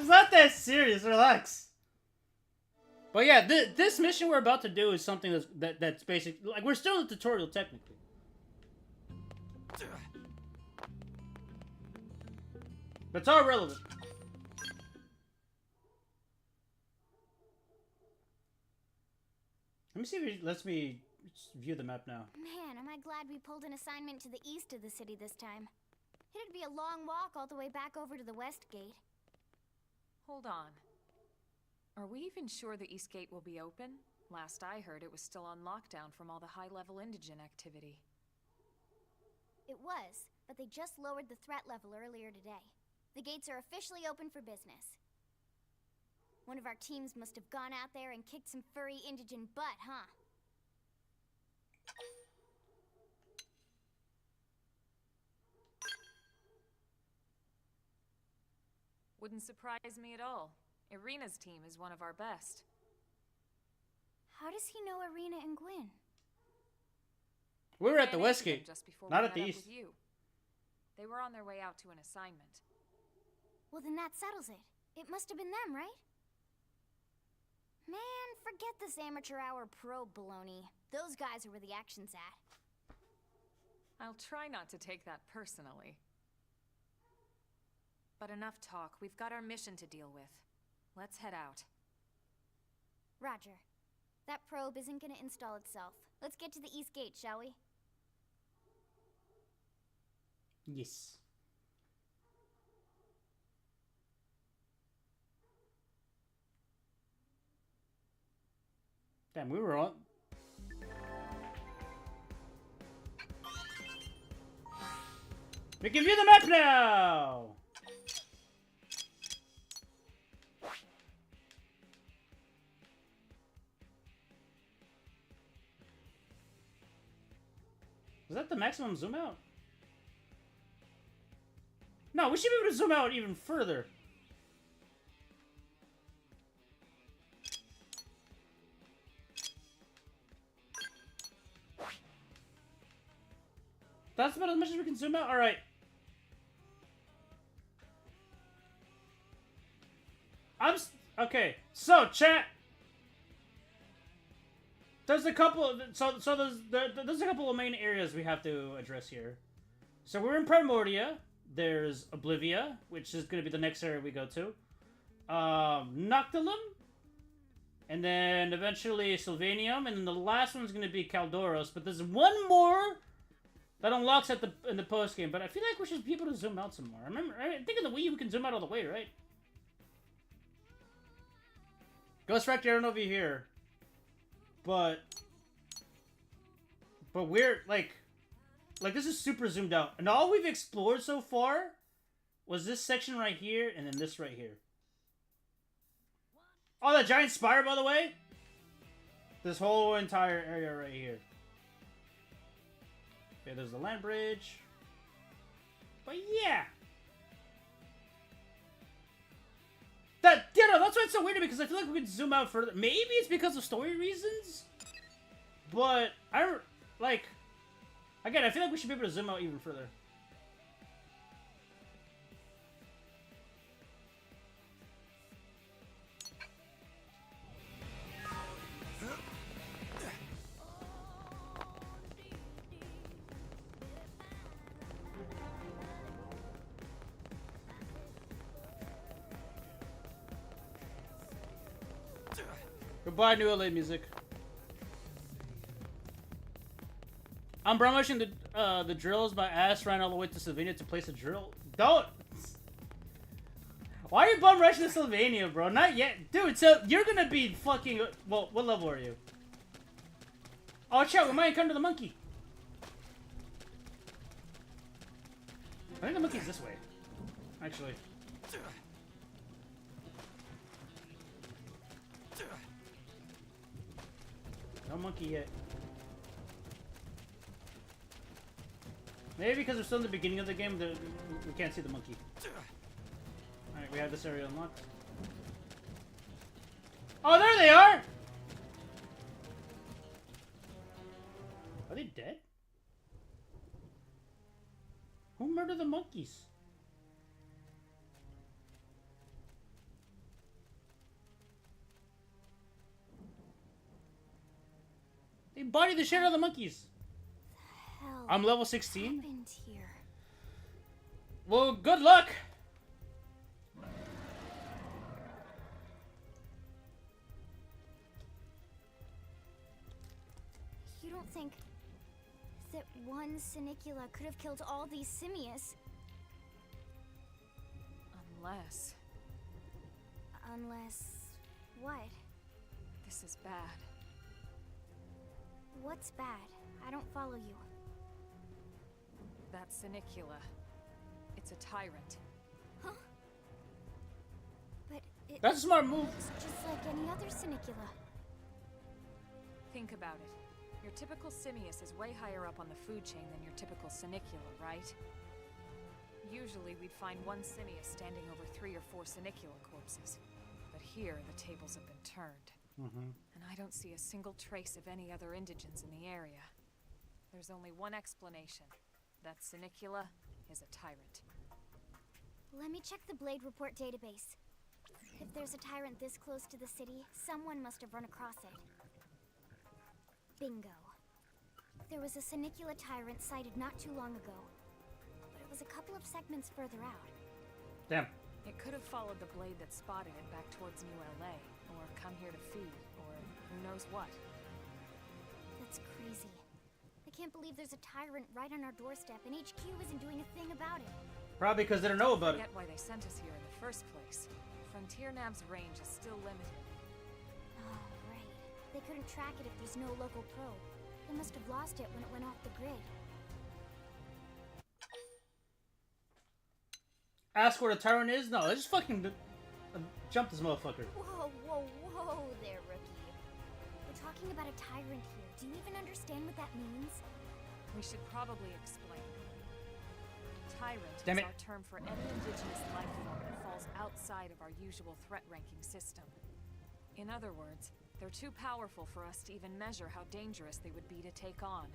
Speaker 1: not that serious, relax. But yeah, this mission we're about to do is something that's basic. Like, we're still in the tutorial, technically. But it's all relevant. Let me see if it lets me view the map now.
Speaker 2: Man, am I glad we pulled an assignment to the east of the city this time. It'd be a long walk all the way back over to the West Gate.
Speaker 7: Hold on. Are we even sure the East Gate will be open? Last I heard, it was still on lockdown from all the high-level indigen activity.
Speaker 2: It was, but they just lowered the threat level earlier today. The gates are officially open for business. One of our teams must have gone out there and kicked some furry indigen butt, huh?
Speaker 7: Wouldn't surprise me at all. Irina's team is one of our best.
Speaker 2: How does he know Irina and Gwyn?
Speaker 1: We were at the West Gate,
Speaker 7: just before
Speaker 1: not
Speaker 7: we
Speaker 1: at the
Speaker 7: met up
Speaker 1: East.
Speaker 7: with you. They were on their way out to an assignment.
Speaker 2: Well, then that settles it. It must have been them, right? Man, forget this amateur hour probe baloney. Those guys are where the action's at.
Speaker 7: I'll try not to take that personally. But enough talk. We've got our mission to deal with. Let's head out.
Speaker 2: Roger. That probe isn't gonna install itself. Let's get to the East Gate, shall we?
Speaker 1: Yes. Damn, we were on. We can view the map now! Is that the maximum zoom out? No, we should be able to zoom out even further. That's about as much as we can zoom out? Alright. Okay, so chat. There's a couple. There's a couple of main areas we have to address here. So we're in Primordia. There's Oblivia, which is going to be the next area we go to. Noctilum, and then eventually Sylvanium, and then the last one's going to be Caldoros. But there's one more that unlocks at in the post game. But I feel like we should be able to zoom out some more. I think in the Wii we can zoom out all the way, right? Ghost Rector, I don't know if you're here. But we're like this is super zoomed out. And all we've explored so far was this section right here and then this right here. Oh, that giant spire, by the way. This whole entire area right here. Okay, there's the land bridge. But yeah. That's why it's so weird to me, because I feel like we could zoom out further. Maybe it's because of story reasons, but again, I feel like we should be able to zoom out even further. Goodbye, New LA music. I'm bromishing the drills. My ass ran all the way to Sylvania to place a drill. Don't. Why are you bum rushing to Sylvania, bro? Not yet, dude. So you're gonna be fucking. Well, what level are you? Oh, chat. We might come to the monkey. I think the monkey's this way, actually. No monkey yet. Maybe because we're still in the beginning of the game, we can't see the monkey. Alright, we have this area unlocked. Oh, there they are! Are they dead? Who murdered the monkeys? They bodied the shit out of the monkeys.
Speaker 2: The hell
Speaker 1: I'm level 16.
Speaker 2: happened here?
Speaker 1: Well, good luck.
Speaker 2: You don't think that one Sinicula could have killed all these simius?
Speaker 7: Unless
Speaker 2: what?
Speaker 7: this is bad.
Speaker 2: What's bad? I don't follow you.
Speaker 7: That Sinicula. It's a tyrant.
Speaker 2: Huh? But it
Speaker 1: That's a smart move.
Speaker 2: looks just like any other Sinicula.
Speaker 7: Think about it. Your typical simius is way higher up on the food chain than your typical Sinicula, right? Usually we'd find one simius standing over 3 or 4 Sinicula corpses. But here, the tables have been turned. And I don't see a single trace of any other indigents in the area. There's only one explanation. That Sinicula is a tyrant.
Speaker 2: Let me check the Blade Report database. If there's a tyrant this close to the city, someone must have run across it. Bingo. There was a Senicula tyrant sighted not too long ago, but it was a couple of segments further out.
Speaker 1: Damn.
Speaker 7: It could have followed the blade that spotted it back towards New LA, or come here to feed, or who knows what.
Speaker 2: That's crazy. I can't believe there's a tyrant right on our doorstep, and HQ isn't doing a thing about it.
Speaker 1: Probably because they don't know about it.
Speaker 7: Forget why they sent us here in the first place. Frontier Nav's range is still limited.
Speaker 2: Oh, right. They couldn't track it if there's no local probe. They must have lost it when it went off the grid.
Speaker 1: Ask where the tyrant is? No, let's just fucking jump this motherfucker.
Speaker 2: Whoa, whoa, whoa there, Rookie. We're talking about a tyrant here. Do you even understand what that means?
Speaker 7: We should probably explain. Tyrant
Speaker 1: Damn
Speaker 7: is
Speaker 1: it.
Speaker 7: our term for any indigenous life form that falls outside of our usual threat ranking system. In other words, they're too powerful for us to even measure how dangerous they would be to take on.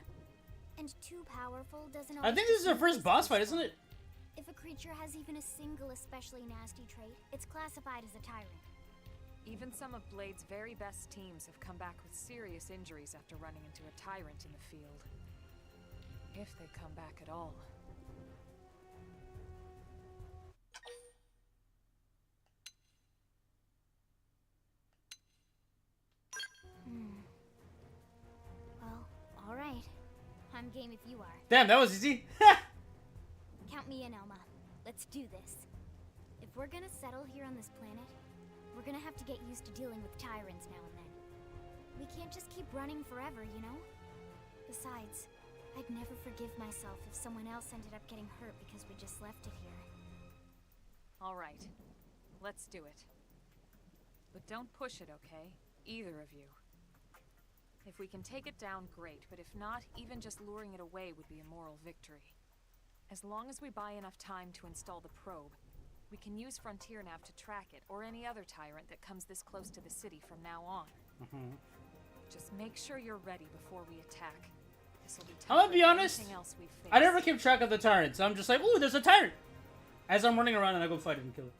Speaker 2: And too powerful doesn't
Speaker 1: I think this is our first boss fight, isn't it?
Speaker 2: If a creature has even a single especially nasty trait, it's classified as a tyrant.
Speaker 7: Even some of Blade's very best teams have come back with serious injuries after running into a tyrant in the field. If they come back at all.
Speaker 2: Well, alright. I'm game if you are.
Speaker 1: Damn, that was easy.
Speaker 2: Count me in, Elma. Let's do this. If we're gonna settle here on this planet, we're gonna have to get used to dealing with tyrants now and then. We can't just keep running forever, you know? Besides, I'd never forgive myself if someone else ended up getting hurt because we just left it here.
Speaker 7: All right, let's do it. But don't push it, okay? Either of you. If we can take it down, great, but if not, even just luring it away would be a moral victory. As long as we buy enough time to install the probe, we can use Frontier Nav to track it, or any other tyrant that comes this close to the city from now on. Just make sure you're ready before we attack. This'll be
Speaker 1: I'm gonna
Speaker 7: tougher
Speaker 1: be
Speaker 7: than
Speaker 1: honest,
Speaker 7: anything else we've faced.
Speaker 1: I never keep track of the tyrants. I'm just like, ooh, there's a tyrant! As I'm running around and I go fight it and kill it.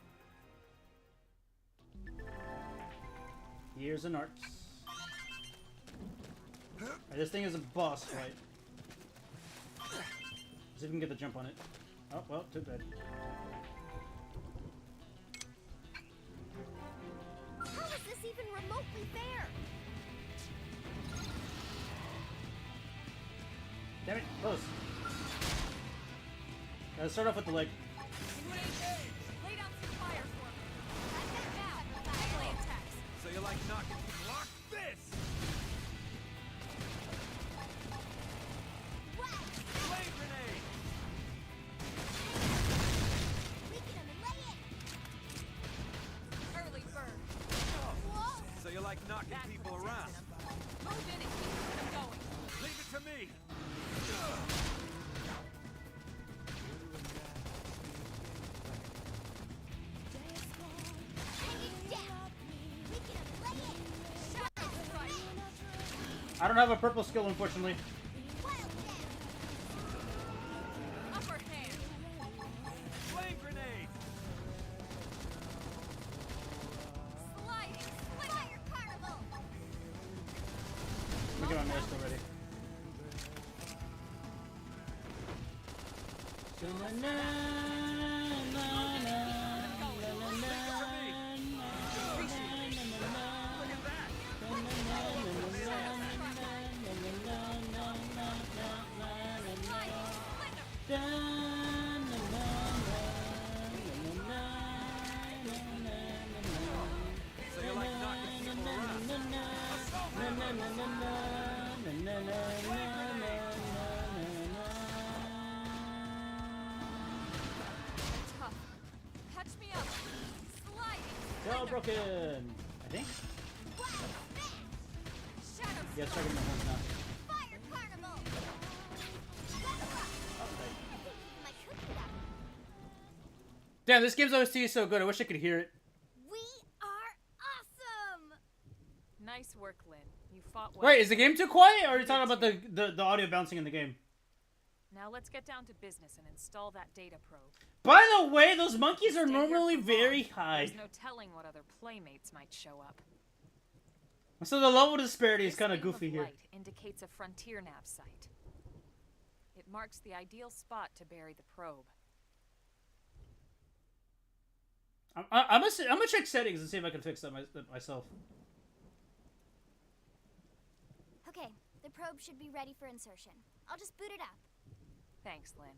Speaker 1: Years and arts. Alright, this thing is a boss fight. See if we can get the jump on it. Oh, well, too bad.
Speaker 2: How is this even remotely fair?
Speaker 1: Damn it, close. Gotta start off with the leg.
Speaker 7: Lay down some fire for me. Now, melee attacks.
Speaker 11: So you like knocking block this? Flame grenade!
Speaker 7: Early bird.
Speaker 11: So you like knocking
Speaker 7: That's
Speaker 11: people
Speaker 7: what's
Speaker 11: around?
Speaker 7: testing 'em. Move in and keep them going.
Speaker 11: Leave it to me!
Speaker 1: I don't have a purple skill, unfortunately.
Speaker 7: Upper hand.
Speaker 11: Flame grenade!
Speaker 7: Sliding.
Speaker 2: Fire carnival!
Speaker 1: Let me get my mask already.
Speaker 11: So you like knocking people around?
Speaker 7: Tough. Catch me up. Sliding.
Speaker 1: Shell broken! I think?
Speaker 7: Shadow.
Speaker 1: Yeah, it's starting my hands now.
Speaker 2: Fire carnival! My cookie got
Speaker 1: Damn, this game's OST is so good. I wish I could hear it.
Speaker 2: We are awesome!
Speaker 7: Nice work, Lynn. You fought well.
Speaker 1: Wait, is the game too quiet, or are you talking about the audio bouncing in the game?
Speaker 7: Now let's get down to business and install that data probe.
Speaker 1: By the way, those monkeys are
Speaker 7: Stay here
Speaker 1: normally
Speaker 7: for
Speaker 1: very
Speaker 7: long.
Speaker 1: high.
Speaker 7: There's no telling what other playmates might show up.
Speaker 1: So the level disparity is
Speaker 7: This
Speaker 1: kind of
Speaker 7: beam
Speaker 1: goofy
Speaker 7: of
Speaker 1: here.
Speaker 7: light indicates a Frontier Nav site. marks the ideal spot to bury the probe.
Speaker 1: I'm gonna check settings and see if I can fix that myself.
Speaker 2: Okay, the probe should be ready for insertion. I'll just boot it up.
Speaker 7: Thanks, Lynn.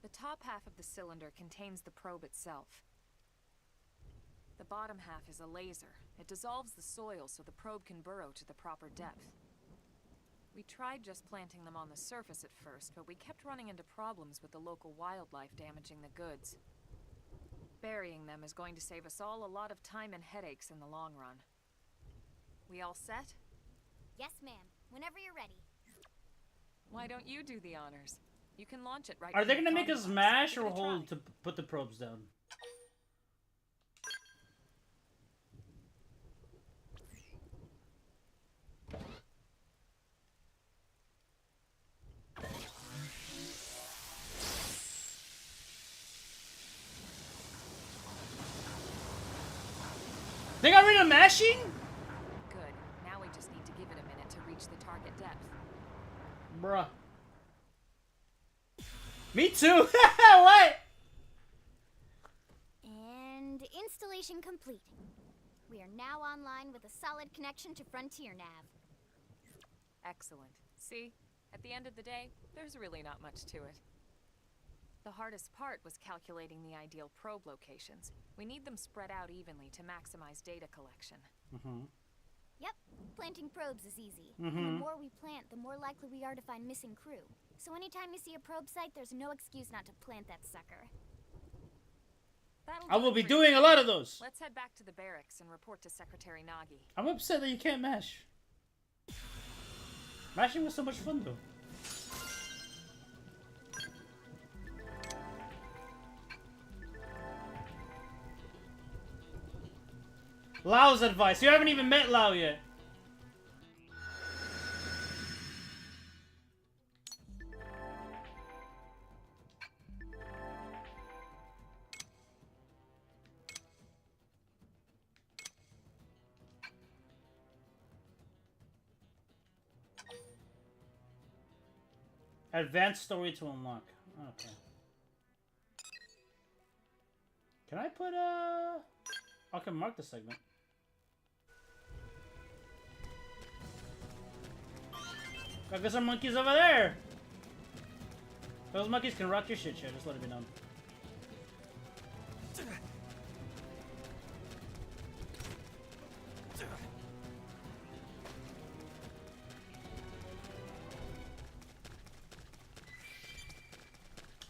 Speaker 7: The top half of the cylinder contains the probe itself. The bottom half is a laser. It dissolves the soil so the probe can burrow to the proper depth. We tried just planting them on the surface at first, but we kept running into problems with the local wildlife damaging the goods. Burying them is going to save us all a lot of time and headaches in the long run. We all set?
Speaker 2: Yes, ma'am. Whenever you're ready.
Speaker 7: Why don't you do the honors? You can launch it right.
Speaker 1: Are they
Speaker 7: from
Speaker 1: gonna
Speaker 7: the
Speaker 1: make us
Speaker 7: comm box.
Speaker 1: mash
Speaker 7: Give
Speaker 1: or
Speaker 7: it a
Speaker 1: hold
Speaker 7: try.
Speaker 1: to put the probes down? They got rid of mashing?
Speaker 7: Good. Now we just need to give it a minute to reach the target depth.
Speaker 1: Bruh. Me too! What?
Speaker 2: And installation complete. We are now online with a solid connection to Frontier Nav.
Speaker 7: Excellent. See? At the end of the day, there's really not much to it. The hardest part was calculating the ideal probe locations. We need them spread out evenly to maximize data collection.
Speaker 2: Yep, planting probes is easy. And the more we plant, the more likely we are to find missing crew. So anytime you see a probe site, there's no excuse not to plant that sucker.
Speaker 1: I will be doing a lot of those.
Speaker 7: Let's head back to the barracks and report to Secretary Nagi.
Speaker 1: I'm upset that you can't mash. Mashing was so much fun though. Lao's advice. You haven't even met Lao yet. Advanced story to unlock. Okay. Can I put I can mark the segment. Look, there's some monkeys over there! Those monkeys can rock your shit, just let it be known.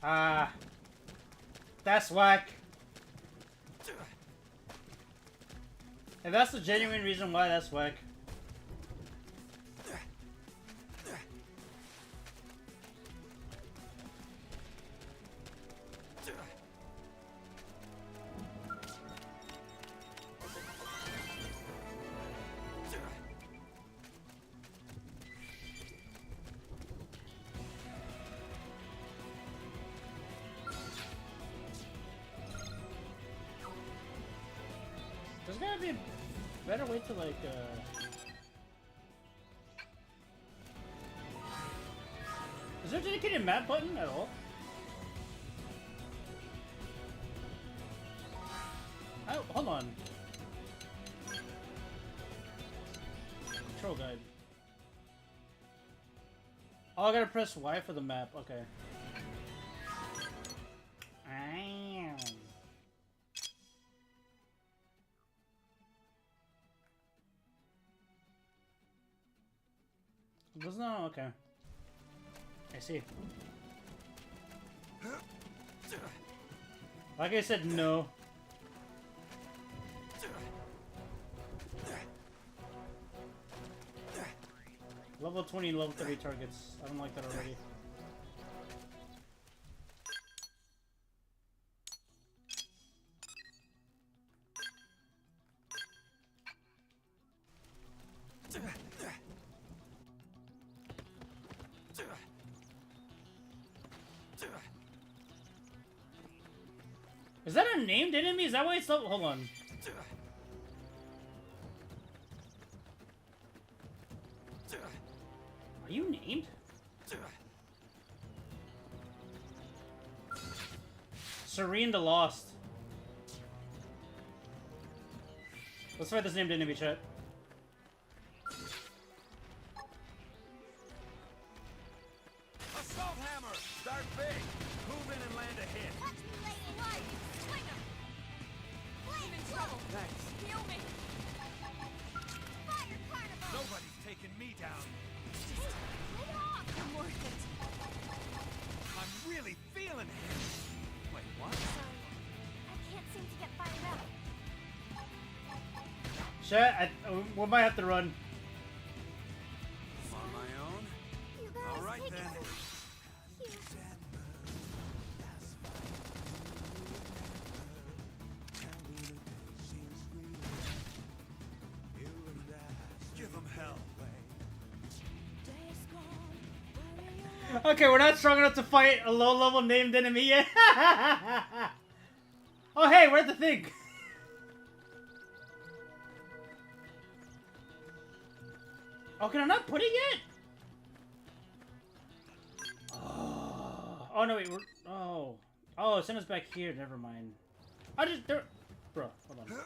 Speaker 1: Ah. That's whack. If that's the genuine reason why, that's whack. There's gotta be a better way to like Is there a dedicated map button at all? Oh, hold on. Control guide. Oh, I gotta press Y for the map. Okay. Was no okay. I see. Like I said, no. Level 20 and level 30 targets. I don't like that already. Is that a named enemy? Is that why it's level? Hold on. Are you named? Serene the Lost. Let's fight this named enemy, chat.
Speaker 11: Assault hammer! Start big! Move in and land a hit!
Speaker 4: Watch me lay in life! Swing him! I'm in trouble!
Speaker 11: Thanks.
Speaker 4: Heal me! Fire carnival!
Speaker 11: Nobody's taking me down!
Speaker 4: Hey, lay off! I'm worth it.
Speaker 11: I'm really feeling it! Wait, what?
Speaker 2: Sorry. I can't seem to get fired up.
Speaker 1: Chat, we might have to run.
Speaker 11: On my own?
Speaker 2: You guys
Speaker 11: All right
Speaker 2: take
Speaker 11: then.
Speaker 2: it from here.
Speaker 11: Give them hell.
Speaker 1: Okay, we're not strong enough to fight a low-level named enemy yet. Oh, hey, we're at the thing. Oh, can I not put it yet? Oh no, wait, we're... Oh, send us back here, never mind. I just... Bro, hold on.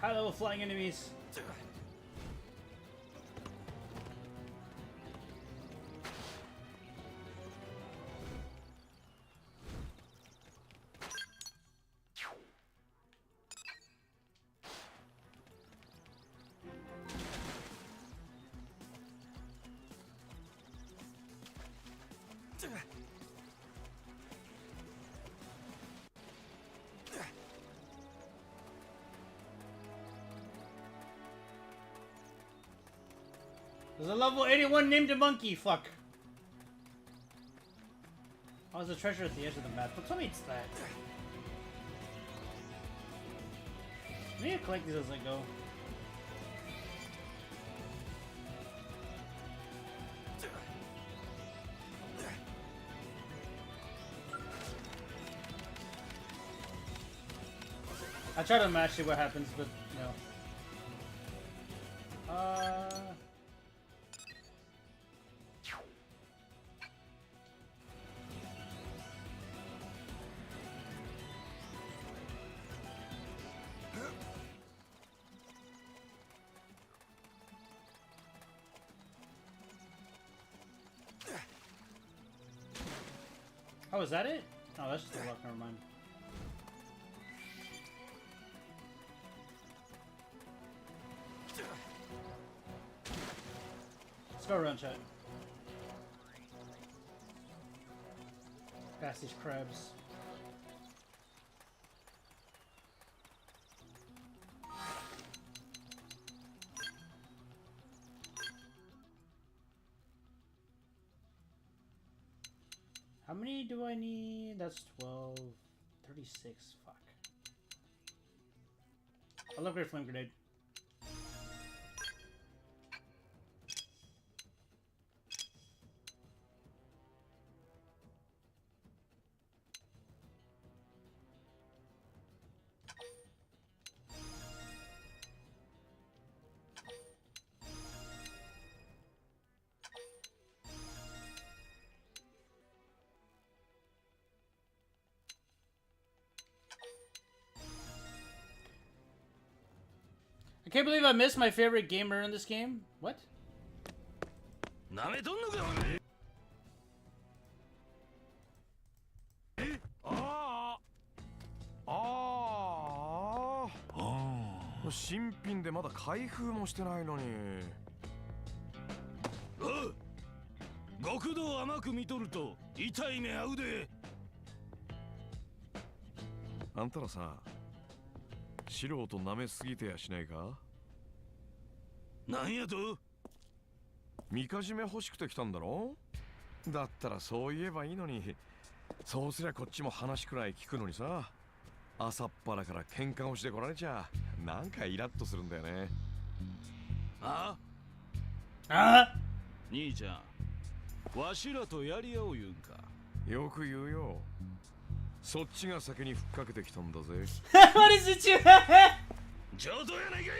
Speaker 1: High-level flying enemies. There's a level 81 named a monkey, fuck. Oh, there's a treasure at the edge of the map. But tell me it's that. I need to collect these as I go. I try to match, see what happens, but no. Oh, is that it? Oh, that's just a rock, never mind. Let's go around, chat. Past these crabs. How many do I need? That's 12. 36. Fuck. I'll upgrade flame grenade. I can't believe I missed my favorite gamer in this game. What?
Speaker 11: Ah. 新品でまだ開封もしてないのに。
Speaker 12: 極道甘く見とると痛い目合うで。
Speaker 11: あんたらさ、素人舐めすぎてやしないか？
Speaker 12: なんやと？
Speaker 11: みかじめ欲しくて来たんだろ？
Speaker 13: だったらそう言えばいいのに、そうすりゃこっちも話くらい聞くのにさ。朝っぱらから喧嘩をしてこられちゃなんかイラッとするんだよね。
Speaker 12: あ
Speaker 1: あ
Speaker 12: 兄ちゃん、わしらとやり合おう言うんか。
Speaker 13: よく言うよ。そっちが先にふっかけてきたんだぜ。
Speaker 1: What is it you
Speaker 12: 上等やないかい。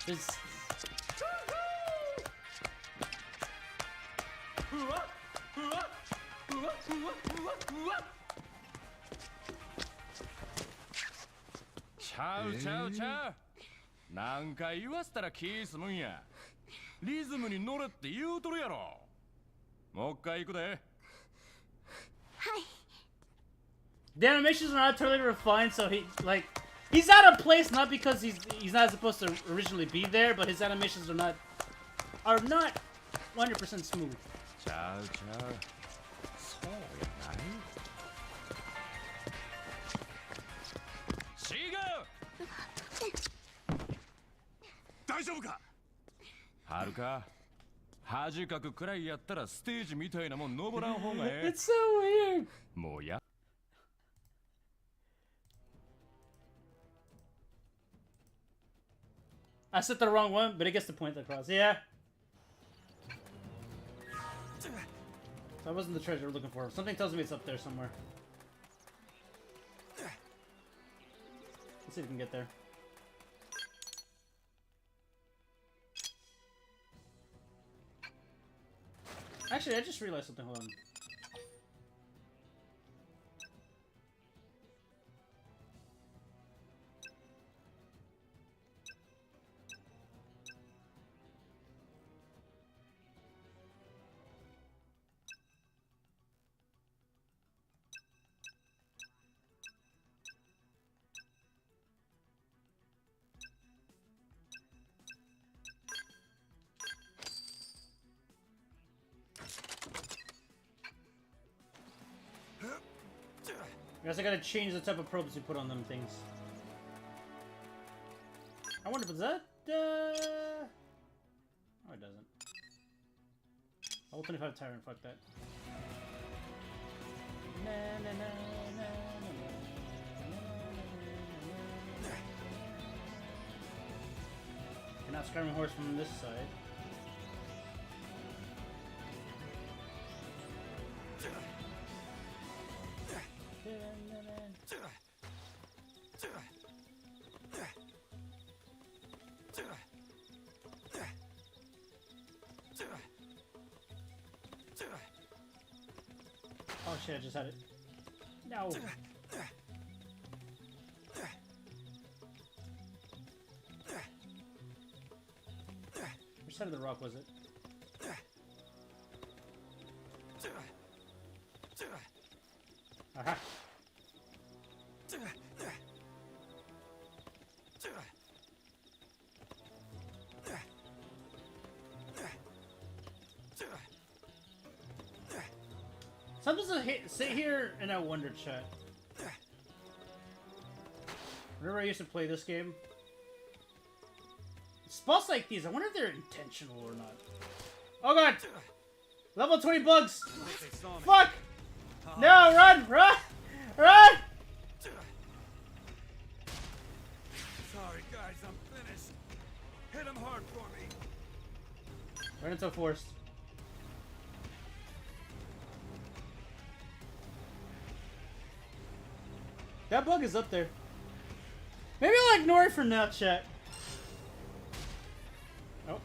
Speaker 1: This...
Speaker 12: ちゃうちゃうちゃう。なんか言わせたら気ぃ済むんや。リズムに乗れって言うとるやろ。もう一回行くで。
Speaker 1: The animations are not totally refined, so he's out of place not because he's not supposed to originally be there, but his animations are not 100% smooth.
Speaker 12: ちゃうちゃう。そうやない。
Speaker 11: 大丈夫か？
Speaker 12: はるか。恥かくくらいやったらステージみたいなもん登らん方がええ。
Speaker 1: It's so weird.
Speaker 12: もうや。
Speaker 1: I said the wrong one, but it gets the point across. Yeah. That wasn't the treasure we're looking for. Something tells me it's up there somewhere. Let's see if we can get there. Actually, I just realized something. Hold on. I guess I gotta change the type of probes you put on them things. I wonder if it's that, Oh, it doesn't. Level 25 Tyrant, fuck that. You're not Screaming Horse from this side. Oh shit, I just had it. No. Which side of the rock was it? Aha. Sometimes I sit here and I wonder, chat. Whenever I used to play this game, spots like these, I wonder if they're intentional or not. Oh god! Level 20 bugs! Fuck! No, run! Run! Run!
Speaker 11: Sorry, guys, I'm finished. Hit him hard for me.
Speaker 1: Right into forced. That bug is up there. Maybe I'll ignore it for now, chat. Oh.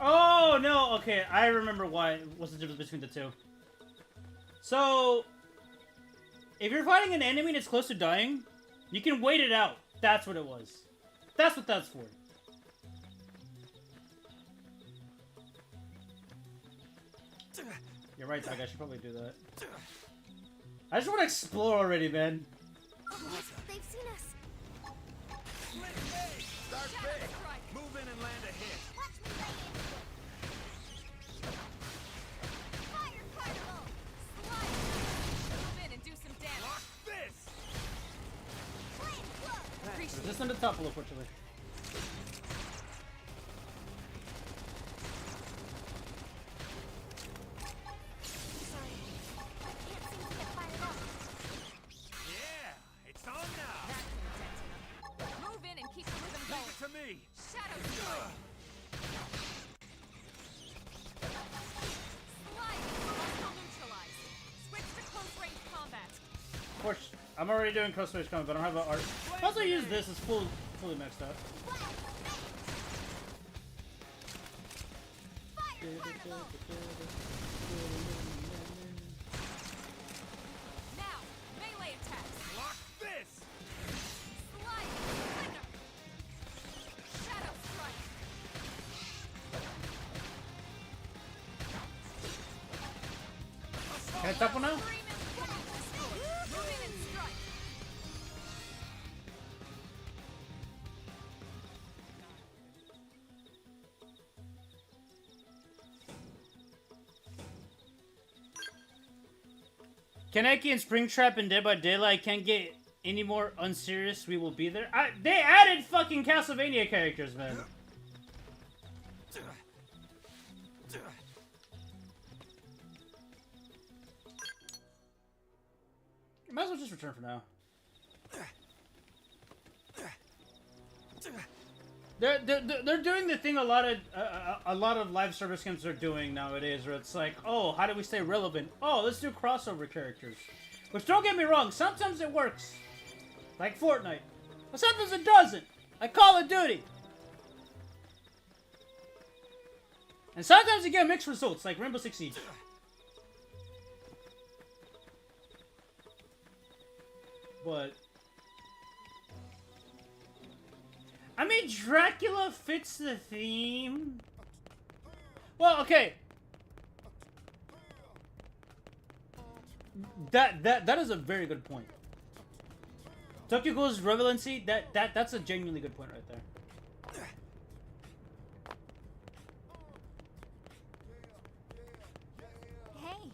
Speaker 1: Oh no, okay, I remember what's the difference between the two. So, if you're fighting an enemy and it's close to dying, you can wait it out. That's what it was. That's what that's for. You're right, Doug. I should probably do that. I just want to explore already, man.
Speaker 2: They've seen us.
Speaker 11: Start big. Move in and land a hit.
Speaker 2: Watch me lay in. Fire particle. Slide.
Speaker 7: Move in and do some damage.
Speaker 11: Lock this.
Speaker 2: Flame flow.
Speaker 1: Resist on the topple, unfortunately.
Speaker 2: Sorry. I can't seem to get fired up.
Speaker 11: Yeah, it's on now.
Speaker 7: Move in and keep the rhythm
Speaker 11: Leave
Speaker 7: going.
Speaker 11: it to me.
Speaker 7: Shadow strike. Slide. Hostile neutralized. Switch to close range combat.
Speaker 1: Of course, I'm already doing close range combat, but I don't have an art. I also use this as fully maxed out.
Speaker 7: Now, melee attacks.
Speaker 11: Lock this.
Speaker 7: Slide. Thunder. Shadow strike.
Speaker 1: Can I topple now?
Speaker 7: Move in and strike.
Speaker 1: Kaneki and Springtrap and Dead by Daylight can't get any more unserious. We will be there. They added fucking Castlevania characters, man. Might as well just return for now. They're doing the thing a lot of live service games are doing nowadays, where it's like, oh, how do we stay relevant? Oh, let's do crossover characters. Which, don't get me wrong, sometimes it works, like Fortnite, but sometimes it doesn't, like Call of Duty. And sometimes you get mixed results, like Rainbow Six Siege. But I mean, Dracula fits the theme. Well, okay. That is a very good point. Tokyo Ghoul's relevancy, that's a genuinely good point right there.
Speaker 2: Hey.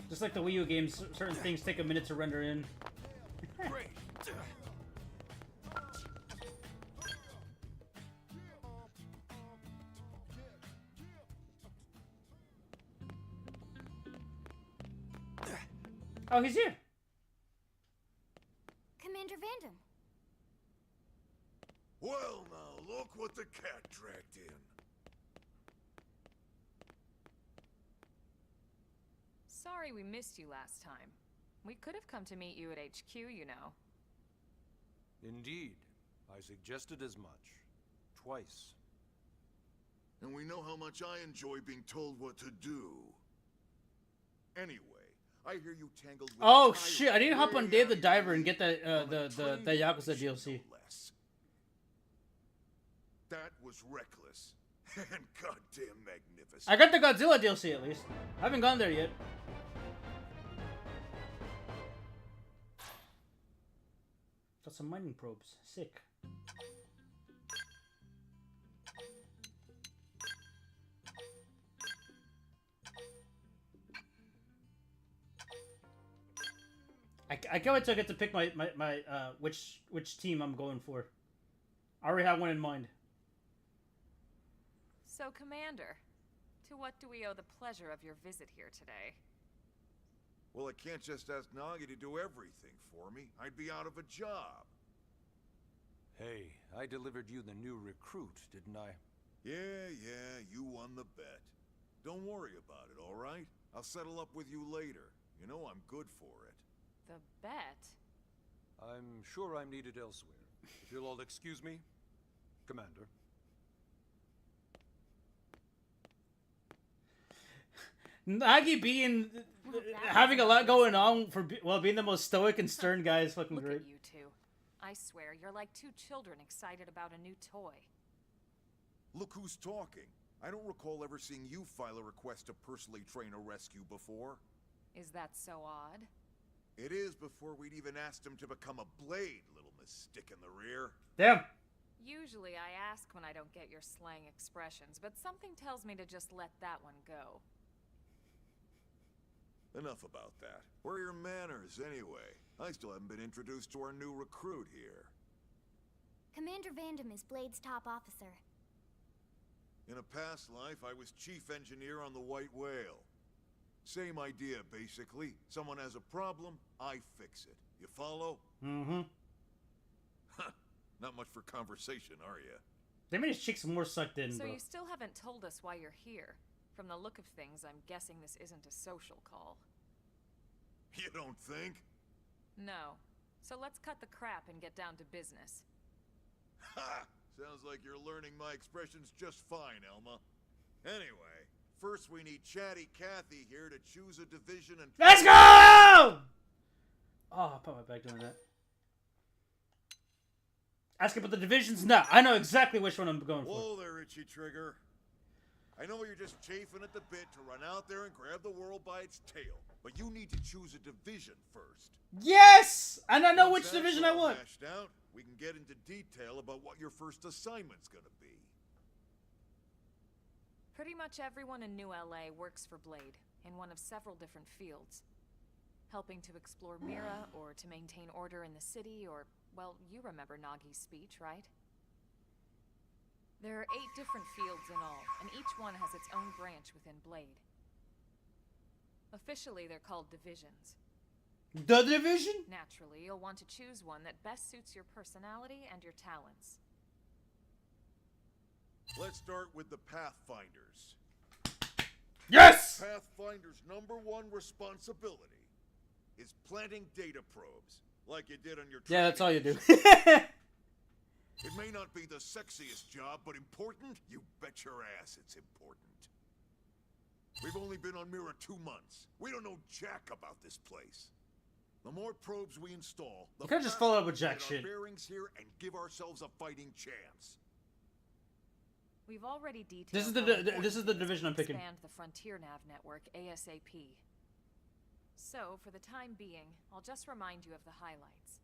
Speaker 1: Just like the Wii U games, certain things take a minute to render in.
Speaker 11: Great.
Speaker 1: Oh, he's here.
Speaker 2: Commander Vanden.
Speaker 8: Well, now, look what the cat dragged in.
Speaker 7: Sorry we missed you last time. We could have come to meet you at HQ, you know.
Speaker 6: Indeed. I suggested as much. Twice.
Speaker 8: And we know how much I enjoy being told what to do. Anyway, I hear you tangled with
Speaker 1: Oh
Speaker 8: a
Speaker 1: shit! I need to hop on Dave the Diver and get the Yakuza DLC.
Speaker 8: That was reckless and goddamn magnificent.
Speaker 1: I got the Godzilla DLC at least. I haven't gone there yet. Got some mining probes. Sick. I can't wait till I get to pick my which team I'm going for. I already have one in mind.
Speaker 7: So, Commander, to what do we owe the pleasure of your visit here today?
Speaker 8: Well, I can't just ask Nagi to do everything for me. I'd be out of a job.
Speaker 6: Hey, I delivered you the new recruit, didn't I?
Speaker 8: Yeah, you won the bet. Don't worry about it, all right? I'll settle up with you later. You know I'm good for it.
Speaker 7: The bet?
Speaker 6: I'm sure I'm needed elsewhere. If you'll all excuse me, Commander.
Speaker 1: Nagi being having a lot going on for being the most stoic and stern guy is fucking
Speaker 7: Look
Speaker 1: great.
Speaker 7: at you two. I swear, you're like two children excited about a new toy.
Speaker 11: Look who's talking. I don't recall ever seeing you file a request to personally train a rescue before.
Speaker 7: Is that so odd?
Speaker 11: It is before we'd even asked him to become a blade, little miss stick in the rear.
Speaker 1: Damn.
Speaker 7: Usually I ask when I don't get your slang expressions, but something tells me to just let that one go.
Speaker 11: Enough about that. Where are your manners, anyway? I still haven't been introduced to our new recruit here.
Speaker 2: Commander Vandam is Blade's top officer.
Speaker 11: In a past life, I was chief engineer on the White Whale. Same idea, basically. Someone has a problem, I fix it. You follow?
Speaker 1: Mm-hmm.
Speaker 11: Not much for conversation, are you?
Speaker 1: They made his cheeks more sucked in,
Speaker 7: So
Speaker 1: bro.
Speaker 7: you still haven't told us why you're here. From the look of things, I'm guessing this isn't a social call.
Speaker 11: You don't think?
Speaker 7: No. So let's cut the crap and get down to business.
Speaker 11: Ha! Sounds like you're learning my expressions just fine, Elma. Anyway, first we need Chatty Cathy here to choose a division and...
Speaker 1: Let's go! Oh, I put my back doing that. Ask about the divisions? No, I know exactly which one I'm going for.
Speaker 11: Whoa there, Itchy Trigger. I know you're just chafing at the bit to run out there and grab the world by its tail, but you need to choose a division first.
Speaker 1: Yes! And I know which division I want.
Speaker 11: Hashed out, we can get into detail about what your first assignment's gonna be.
Speaker 7: Pretty much everyone in New LA works for Blade, in one of several different fields. Helping to explore Mira, or to maintain order in the city, or, well, you remember Nagi's speech, right? There are 8 different fields in all, and each one has its own branch within Blade. Officially, they're called divisions.
Speaker 1: The division?
Speaker 7: Naturally, you'll want to choose one that best suits your personality and your talents.
Speaker 11: Let's start with the Pathfinders.
Speaker 1: Yes!
Speaker 11: Pathfinder's #1 responsibility is planting data probes, like you did on your...
Speaker 1: Yeah, that's all you do.
Speaker 11: It may not be the sexiest job, but important? You bet your ass it's important. We've only been on Mira 2 months. We don't know jack about this place. The more probes we install, the
Speaker 1: you can't just
Speaker 11: faster
Speaker 1: follow up with
Speaker 11: we
Speaker 1: jack
Speaker 11: get
Speaker 1: shit.
Speaker 11: our bearings here and give ourselves a fighting chance.
Speaker 7: We've already detailed.
Speaker 1: This is the division I'm picking.
Speaker 7: Expand the Frontier Nav network ASAP. So, for the time being, I'll just remind you of the highlights.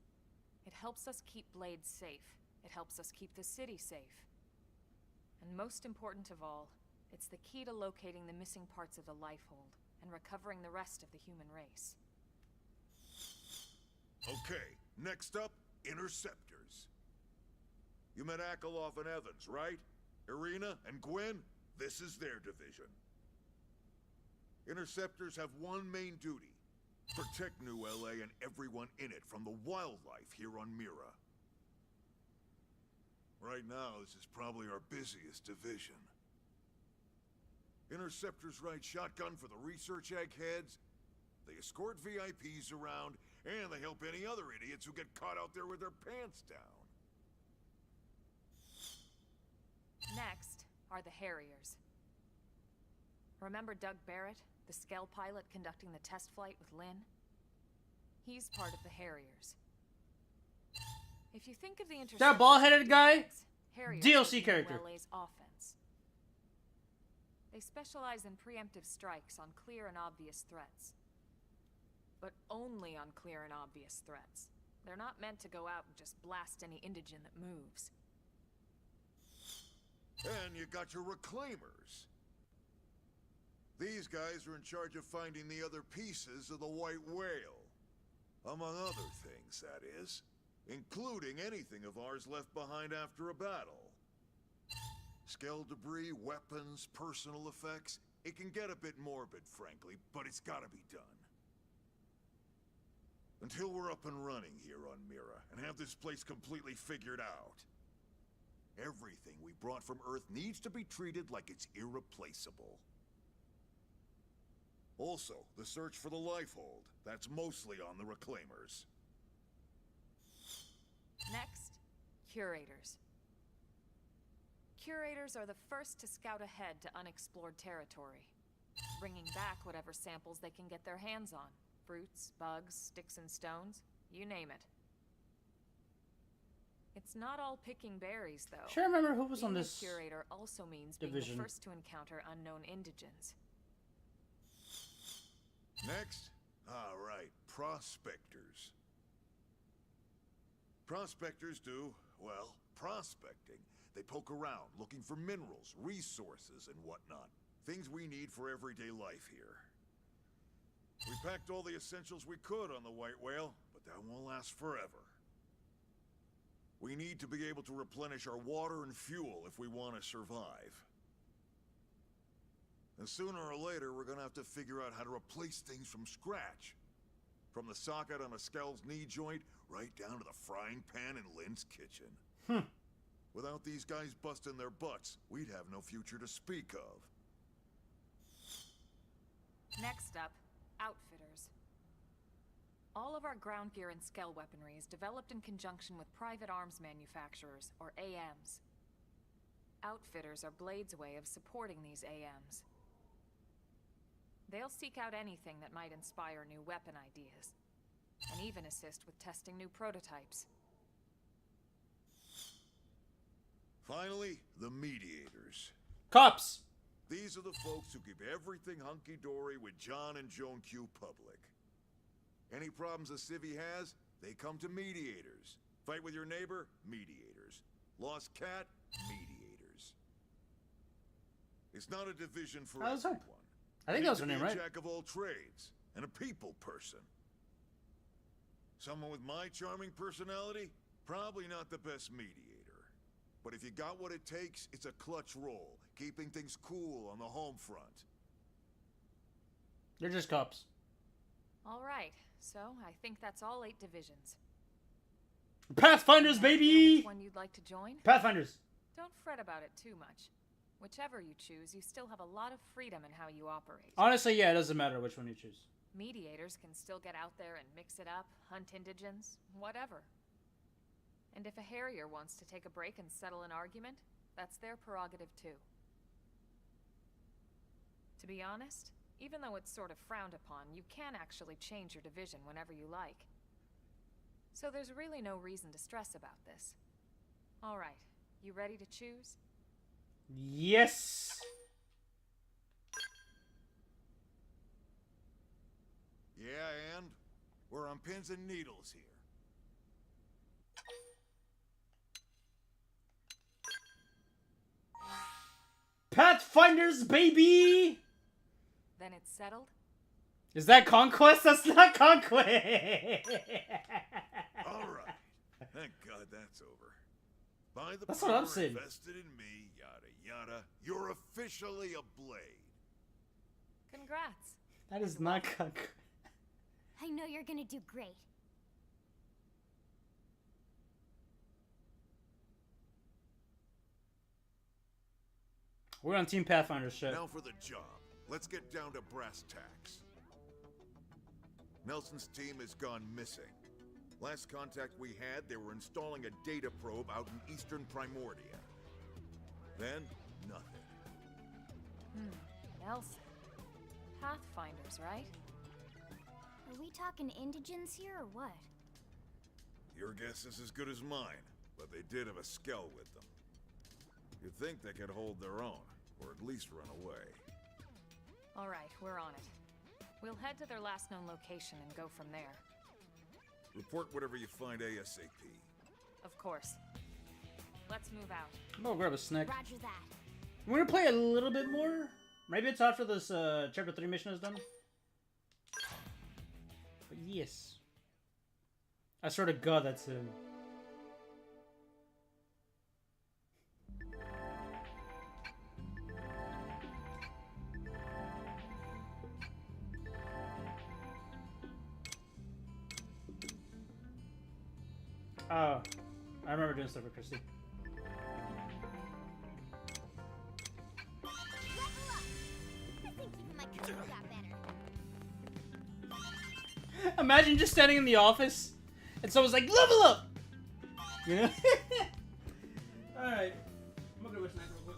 Speaker 7: It helps us keep Blade safe. It helps us keep the city safe. And most important of all, it's the key to locating the missing parts of the Lifehold and recovering the rest of the human race.
Speaker 11: Okay, next up, Interceptors. You met Akalov and Evans, right? Irina and Gwen, this is their division. Interceptors have one main duty. Protect New LA and everyone in it from the wildlife here on Mira. Right now, this is probably our busiest division. Interceptors ride shotgun for the research eggheads, they escort VIPs around, and they help any other idiots who get caught out there with their pants down.
Speaker 7: Next are the Harriers. Remember Doug Barrett, the Skell pilot conducting the test flight with Lynn? He's part of the Harriers. If you think of the Interceptors,
Speaker 1: that bald-headed guy?
Speaker 7: Harriers
Speaker 1: DLC character.
Speaker 7: LA's offense. They specialize in preemptive strikes on clear and obvious threats. But only on clear and obvious threats. They're not meant to go out and just blast any indigene that moves.
Speaker 11: And you got your Reclaimers. These guys are in charge of finding the other pieces of the White Whale. Among other things, that is. Including anything of ours left behind after a battle. Skell debris, weapons, personal effects. It can get a bit morbid, frankly, but it's gotta be done. Until we're up and running here on Mira, and have this place completely figured out. Everything we brought from Earth needs to be treated like it's irreplaceable. Also, the search for the Lifehold. That's mostly on the Reclaimers.
Speaker 7: Next, Curators. Curators are the first to scout ahead to unexplored territory, bringing back whatever samples they can get their hands on. Fruits, bugs, sticks and stones, you name it. It's not all picking berries, though.
Speaker 1: Sure, remember who was on
Speaker 7: Being
Speaker 1: this
Speaker 7: a curator also means
Speaker 1: division.
Speaker 7: being the first to encounter unknown indigents.
Speaker 11: Next? All right, prospectors. Prospectors do, well, prospecting. They poke around, looking for minerals, resources, and whatnot. Things we need for everyday life here. We packed all the essentials we could on the White Whale, but that won't last forever. We need to be able to replenish our water and fuel if we want to survive. And sooner or later, we're gonna have to figure out how to replace things from scratch. From the socket on a Skell's knee joint, right down to the frying pan in Lynn's kitchen. Without these guys busting their butts, we'd have no future to speak of.
Speaker 7: Next up, outfitters. All of our ground gear and Skell weaponry is developed in conjunction with private arms manufacturers, or AMs. Outfitters are Blade's way of supporting these AMs. They'll seek out anything that might inspire new weapon ideas, and even assist with testing new prototypes.
Speaker 11: Finally, the mediators.
Speaker 1: Cops!
Speaker 11: These are the folks who keep everything hunky-dory with John and Joan Q public. Any problems a civvy has, they come to mediators. Fight with your neighbor? Mediators. Lost cat? Mediators. It's not a division for everyone.
Speaker 1: I think that was her name, right?
Speaker 11: A jack of all trades, and a people person. Someone with my charming personality? Probably not the best mediator. But if you got what it takes, it's a clutch role, keeping things cool on the home front.
Speaker 1: They're just cops.
Speaker 7: All right, so I think that's all 8 divisions.
Speaker 1: Pathfinders, baby!
Speaker 7: Which one you'd like to join?
Speaker 1: Pathfinders.
Speaker 7: Don't fret about it too much. Whichever you choose, you still have a lot of freedom in how you operate.
Speaker 1: Honestly, yeah, it doesn't matter which one you choose.
Speaker 7: Mediators can still get out there and mix it up, hunt indigents, whatever. And if a Harrier wants to take a break and settle an argument, that's their prerogative too. To be honest, even though it's sort of frowned upon, you can actually change your division whenever you like. So there's really no reason to stress about this. Alright, you ready to choose?
Speaker 1: Yes!
Speaker 11: Yeah, and? We're on pins and needles here.
Speaker 1: Pathfinders, baby!
Speaker 7: Then it's settled?
Speaker 1: Is that Conquest? That's not Conquest!
Speaker 11: Alright. Thank God that's over. By the
Speaker 1: That's what I'm
Speaker 11: power
Speaker 1: saying.
Speaker 11: invested in me, yada yada, you're officially a Blade.
Speaker 7: Congrats.
Speaker 1: That is not Conquest.
Speaker 2: I know you're gonna do great.
Speaker 1: We're on Team Pathfinder shit.
Speaker 11: Now for the job. Let's get down to brass tacks. Nelson's team has gone missing. Last contact we had, they were installing a data probe out in eastern Primordia. Then, nothing.
Speaker 7: Nelson. Pathfinders, right?
Speaker 2: Are we talking indigents here or what?
Speaker 11: Your guess is as good as mine, but they did have a Skell with them. You'd think they could hold their own, or at least run away.
Speaker 7: Alright, we're on it. We'll head to their last known location and go from there.
Speaker 11: Report whatever you find ASAP.
Speaker 7: Of course. Let's move out.
Speaker 1: I'm gonna grab a snack.
Speaker 2: Roger that.
Speaker 1: We're gonna play a little bit more. Maybe it's after this chapter 3 mission is done. But yes. I swear to God, that's him. Oh, I remember doing stuff with Christy. Imagine just standing in the office and someone's like, level up! You know? Alright. I'm gonna go snack real quick.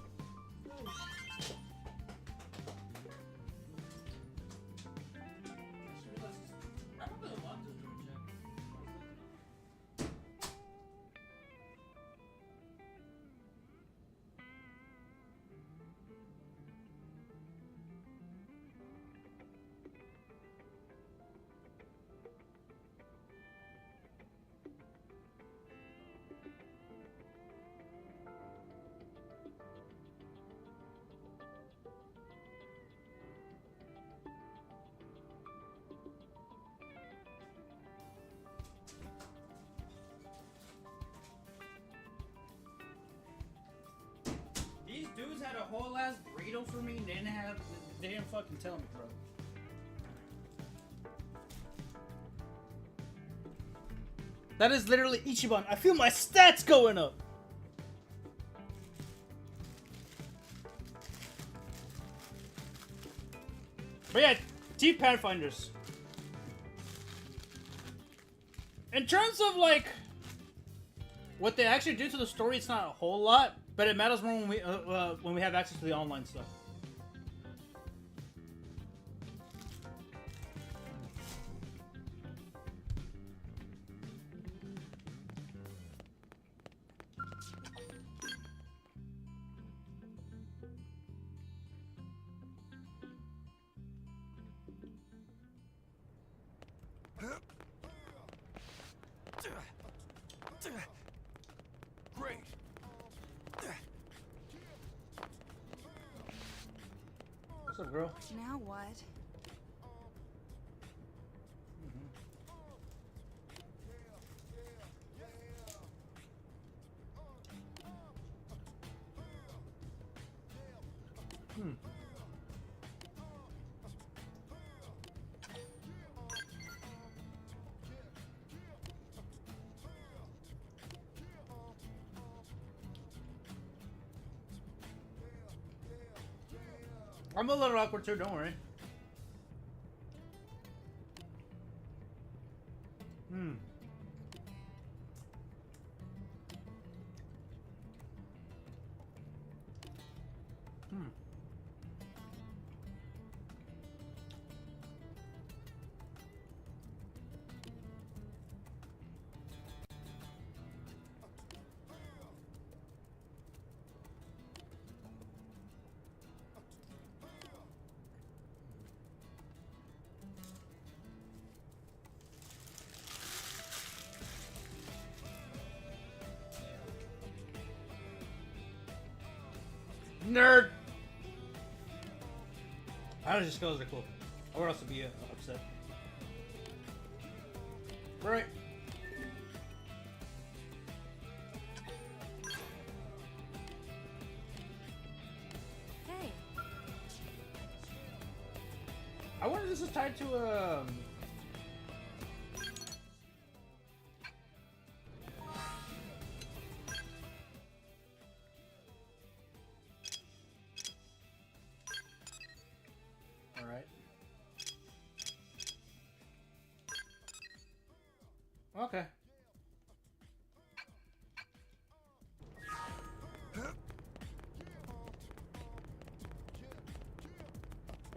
Speaker 1: had a whole ass burrito for me and they didn't fucking tell me, bro. That is literally Ichiban. I feel my stats going up. But yeah, Team Pathfinders. In terms of like what they actually do to the story, it's not a whole lot, but it matters more when we have access to the online stuff.
Speaker 11: Great.
Speaker 1: What's up, girl?
Speaker 4: Now what?
Speaker 1: I'm a little awkward too, don't worry. Nerd! I was just skills are cool. I would also be upset. Right.
Speaker 7: Hey.
Speaker 1: I wonder if this is tied to okay.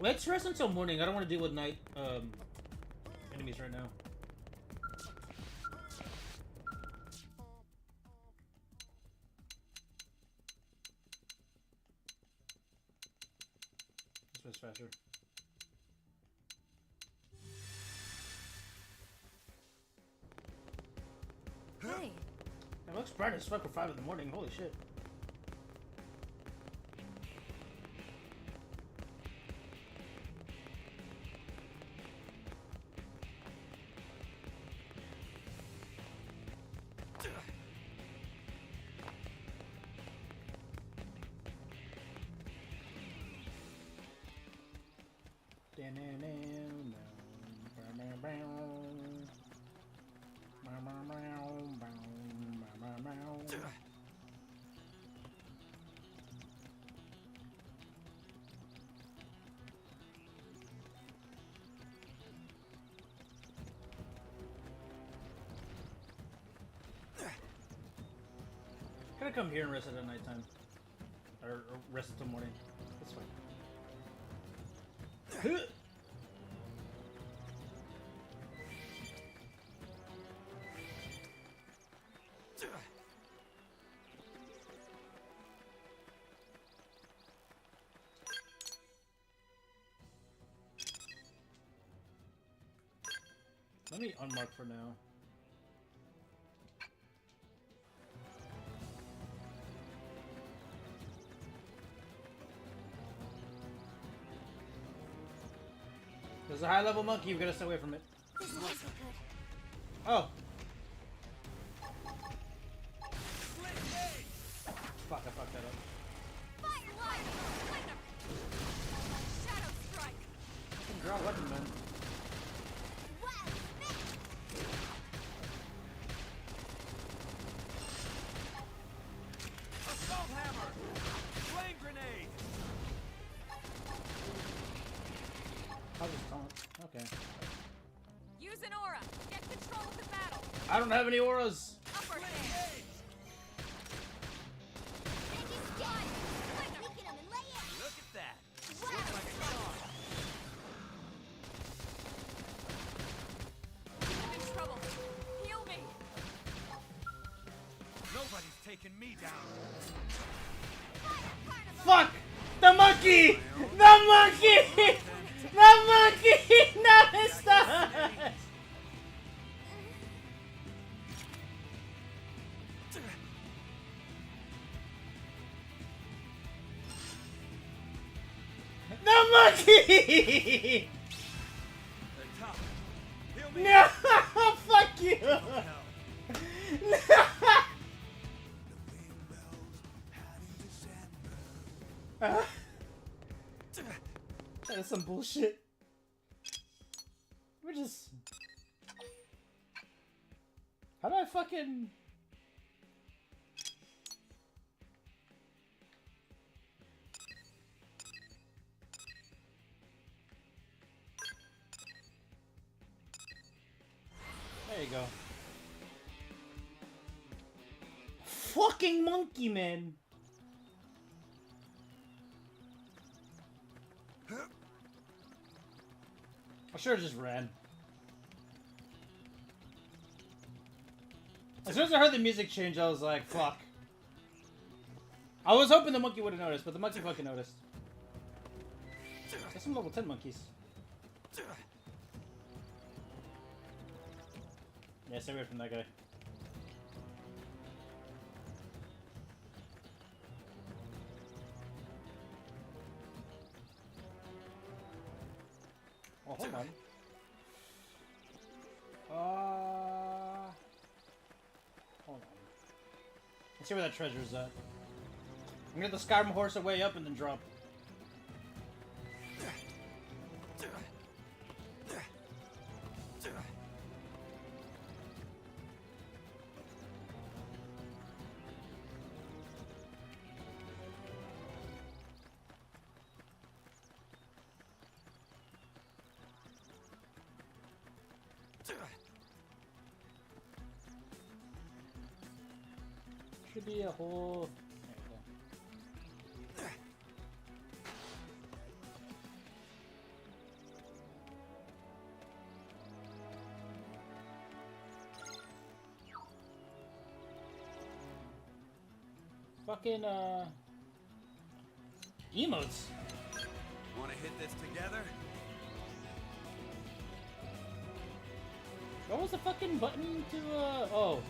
Speaker 1: Let's rest until morning. I don't want to deal with night enemies right now. This one's faster.
Speaker 7: Hey.
Speaker 1: It looks bright as fuck for 5 in the morning. Holy shit. Gotta come here and rest at nighttime. Or rest until morning. That's fine. Let me unmark for now. There's a high level monkey, we gotta stay away from it.
Speaker 2: This is also good.
Speaker 1: Oh! Fuck, I fucked that up.
Speaker 4: Firelight!
Speaker 1: Okay.
Speaker 7: Use an aura. Get control of the battle.
Speaker 1: I don't have any auras.
Speaker 7: Upper hand.
Speaker 3: Look at that.
Speaker 7: I'm in trouble. Heal me.
Speaker 3: Nobody's taking me down.
Speaker 1: Fuck! The monkey! The monkey! The monkey! No, it's not! The monkey! No! Fuck you! No! That is some bullshit. We're just... How do I fucking... There you go. Fucking monkey, man! I should've just ran. As soon as I heard the music change, I was like, fuck. I was hoping the monkey would've noticed, but the monkey fucking noticed. There's some level 10 monkeys. Yeah, stay away from that guy. Oh, hold on. Hold on. Let's see where that treasure's at. I'm gonna get the Skyrim horse away up and then drop. Should be a whole... There we go. Fucking, emotes.
Speaker 3: Wanna hit this together?
Speaker 1: What was the fucking button to, oh.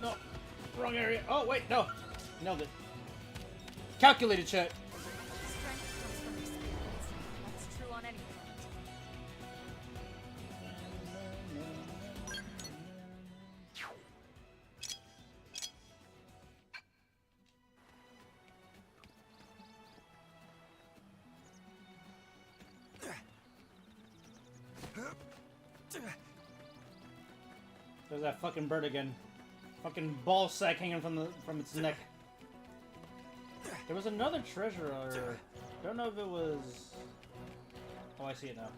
Speaker 1: No, wrong area. Oh, wait, no. Nailed it. Calculated shit.
Speaker 7: Strength comes from experience. That's true on any front.
Speaker 1: There's that fucking bird again. Fucking ball sack hanging from its neck. There was another treasure, or I don't know if it was. Oh, I see it now.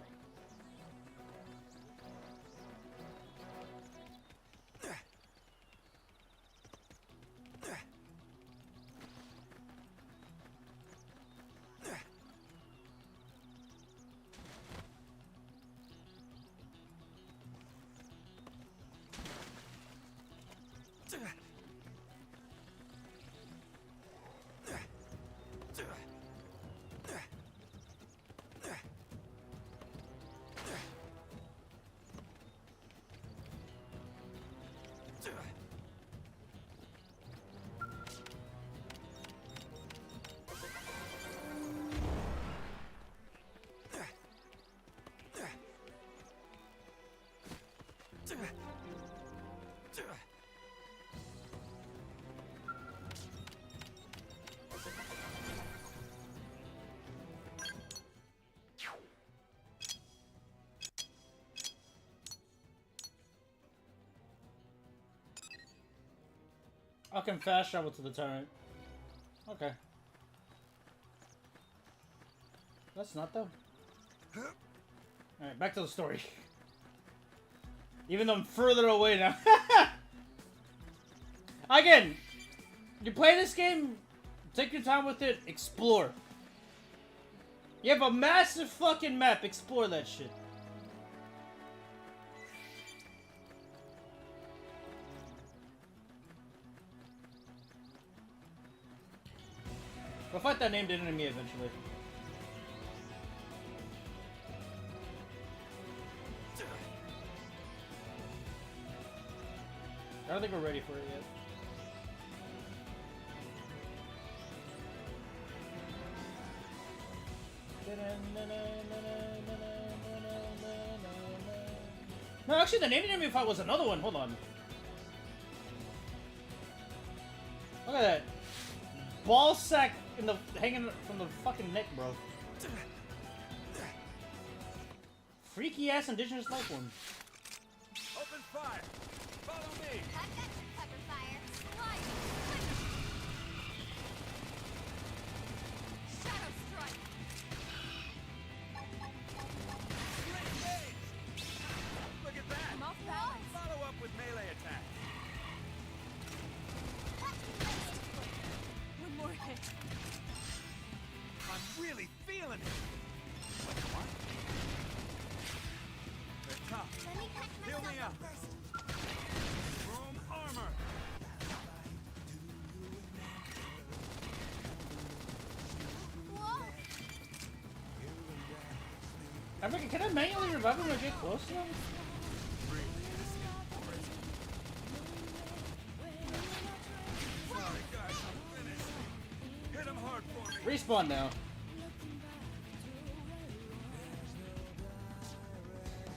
Speaker 1: I can fast travel to the turret. Okay. That's not though. Alright, back to the story. Even though I'm further away now. Again, you play this game, take your time with it, explore. You have a massive fucking map, explore that shit. We'll fight that named enemy eventually. I don't think we're ready for it yet. No, actually, the named enemy fight was another one. Hold on. Look at that. Ball sack in the hanging from the fucking neck, bro. Freaky ass indigenous life form.
Speaker 12: Open fire! Follow me!
Speaker 4: I've got your cover fire. Slide! Shadow strike!
Speaker 12: Look at that!
Speaker 4: I'm off balance.
Speaker 12: Follow up with melee attack.
Speaker 4: One more hit.
Speaker 12: I'm really feeling it. What? They're tough.
Speaker 4: Let me catch
Speaker 12: Heal
Speaker 4: myself
Speaker 12: me
Speaker 4: up
Speaker 12: up.
Speaker 4: first.
Speaker 12: Chrome armor.
Speaker 4: Whoa!
Speaker 1: Africa, can I manually revive him when I get close to him?
Speaker 12: Sorry, guys, I'm finished. Hit him hard for me.
Speaker 1: Respawn now.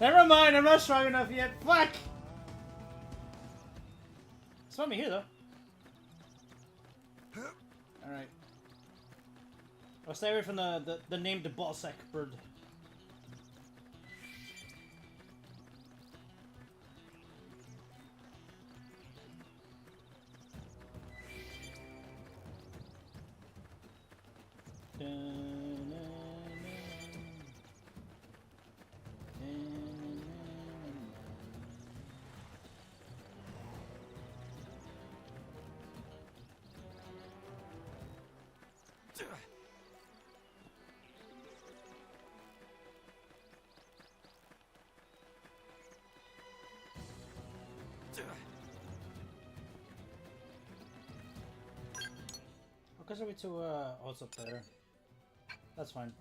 Speaker 1: Never mind, I'm not strong enough yet. Fuck! Spawn me here, though. Alright. I'll stay away from the named ballsack bird. Because are we to oh, it's up there. That's fine.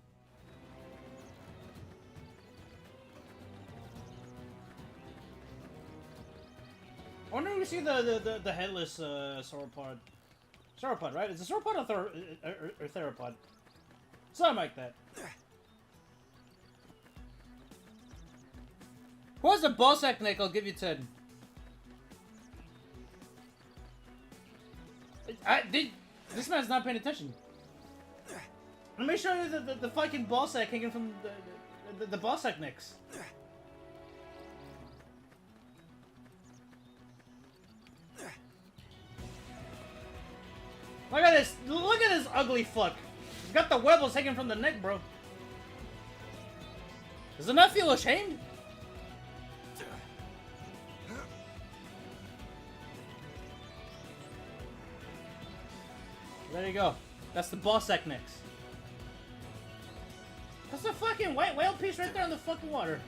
Speaker 1: I wonder if we see the headless sauropod. Sauropod, right? Is it sauropod or theropod? Something like that. Who has a ballsack neck? I'll give you 10. This man's not paying attention. Let me show you the fucking ballsack hanging from the ballsack necks. Look at this! Look at this ugly fuck! He's got the webbles hanging from the neck, bro. Does it not feel ashamed? There you go. That's the ballsack necks. That's a fucking white whale piece right there in the fucking water.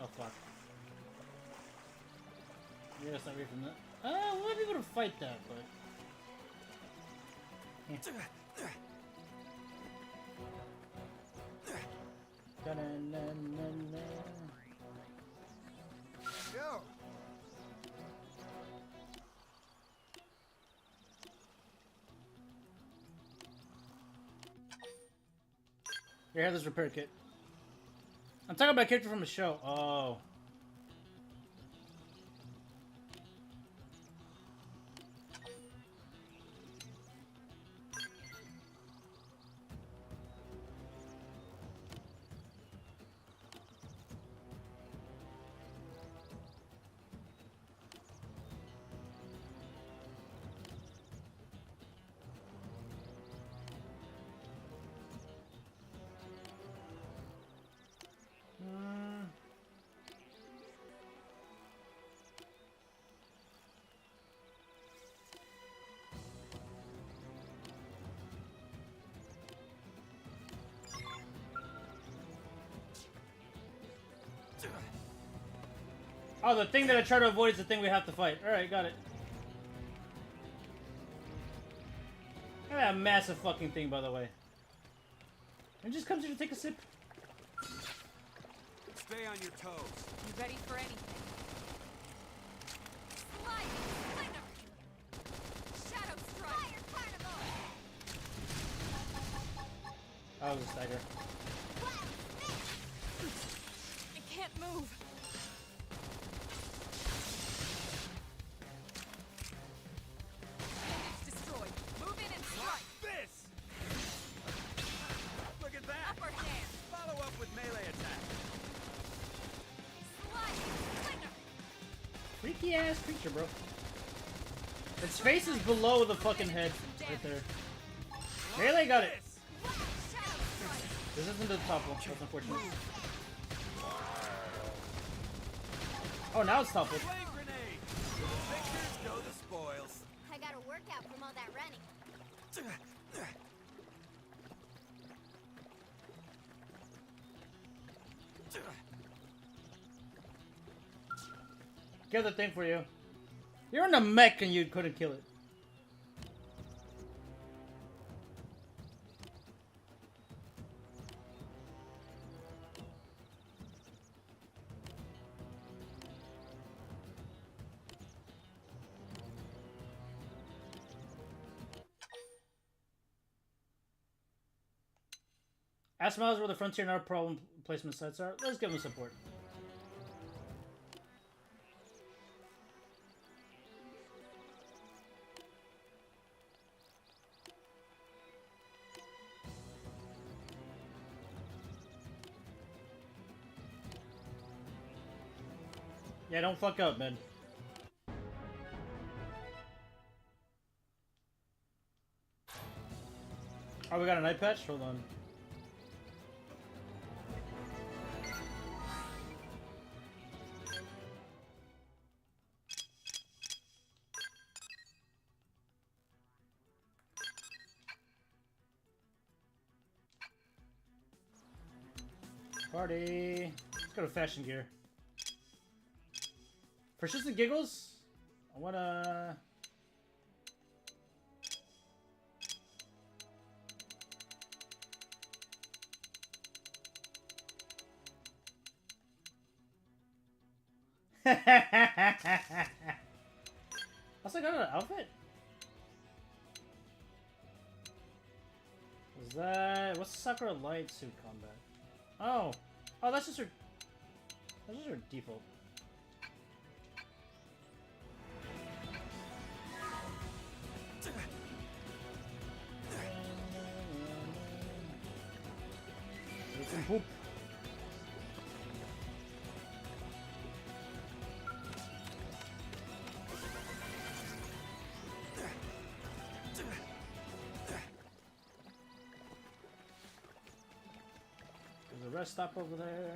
Speaker 1: Oh fuck. Yeah, let's not read from that. We might be able to fight that, but... Yeah.
Speaker 11: Yo!
Speaker 1: Here, have this repair kit. I'm talking about a character from a show. Oh. Oh, the thing that I try to avoid is the thing we have to fight. Alright, got it. Look at that massive fucking thing, by the way. It just comes here to take a sip.
Speaker 3: Stay on your toes.
Speaker 7: You ready for anything?
Speaker 4: Slide! Slinger! Shadow strike! Fire carnival!
Speaker 1: Oh, it was a stagger.
Speaker 7: I can't move. It's destroyed. Move in and strike.
Speaker 3: This! Look at that!
Speaker 7: Upper hand.
Speaker 3: Follow up with melee attack.
Speaker 4: Slide! Slinger!
Speaker 1: Freaky ass creature, bro. Its face is below the fucking head. Right there. Melee got it.
Speaker 4: Shadow strike!
Speaker 1: This isn't the top one. That's unfortunate. Oh, now it's top one.
Speaker 3: Flame grenade! To the victors go the spoils.
Speaker 2: I got a workout from all that running.
Speaker 1: Kill the thing for you. You're in a mech and you couldn't kill it. Ask Miles where the frontier and our problem placement sites are. Let's give them support. Yeah, don't fuck up, man. Oh, we got an eye patch? Hold on. Party. Let's go to fashion gear. For shits and giggles, I wanna... Also got an outfit? Is that... What's Sakura Light suit combat? Oh! Oh, that's just her... That's just her default. Some poop. There's a rest stop over there.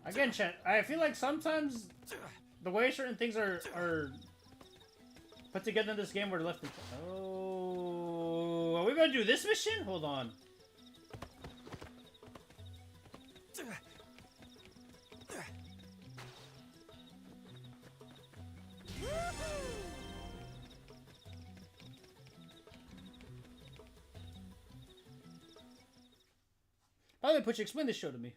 Speaker 1: Again, chat, I feel like sometimes the way certain things are put together in this game were left in... Oh... Are we gonna do this mission? Hold on. By the way, Putch, explain this show to me.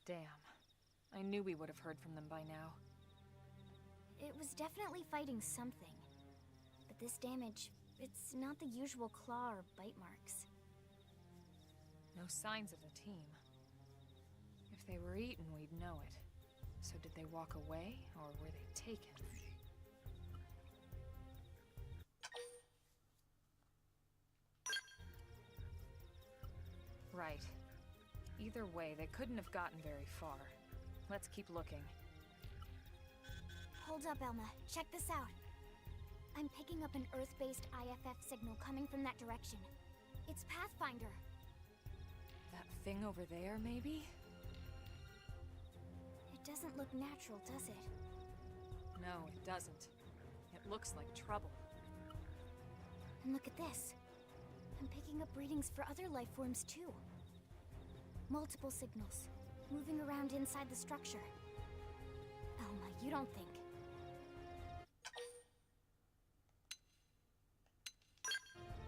Speaker 7: Damn. I knew we would have heard from them by now.
Speaker 2: It was definitely fighting something. But this damage, it's not the usual claw or bite marks.
Speaker 7: No signs of the team. If they were eaten, we'd know it. So did they walk away, or were they taken? right. Either way, they couldn't have gotten very far. Let's keep looking.
Speaker 2: Hold up, Elma. Check this out. I'm picking up an Earth-based IFF signal coming from that direction. It's Pathfinder.
Speaker 7: That thing over there, maybe?
Speaker 2: It doesn't look natural, does it?
Speaker 7: No, it doesn't. It looks like trouble.
Speaker 2: And look at this. I'm picking up readings for other life forms too. Multiple signals, moving around inside the structure. Elma, you don't think...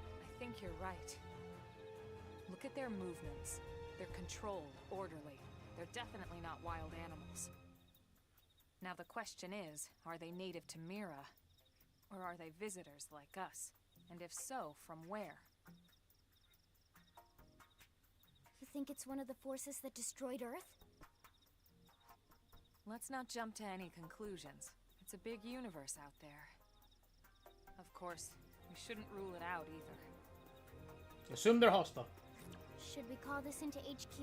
Speaker 7: I think you're right. Look at their movements. They're controlled, orderly. They're definitely not wild animals. Now the question is, are they native to Mira? Or are they visitors like us? And if so, from where?
Speaker 2: You think it's one of the forces that destroyed Earth?
Speaker 7: Let's not jump to any conclusions. It's a big universe out there. Of course, we shouldn't rule it out either.
Speaker 1: Assume they're hostile.
Speaker 2: Should we call this into HQ?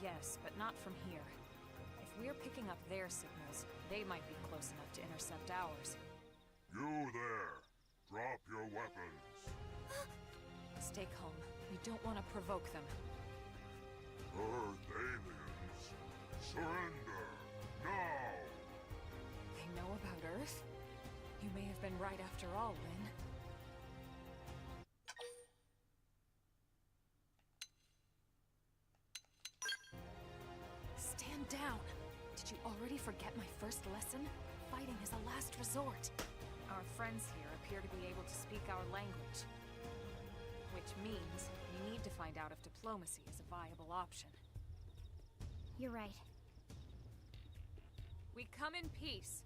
Speaker 7: Yes, but not from here. If we're picking up their signals, they might be close enough to intercept ours.
Speaker 11: You there! Drop your weapons!
Speaker 7: Stay calm. We don't want to provoke them.
Speaker 11: Earth aliens, surrender! Now!
Speaker 7: They know about Earth? You may have been right after all, Lynn. Stand down! Did you already forget my first lesson? Fighting is a last resort. Our friends here appear to be able to speak our language. Which means we need to find out if diplomacy is a viable option.
Speaker 2: You're right.
Speaker 7: We come in peace,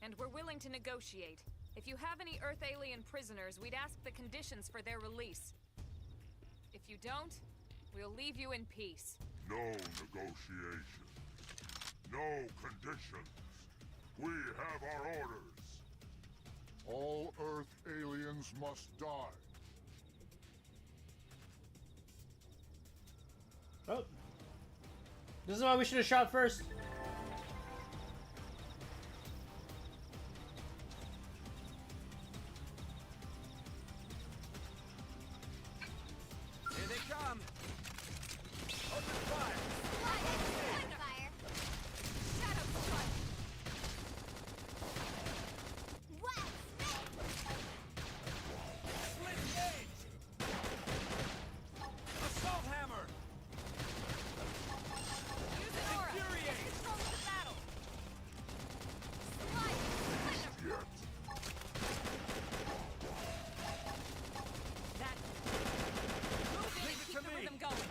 Speaker 7: and we're willing to negotiate. If you have any Earth alien prisoners, we'd ask the conditions for their release. If you don't, we'll leave you in peace.
Speaker 11: No negotiation. No conditions. We have our orders. All Earth aliens must die.
Speaker 1: Oh. This is why we should have shot first.
Speaker 3: Here they come! Open fire!
Speaker 4: Fire! Shadow strike!
Speaker 2: What?
Speaker 3: Split gauge! Assault hammer!
Speaker 7: Use an aura!
Speaker 3: Infuriate!
Speaker 7: Control the battle!
Speaker 4: Slide! Splinter!
Speaker 11: Yet.
Speaker 7: That... Move in and keep the rhythm going!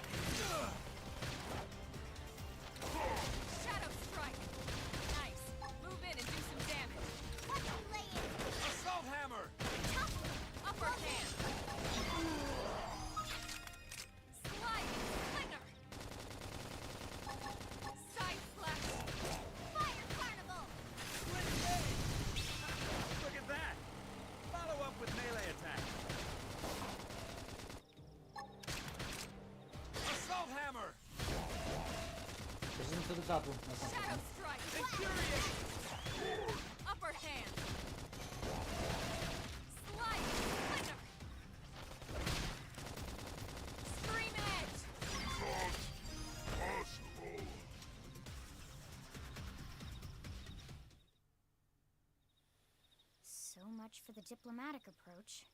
Speaker 7: Shadow strike! Nice! Move in and do some damage!
Speaker 2: What's he laying?
Speaker 3: Assault hammer!
Speaker 7: Upper hand!
Speaker 4: Slide! Splinter! Side slash!
Speaker 2: Fire Carnival!
Speaker 3: Split gauge! Look at that! Follow up with melee attack! Assault hammer!
Speaker 1: This isn't to the top room. That's not
Speaker 7: Shadow strike!
Speaker 3: Infuriate!
Speaker 7: Upper hand!
Speaker 4: Slide! Splinter!
Speaker 7: Scream edge!
Speaker 11: Not possible.
Speaker 2: So much for the diplomatic approach.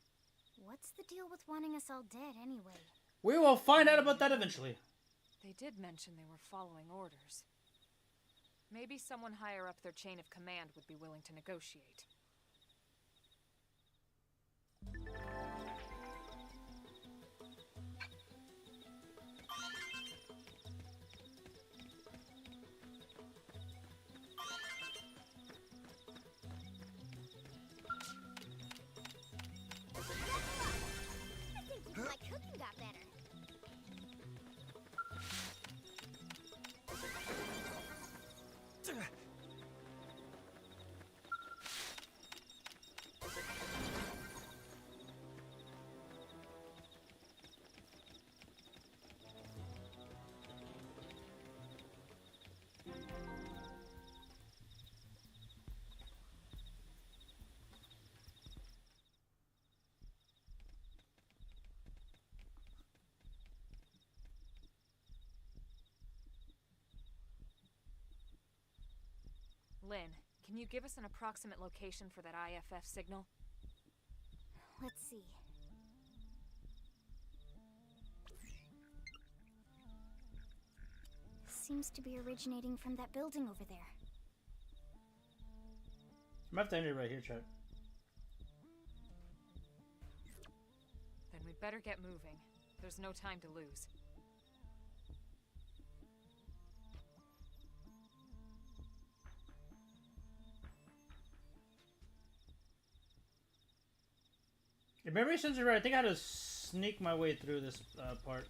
Speaker 2: What's the deal with wanting us all dead anyway?
Speaker 1: We will find out about that eventually.
Speaker 7: They did mention they were following orders. Maybe someone higher up their chain of command would be willing to negotiate.
Speaker 2: I think my cooking got better.
Speaker 7: Lynn, can you give us an approximate location for that IFF signal?
Speaker 2: Let's see. Seems to be originating from that building over there.
Speaker 1: I'm gonna have to end it right here, chat.
Speaker 7: Then we'd better get moving. There's no time to lose.
Speaker 1: If memory serves me right, I think I had to sneak my way through this part.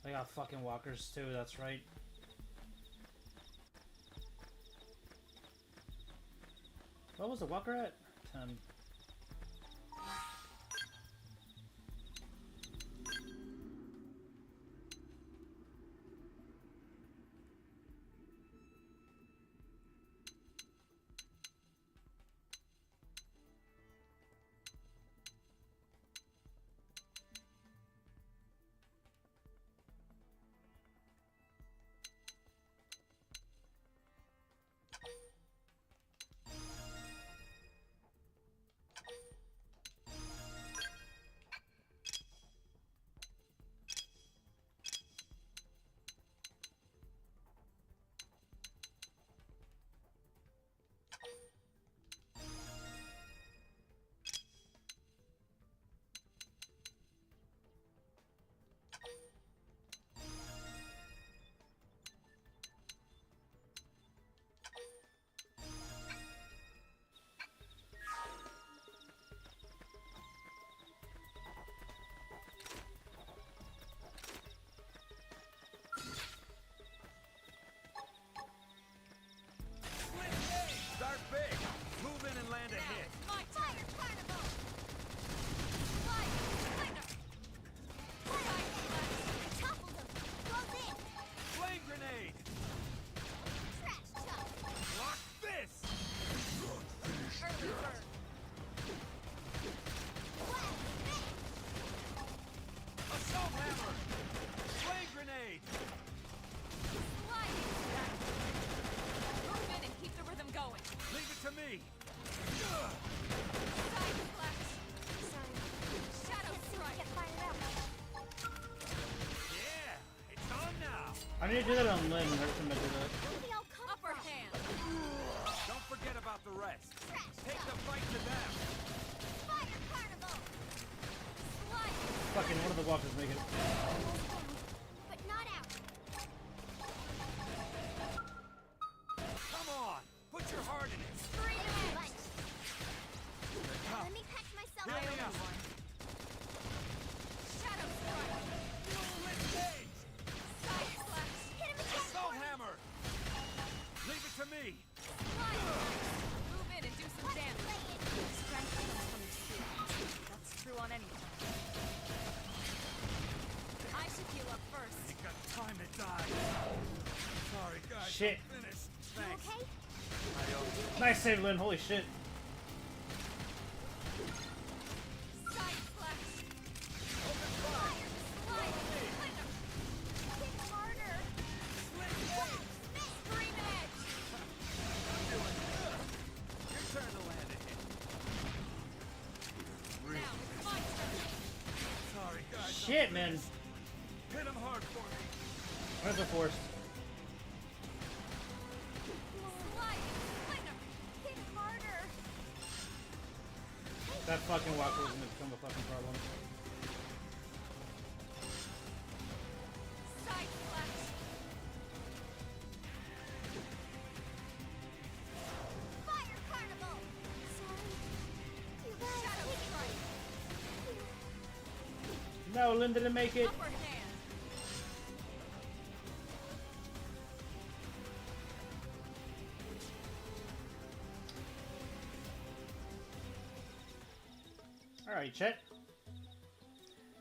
Speaker 1: I got fucking walkers too, that's right. What was the walker at? 10.
Speaker 3: Start big. Move in and land a hit.
Speaker 4: My fire carnival! Fire! Cleaner! Fire! Topple them! Goes in!
Speaker 3: Flame grenade.
Speaker 4: Trash chuck!
Speaker 3: Block this.
Speaker 4: Early bird! Blast this!
Speaker 3: Assault hammer. Flame grenade.
Speaker 4: Sliding attack!
Speaker 7: Move in and keep the rhythm going.
Speaker 3: Leave it to me.
Speaker 4: Side flash!
Speaker 2: Sorry.
Speaker 4: Shadow strike!
Speaker 2: Get fired up.
Speaker 3: Yeah, it's on now.
Speaker 1: I need to do that on Lynn. Hurt him to do that.
Speaker 2: Where did they all come
Speaker 7: Upper
Speaker 2: from?
Speaker 7: hand.
Speaker 3: Don't forget about the rest.
Speaker 4: Trash
Speaker 3: Take
Speaker 4: chuck!
Speaker 3: the fight to them.
Speaker 4: Fire carnival! Sliding!
Speaker 1: Fucking one of the walkers make it.
Speaker 2: Almost done, but not out.
Speaker 3: Come on. Put your heart in it.
Speaker 4: Scream edge!
Speaker 2: Lunch. Let me patch myself
Speaker 3: Heal me
Speaker 2: up.
Speaker 3: up.
Speaker 4: Shadow strike!
Speaker 3: Split stage.
Speaker 4: Side flash!
Speaker 2: Hit him again.
Speaker 3: Assault hammer. Leave it to me.
Speaker 7: Slide. Move in and do some damage.
Speaker 2: Lay it.
Speaker 7: Strength comes from your skill. That's true on any time. I should heal up first.
Speaker 3: Ain't got time to die. Sorry, guys.
Speaker 1: Shit.
Speaker 3: I'm finished.
Speaker 2: You
Speaker 3: Thanks.
Speaker 2: okay?
Speaker 1: Nice save, Lynn. Holy shit.
Speaker 4: Side flash!
Speaker 3: Open fire.
Speaker 4: Slide! Cleaner!
Speaker 2: Hit harder.
Speaker 3: Split stage.
Speaker 4: Scream edge!
Speaker 3: Your turn to land a hit.
Speaker 4: Now it's my turn!
Speaker 3: Sorry, guys. I'm
Speaker 1: Shit, man.
Speaker 3: finished. Hit him hard for me.
Speaker 1: Where's the force?
Speaker 4: Slide! Cleaner!
Speaker 2: Hit harder.
Speaker 1: That fucking walker was gonna become a fucking problem.
Speaker 4: Side flash! Fire carnival!
Speaker 2: Sorry. You guys.
Speaker 4: Shadow strike!
Speaker 1: No, Lynn didn't make it.
Speaker 4: Upper hand!
Speaker 1: Alright, chat.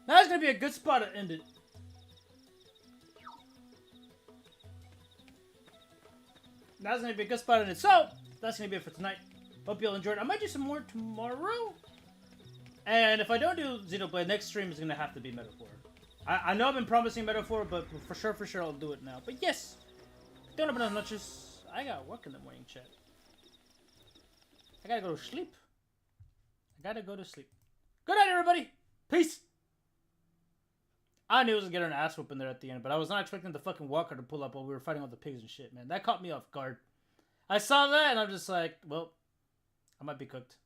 Speaker 1: Now it's gonna be a good spot to end it. That's gonna be a good spot to end it. So, that's gonna be it for tonight. Hope you all enjoyed. I might do some more tomorrow. And if I don't do Xenoblade, next stream is gonna have to be Metaphor. I know I've been promising Metaphor, but for sure I'll do it now. But yes, don't have enough notches. I got work in the morning, chat. I gotta go to sleep. I gotta go to sleep. Good night, everybody. Peace. I knew it was gonna get an ass whooping there at the end, but I was not expecting the fucking walker to pull up while we were fighting all the pigs and shit, man. That caught me off guard. I saw that and I'm just like, well, I might be cooked.